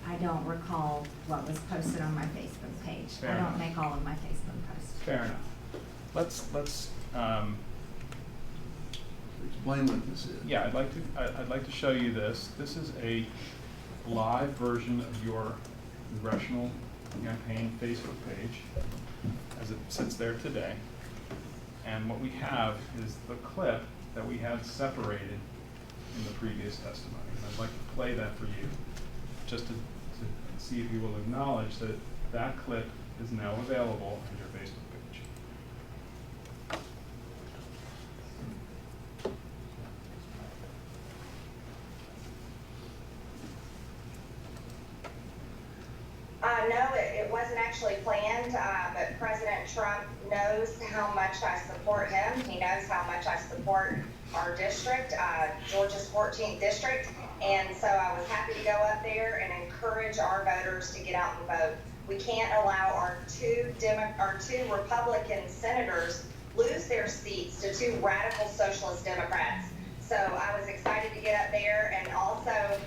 I don't recall what was posted on my Facebook page. Fair I don't enough. make all of my Facebook posts. Fair enough. Let's explain what this is. Yeah, I'd like to show you this. This is a live version of your congressional campaign Facebook page as it sits there today. And what we have is the clip that we had separated in the previous testimony. And I'd like to play that for you, just to see if you will acknowledge that that clip is now available on your Facebook page. wasn't actually planned, but President Trump knows how much I support him. He knows how much I support our district, Georgia's 14th district. And so I was happy to go up there and encourage our voters to get out and vote. We can't allow our two Republican senators lose their seats to two radical socialist Democrats. So I was excited to get up there and also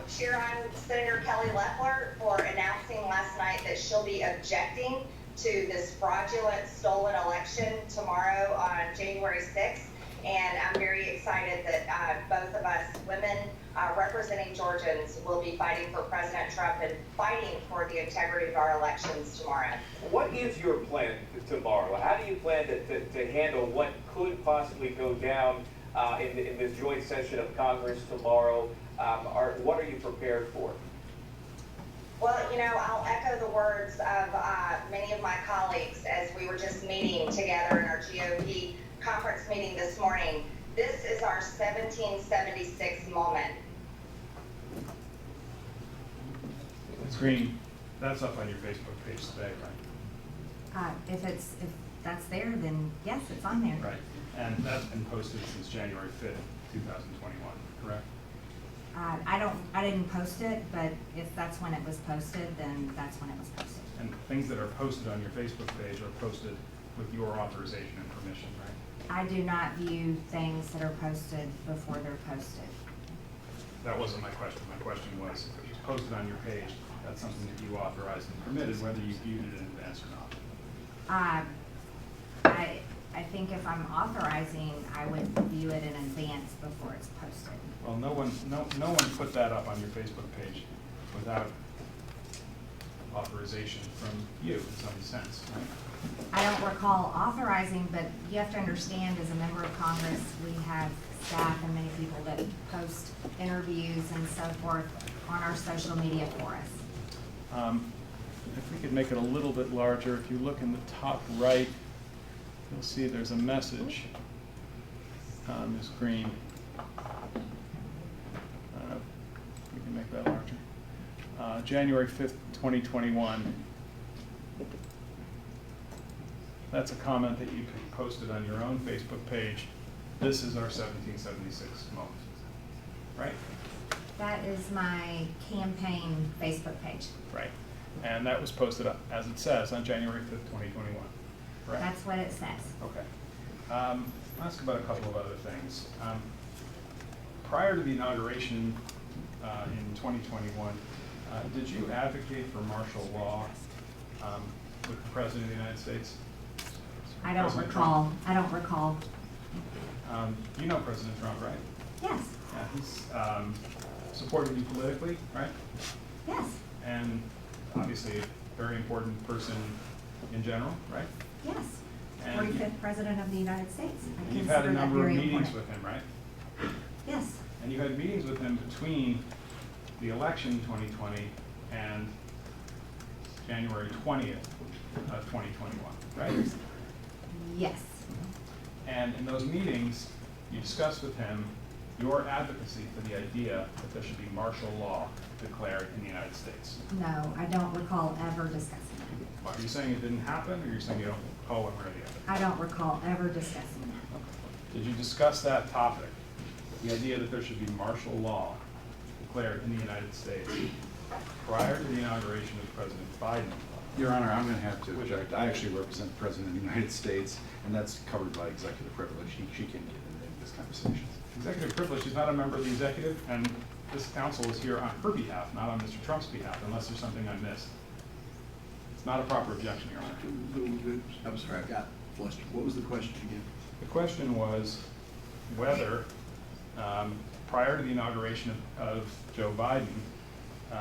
cheer on Senator Kelly Loeffler for announcing last night that she'll be objecting to this fraudulent stolen election tomorrow on January 6th. And I'm very excited that both of us women representing Georgians will be fighting for President Trump and fighting for the integrity of our elections tomorrow. What is your plan tomorrow? How do you plan to handle what could possibly go down in this joint session of Congress tomorrow? What are you prepared for? Well, you know, I'll echo the words of many of my colleagues as we were just meeting together in our GOP conference meeting this morning. This is our 1776 moment. Ms. Greene, that's up on your Facebook page today, right? If that's there, then yes, it's on there. Right, and that's been posted since January 5th, 2021, correct? I didn't post it, but if that's when it was posted, then that's when it was posted. And things that are posted on your Facebook page are posted with your authorization and permission, right? I do not view things that are posted before they're posted. That wasn't my question. My question was, if it was posted on your page, that's something that you authorized and permitted, whether you viewed it in advance or not. I think if I'm authorizing, I would view it in advance before it's posted. Well, no one put that up on your Facebook page without authorization from you in some sense, right? I don't recall authorizing, but you have to understand, as a member of Congress, we have staff and many people that post interviews and so forth on our social media for us. If we could make it a little bit larger, if you look in the top right, you'll see there's a message, Ms. Greene. We can make that larger. January 5th, 2021. That's a comment that you posted on your own Facebook page. This is our 1776 moment, right? That is my campaign Facebook page. Right. And that was posted up, as it says, on January 5th, 2021, correct? That's what it says. Okay. I'll ask about a couple of other things. Prior to the inauguration in 2021, did you advocate for martial law with the President of the United States? I don't President recall. Trump? I don't recall. You know President Trump, right? Yes. Yeah, he's supported you politically, right? Yes. And obviously a very important person in general, right? Yes. And 45th President of the United States. I And you've had a consider that number of very meetings important. with him, right? Yes. And you had meetings with him between the election in 2020 and January 20th of 2021, right? Yes. And in those meetings, you discussed with him your advocacy for the idea that there should be martial law declared in the United States. No, I don't recall ever discussing it. Are you saying it didn't happen, or you're saying you don't recall one way or the other? I don't recall ever discussing that. Did you discuss that topic, the idea that there should be martial law declared in the United States prior to the inauguration of President Biden? Your Honor, I'm going to have to object. I actually represent the President of the United States, and that's covered by executive privilege. She can't get into this conversation. Executive privilege, she's not a member of the executive, and this council is here on her behalf, not on Mr. Trump's behalf, unless there's something I missed. It's not a proper objection, Your Honor. I'm sorry, I got flustered. What was the question again? The question was whether, prior to the inauguration of Joe Biden,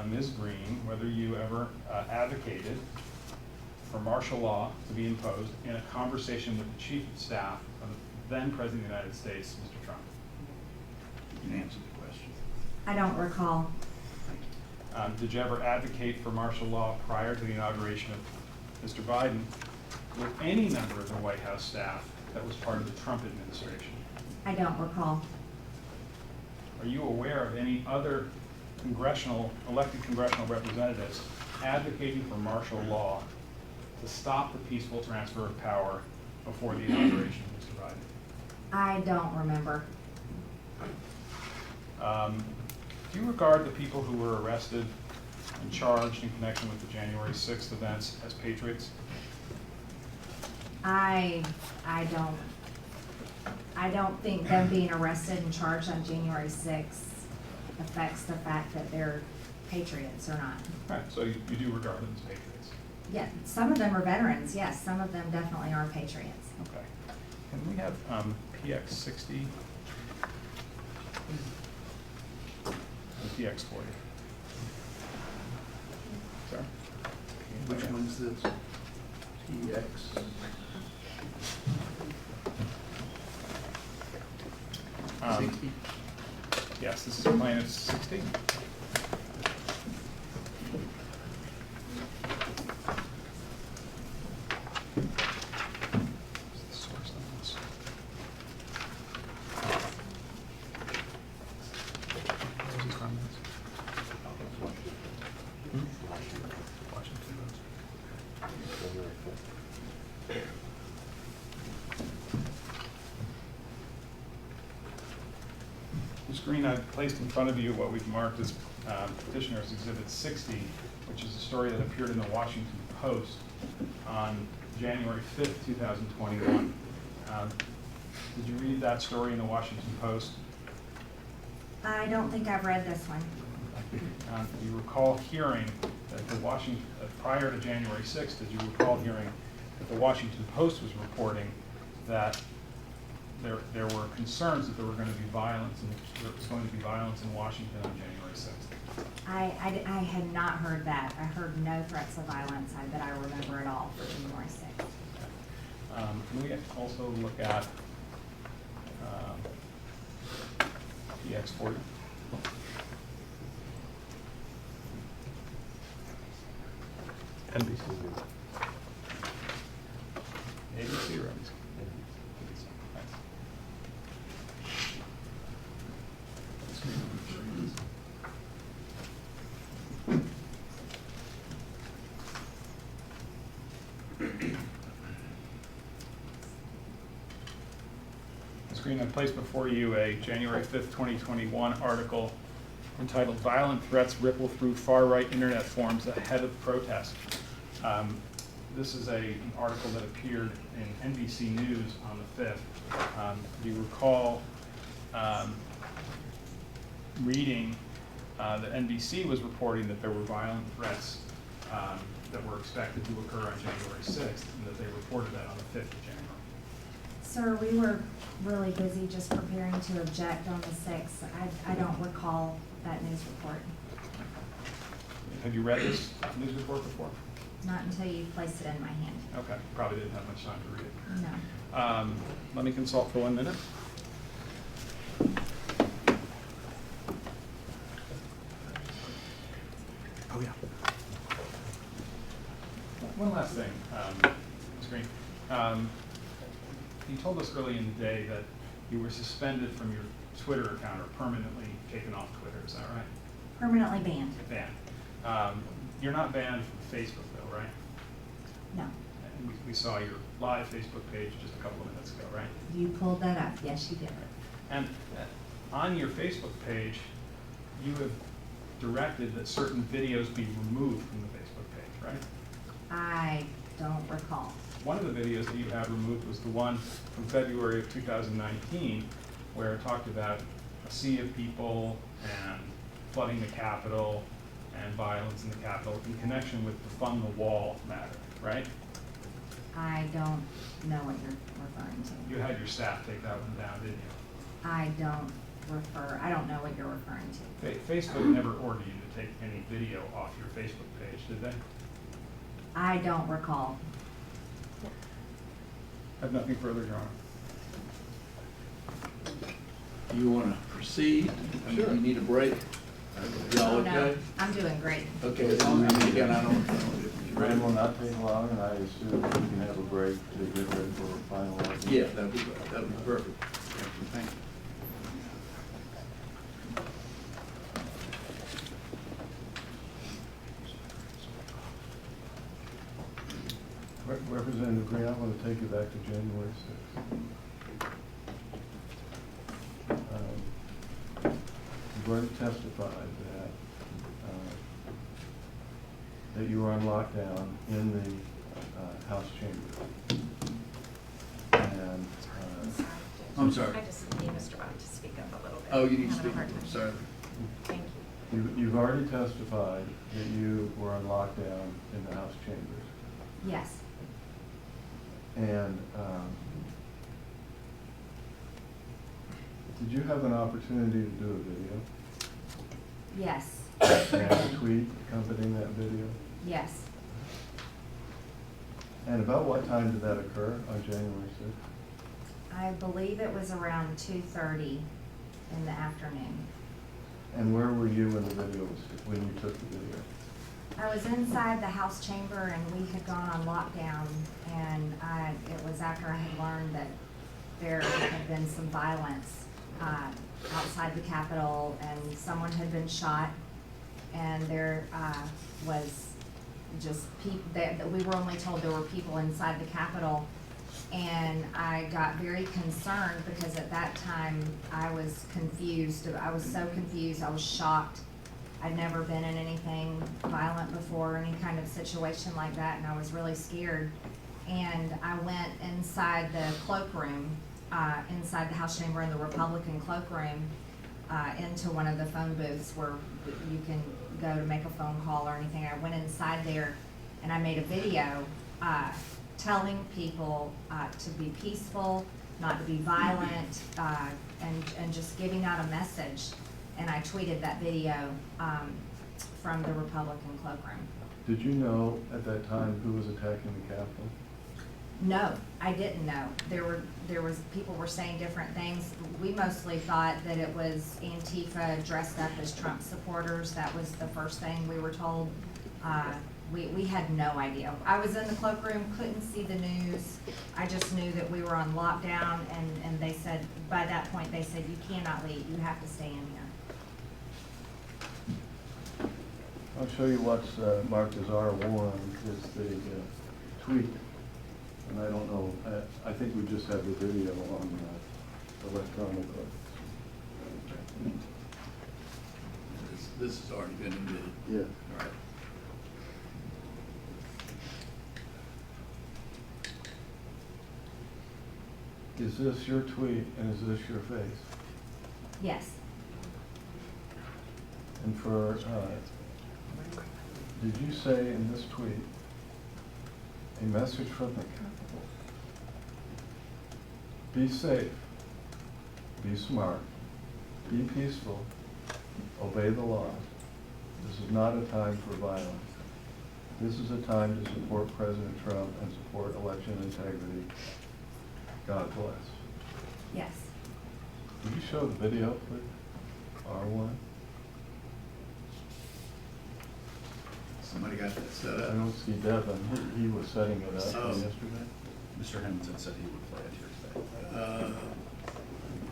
Ms. Greene, whether you ever advocated for martial law to be imposed in a conversation with the Chief of Staff of the then President of the United States, Mr. Trump. You can answer the question. I don't recall. Did you ever advocate for martial law prior to the inauguration of Mr. Biden with any member of the White House staff that was part of the Trump administration? I don't recall. Are you aware of any other elected congressional representatives advocating for martial law to stop the peaceful transfer of power before the inauguration of Mr. Biden? I don't remember. Do you regard the people who were arrested and charged in connection with the January 6th events as patriots? I don't think them being arrested and charged on January 6th affects the fact that they're patriots or not. Right, so you do regard them as patriots. Yeah, some of them are veterans, yes, some of them definitely are patriots. Okay. Can we have PX 60 and PX 40? Sorry? Which one's this? TX? Um, 60? Yes, this is plaintiff 60. Ms. Greene, I've placed in front of you what we've marked as Petitioner's Exhibit 60, which is a story that appeared in the Washington Post on January 5th, 2021. Did you read that story in the Washington Post? I don't think I've read this one. Do you recall hearing that prior to January 6th, did you recall hearing that the Washington Post was reporting that there were concerns that there were going to be violence, and there was going to be violence in Washington on January 6th? I had not heard that. I heard no threats of violence that I remember at all for January 6th. Can we also look at PX 40? NBC News. ABC or NBC? Screen, I've placed before you a January 5th, 2021 article entitled "Violent Threats Ripple Through Far-Right Internet Forums Ahead of Protest." This is an article that appeared in NBC News on the 5th. Do you recall reading that NBC was reporting that there were violent threats that were expected to occur on January 6th, and that they reported that on the 5th of January? Sir, we were really busy just preparing to object on the 6th. I don't recall that news report. Have you read this news report before? Not until you placed it in my hand. Okay, probably didn't have much time to read it. No. Let me consult for 1 minute. Oh, yeah. One last thing, Ms. Greene. You told us early in the day that you were suspended from your Twitter account, or permanently taken off Twitter, is that right? Permanently banned. Banned. You're not banned from Facebook though, right? No. And we saw your live Facebook page just a couple of minutes ago, right? You pulled that up. Yes, you did. And on your Facebook page, you have directed that certain videos be removed from the Facebook page, right? I don't recall. One of the videos that you had removed was the one from February of 2019, where it talked about a sea of people and flooding the Capitol and violence in the Capitol in connection with the Fund the Wall matter, right? I don't know what you're referring to. You had your staff take that one down, didn't you? I don't know what you're referring to. Facebook never ordered you to take any video off your Facebook page, did they? I don't recall. I have nothing further, Your Honor. Do you want to proceed? I mean, Sure. you need a break? Y'all Oh, okay? no, I'm doing great. Okay, as long as, again, I don't. Rain will not take long, and I assume we can have a break to get ready for finalizing. Yeah, that'd be perfect. Thank you. Representative Greene, I want to take you back to January 6th. You've already testified that you were on lockdown in the House chamber. And I'm sorry. I just need Mr. Bond to speak up a little bit. Oh, you need to I'm having speak, a hard time. sorry. Thank you. you've already testified that you were on lockdown in the House chambers. Yes. And did you have an opportunity to do a video? Yes. And a tweet accompanying that video? Yes. And about what time did that occur on January 6th? I believe it was around 2:30 in the afternoon. And where were you when the video was, when you took the video? I was inside the House chamber and we had gone on lockdown, and it was after I had learned that there had been some violence outside the Capitol and someone had been shot, and there was just people, we were only told there were people inside the Capitol, and I got very concerned because at that time I was confused. I was so confused, I was shocked. I'd never been in anything violent before, any kind of situation like that, and I was really scared. And I went inside the cloakroom, inside the House chamber in the Republican cloakroom, into one of the phone booths where you can go to make a phone call or anything. I went inside there and I made a video telling people to be peaceful, not to be violent, and just giving out a message. And I tweeted that video from the Republican cloakroom. Did you know at that time who was attacking the Capitol? No, I didn't know. There was people were saying different things. We mostly thought that it was Antifa dressed up as Trump supporters. That was the first thing we were told. We had no idea. I was in the cloakroom, couldn't see the news. I just knew that we were on lockdown, and they said, by that point, they said, you cannot leave, you have to stay in here. I'll show you what's marked as R1, is the tweet. And I don't know, I think we just have the video on electronically. This has already been admitted. Yeah. All right. Is this your tweet and is this your face? Yes. And for, did you say in this tweet, a message from the Capitol? Be safe, be smart, be peaceful, obey the law. This is not a time for violence. This is a time to support President Trump and support election integrity. God bless. Yes. Would you show the video, please? R1. Somebody got that set I up. don't see Devin. He was setting it up Oh. yesterday. Mr. Hamilton said he would play it here today.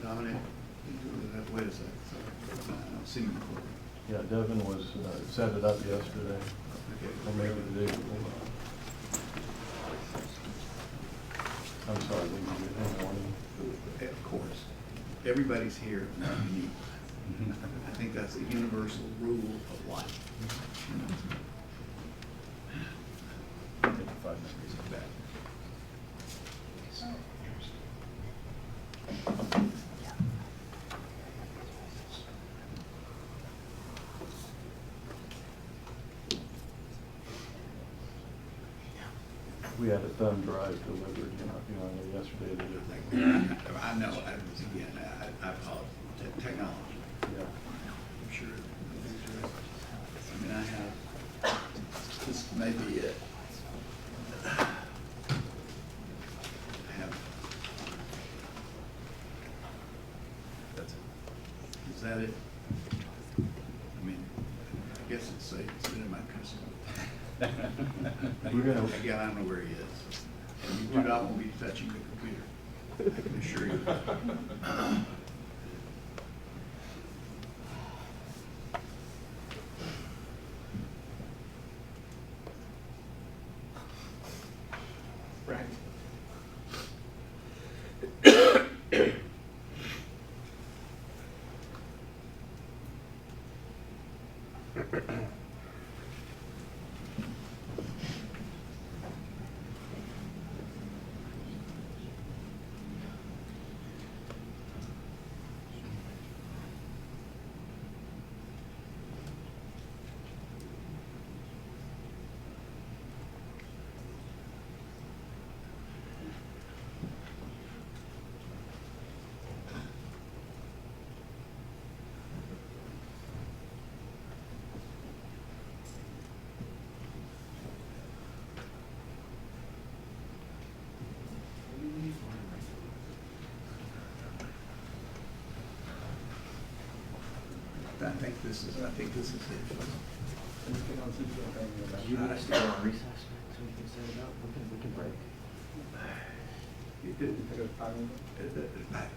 Dominic, wait a second. Sorry. I don't see him recording. Yeah, Devin was, set it up yesterday, Okay. or maybe the day before. I'm sorry, didn't you get any warning? Of course. Everybody's here, not unique. I think that's a universal rule of life. Take 5 memories of that. We had a thumb drive delivered, yesterday. They did. I know, I apologize. Technology. Yeah. I'm sure. I mean, I have, this may be it. I have. That's it. Is that it? I mean, I guess it's safe, it's been in my custody. We're gonna- Again, I don't know where he is. And you do not want me touching the computer, I can assure you. I think this is it. Do you need us to go on recess so we can set it up? We can break.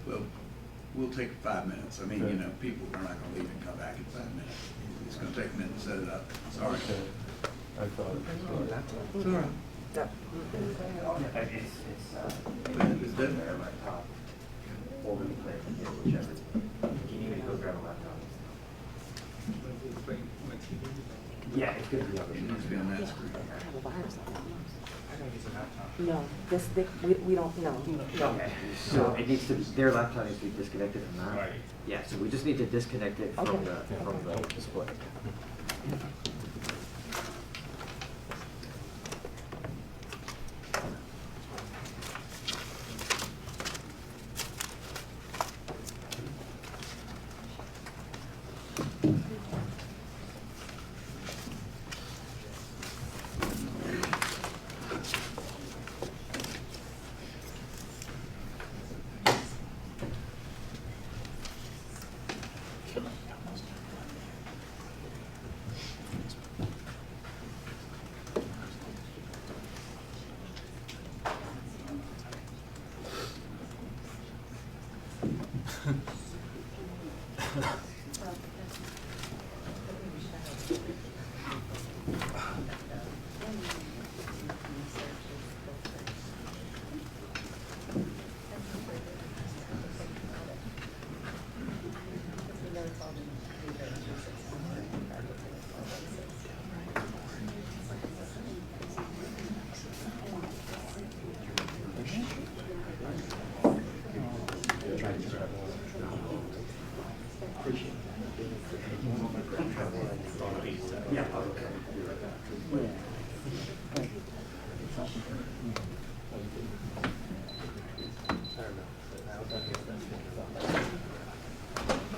Well, we'll take 5 minutes. I mean, you know, people are not gonna leave and come back in 5 minutes. It's gonna take a minute to set it up. Sorry. Okay. I thought it was all right. It's all right. It's there my laptop. Or we can play it from here, whichever. Can you go grab a laptop? Yeah, it's good to be on It needs to be on that screen. No, we don't, no. Okay, so it needs to, their laptop needs to be disconnected from that? Right. Yeah, so we just need to disconnect it from the display.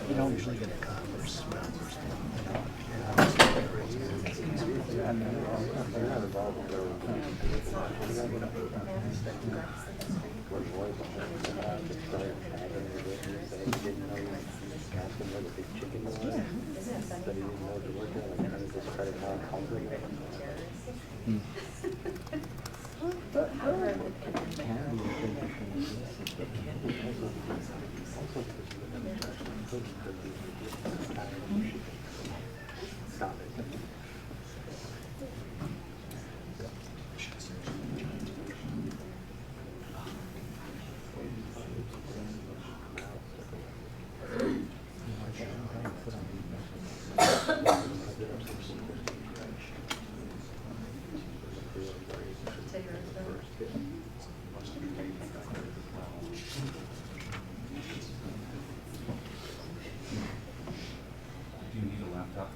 You don't usually get a converse. Stop it. Do you need a laptop?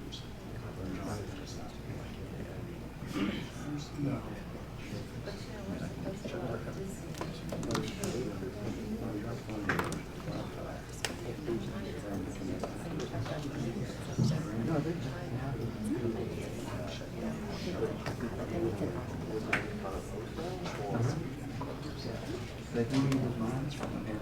No. They do need his minds from him.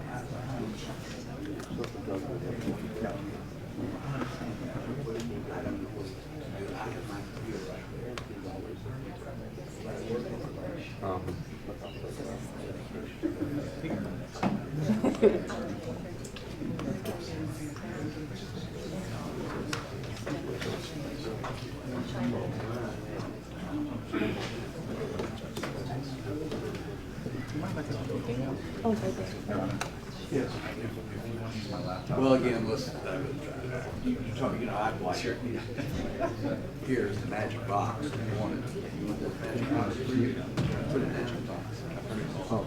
Oh, right there. Yes. If you want to use my laptop. Well, again, listen, you told me, you know, I'd like here's the magic box. You want it, you want that magic box, put it in the magic box. Oh,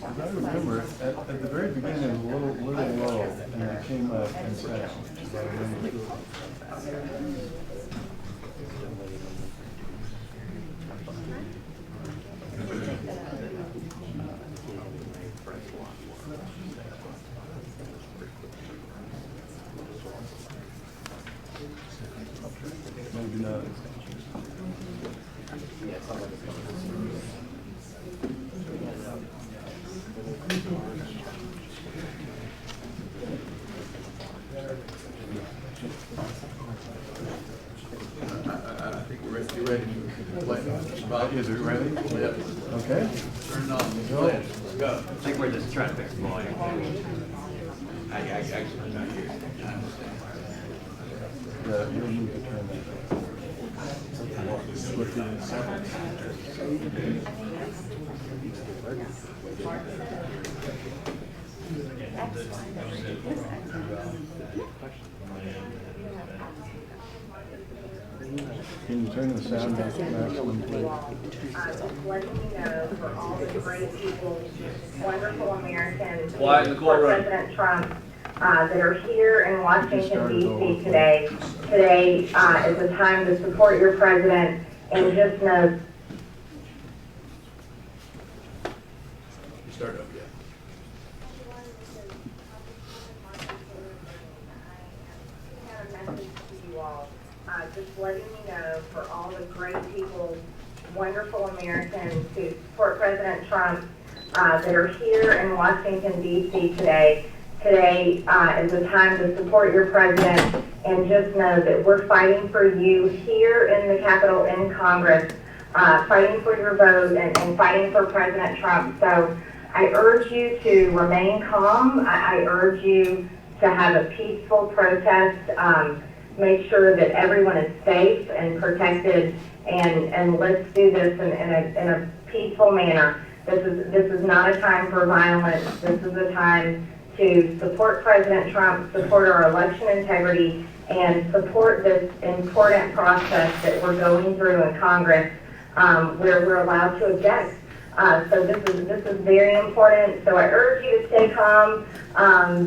I remember at the very beginning it was a little low, and it came up in sound. Maybe not. I think we're ready. You ready? Bob, Is it ready? Yep. Okay. Turn it on. Go. Let's go. I think we're just trying to fix the volume. I actually not here. You'll need to turn that. Can you turn the sound down to maximum, please? Just letting you know for all the great people, wonderful Americans, Quiet in the for courtroom. President Trump, that are here in Washington D.C. today. Today is a time to support your president, and just know. You start up, yeah. I have a message to you all. Just letting you know for all the great people, wonderful Americans who support President Trump, that are here in Washington D.C. today. Today is a time to support your president, and just know that we're fighting for you here in the Capitol, in Congress, fighting for your vote and fighting for President Trump. So I urge you to remain calm. I urge you to have a peaceful protest. Make sure that everyone is safe and protected, and let's do this in a peaceful manner. This is not a time for violence. This is a time to support President Trump, support our election integrity, and support this important process that we're going through in Congress, where we're allowed to object. So this is very important. So I urge you to stay calm,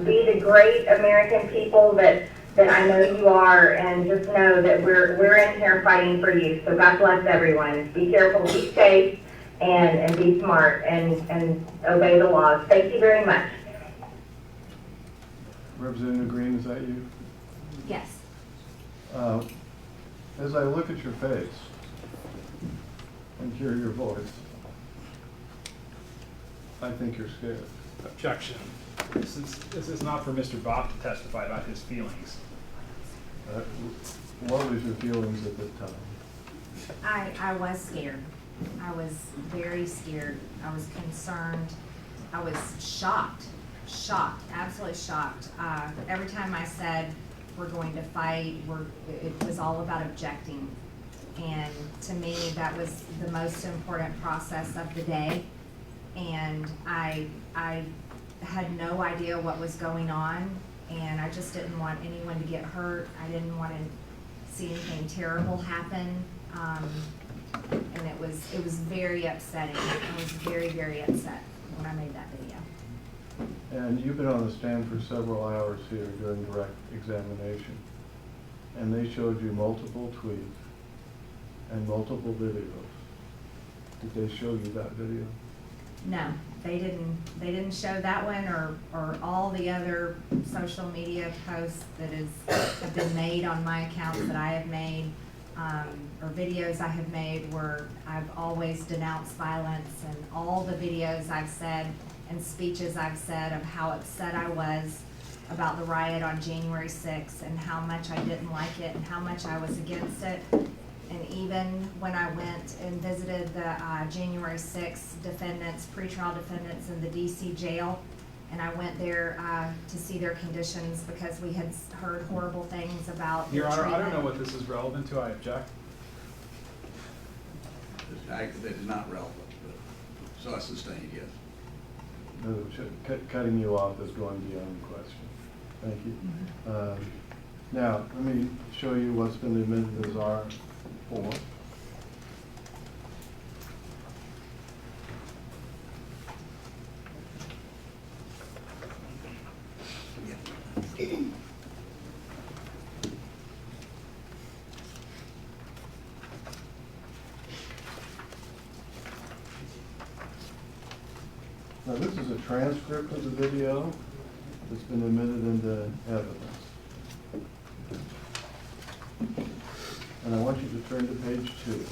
be the great American people that I know you are, and just know that we're in here fighting for you. So God bless everyone. Be careful, be safe, and be smart, and obey the laws. Thank you very much. Representative Greene, is that you? Yes. As I look at your face and hear your voice, I think you're scared. Objection. This is not for Mr. Bob to testify about his feelings. What was your feelings at the time? I was scared. I was very scared. I was concerned. I was shocked, absolutely shocked. Every time I said we're going to fight, it was all about objecting. And to me, that was the most important process of the day. And I had no idea what was going on, and I just didn't want anyone to get hurt. I didn't want to see anything terrible happen. And it was very upsetting. I was very, very upset when I made that video. And you've been on the stand for several hours here during direct examination, and they showed you multiple tweets and multiple videos. Did they show you that video? No, they didn't show that one or all the other social media posts that have been made on my accounts that I have made, or videos I have made where I've always denounced violence, and all the videos I've said and speeches I've said of how upset I was about the riot on January 6th and how much I didn't like it and how much I was against it. And even when I went and visited the January 6th defendants, pretrial defendants in the DC jail, and I went there to see their conditions because we had heard horrible things about Your their Honor, I don't treatment. know what this is relevant to. I object. That is not relevant, but, so I sustain, yes. No, cutting you off is going beyond the question. Thank you. Now, let me show you what's been admitted as R4. Now, this is a transcript of the video that's been admitted into evidence. And I want you to turn to page 2.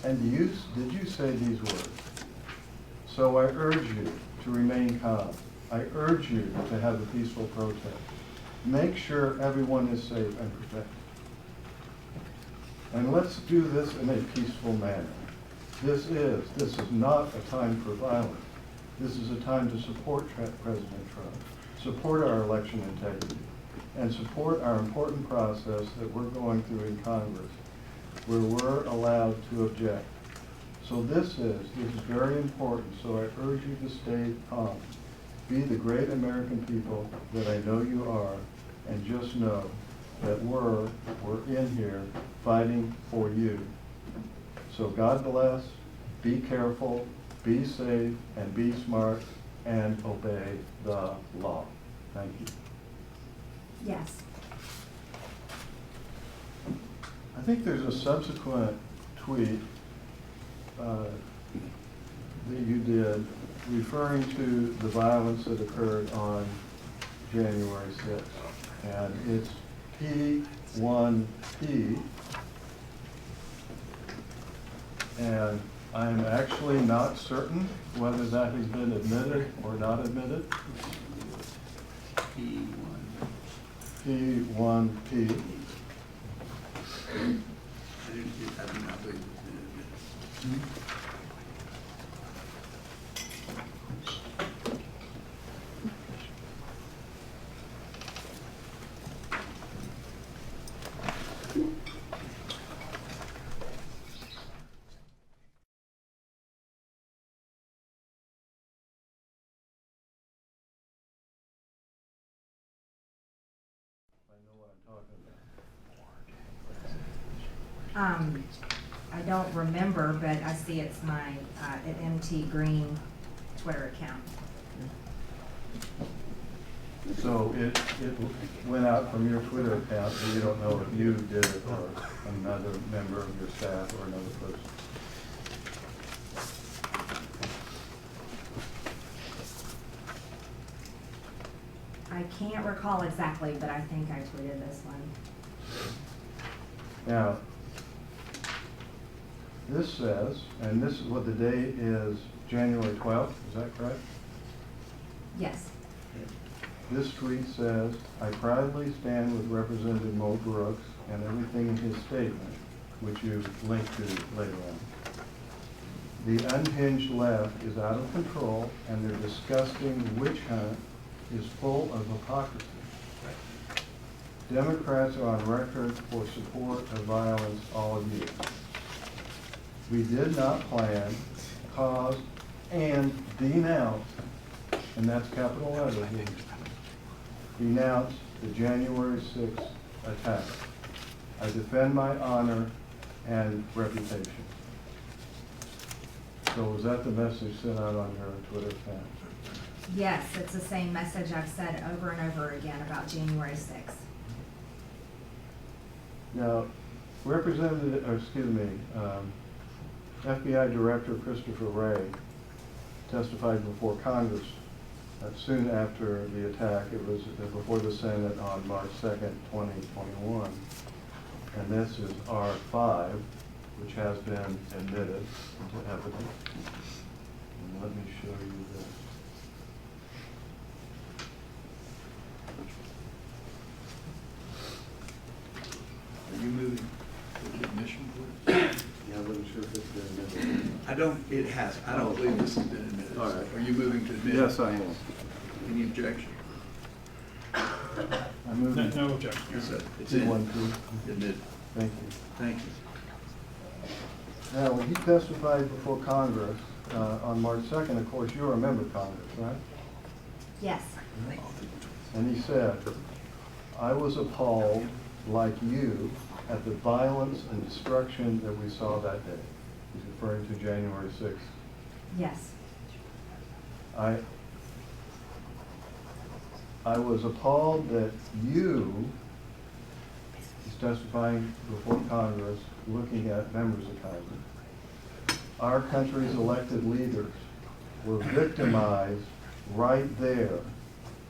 And did you say these words? So I urge you to remain calm. I urge you to have a peaceful protest. Make sure everyone is safe and protected. And let's do this in a peaceful manner. This is not a time for violence. This is a time to support President Trump, support our election integrity, and support our important process that we're going through in Congress, where we're allowed to object. So this is very important, so I urge you to stay calm. Be the great American people that I know you are, and just know that we're in here fighting for you. So God bless, be careful, be safe, and be smart, and obey the law. Thank you. Yes. I think there's a subsequent tweet that you did referring to the violence that occurred on January 6th. And it's P1P. And I'm actually not certain whether that has been admitted or not admitted. P1P. I don't remember, but I see it's my at MT Greene Twitter account. So it went out from your Twitter account, and you don't know if you did it or another member of your staff or another person. I can't recall exactly, but I think I tweeted this one. Now, this says, and this is what the date is, January 12th, is that correct? Yes. This tweet says, I proudly stand with Representative Mo Brooks and everything in his statement, which you link to later on. The unhinged left is out of control, and their disgusting witch hunt is full of hypocrisy. Democrats are on record for support of violence all year. We did not plan, cause, and denounce, and that's capital letters, denounce the January 6th attack. I defend my honor and reputation. So was that the message sent out on your Twitter account? Yes, it's the same message I've said over and over again about January 6th. Now, FBI Director Christopher Wray testified before Congress soon after the attack. It was before the Senate on March 2nd, 2021. And this is R5, which has been admitted into evidence. And let me show you this. Are you moving to the admission board? Yeah, I wasn't sure if it's been admitted. It has. I don't believe this has been admitted. All right. Are you moving to admit? Yes, I am. Any objection? I move. No objection. It's in. Admitted. Thank you. Thank you. Now, when he testified before Congress on March 2nd, of course, you're a member of Congress, right? Yes. And he said, I was appalled, like you, at the violence and destruction that we saw that day. He's referring to January 6th. Yes. I was appalled that you, he's testifying before Congress, looking at members of Congress, our country's elected leaders were victimized right there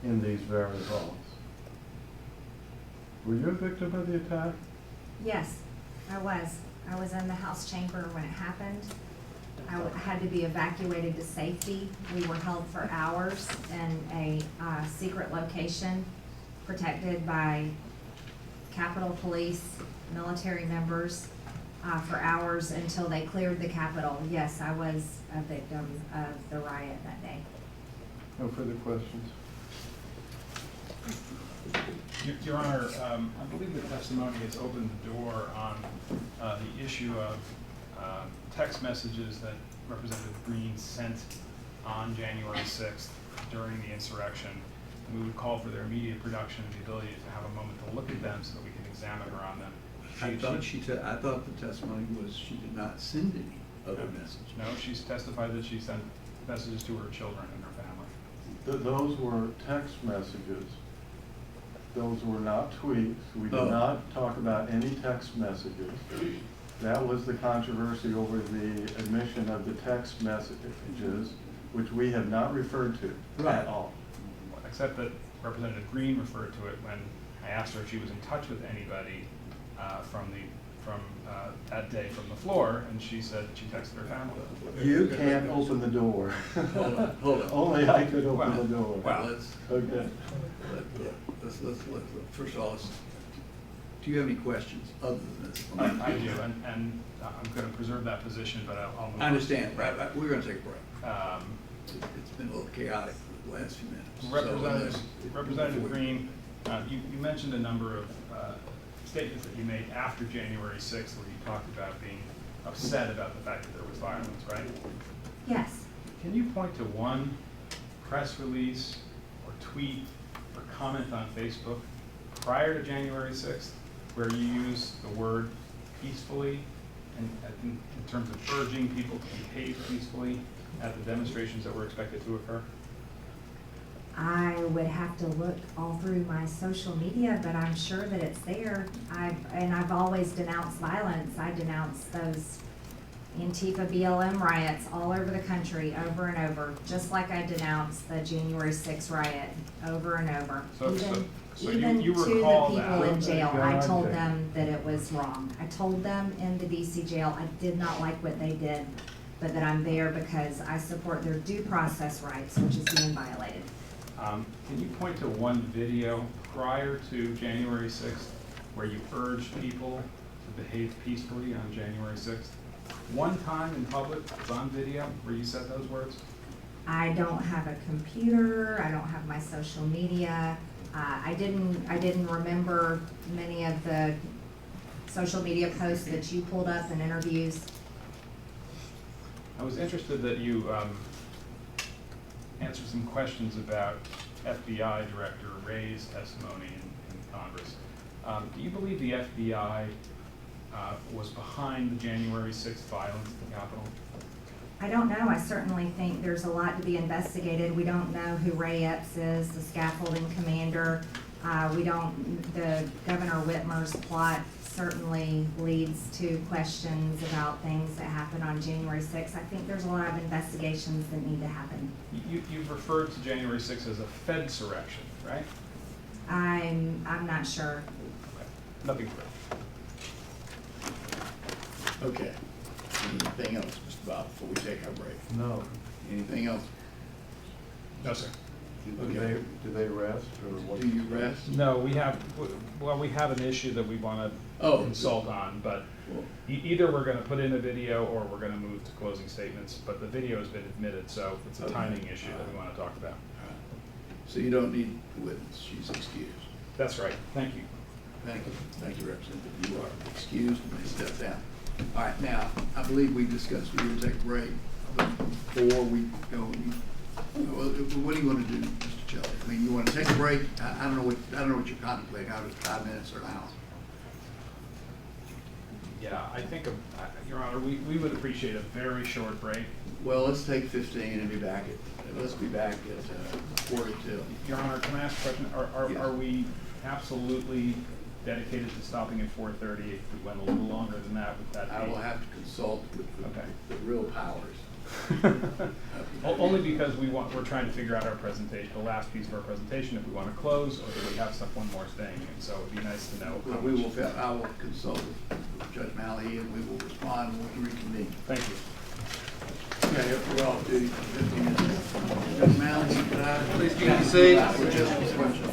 in these very halls. Were you a victim of the attack? Yes, I was. I was in the House chamber when it happened. I had to be evacuated to safety. We were held for hours in a secret location protected by Capitol Police, military members, for hours until they cleared the Capitol. Yes, I was a victim of the riot that day. No further questions? Your Honor, I believe the testimony has opened the door on the issue of text messages that Representative Greene sent on January 6th during the insurrection. And we would call for their immediate production and the ability to have a moment to look at them so that we can examine her on them. I thought the testimony was she did not send any other message. No, she's testified that she sent messages to her children and her family. Those were text messages. Those were not tweets. We did not talk about any text messages. That was the controversy over the admission of the text messages, which we have not referred to at all. Except that Representative Greene referred to it when I asked her if she was in touch with anybody from that day from the floor, and she said she texted her family. You can't open the door. Hold on. Only I could open the door. Well, okay. Let's first of all, do you have any questions other than this? I do, and I'm going to preserve that position, but I'll move I understand. Right. We're going to take a break. It's been a little chaotic for the last few minutes. Representative Greene, you mentioned a number of statements that you made after January 6th where you talked about being upset about the fact that there was violence, right? Yes. Can you point to one press release or tweet or comment on Facebook prior to January 6th where you use the word peacefully and in terms of urging people to behave peacefully at the demonstrations that were expected to occur? I would have to look all through my social media, but I'm sure that it's there. I've always denounced violence. I denounced those Antifa BLM riots all over the country over and over, just like I denounced the January 6th riot over and over. Even you to the recall people that. in jail, I told them that it was wrong. I told them in the DC jail I did not like what they did, but that I'm there because I support their due process rights, which is being violated. Can you point to one video prior to January 6th where you urged people to behave peacefully on January 6th? one time in public, it's on video, where you said those words? I don't have a computer, I don't have my social media. I didn't remember many of the social media posts that you pulled up and interviews. I was interested that you answered some questions about FBI Director Wray's testimony in Congress. Do you believe the FBI was behind the January 6th violence at the Capitol? I don't know. I certainly think there's a lot to be investigated. We don't know who Ray Epps is, the scaffolding commander. The Governor Whitmer's plot certainly leads to questions about things that happened on January 6th. I think there's a lot of investigations that need to happen. You've referred to January 6th as a Fedsurrection, right? I'm not sure. Okay. Nothing further. Okay. Anything else, Mr. Bob, before we take our break? No. Anything else? No, sir. Do they rest, or what? Do you rest? No, we have an issue that we want to consult on, but either we're going to put in a video or we're going to move to closing statements, but the video has been admitted, so it's a timing issue that we want to talk about. So you don't need the witness, she's excused. That's right. Thank you. Thank you. Thank you, Representative. You are excused and may step down. All right, now, I believe we discussed we would take a break, but before we go, what do you want to do, Mr. Shelley? I mean, you want to take a break? I don't know what you're contemplating, how it's 5 minutes or an hour. Yeah, I think, Your Honor, we would appreciate a very short break. Well, let's take 15 and be back at quarter till. Your Honor, can I ask a question? Are we absolutely dedicated to stopping at 4:30? If we went a little longer than that, would that be? I will have to consult with the real powers. Only because we're trying to figure out our presentation, the last piece of our presentation, if we want to close, or do we have one more thing? And so it'd be nice to know. I will consult with Judge Malley and we will respond when we reconvene. Thank you. Okay, we're off duty for 15 minutes. Judge Malley, could I please keep your seat? Just a question.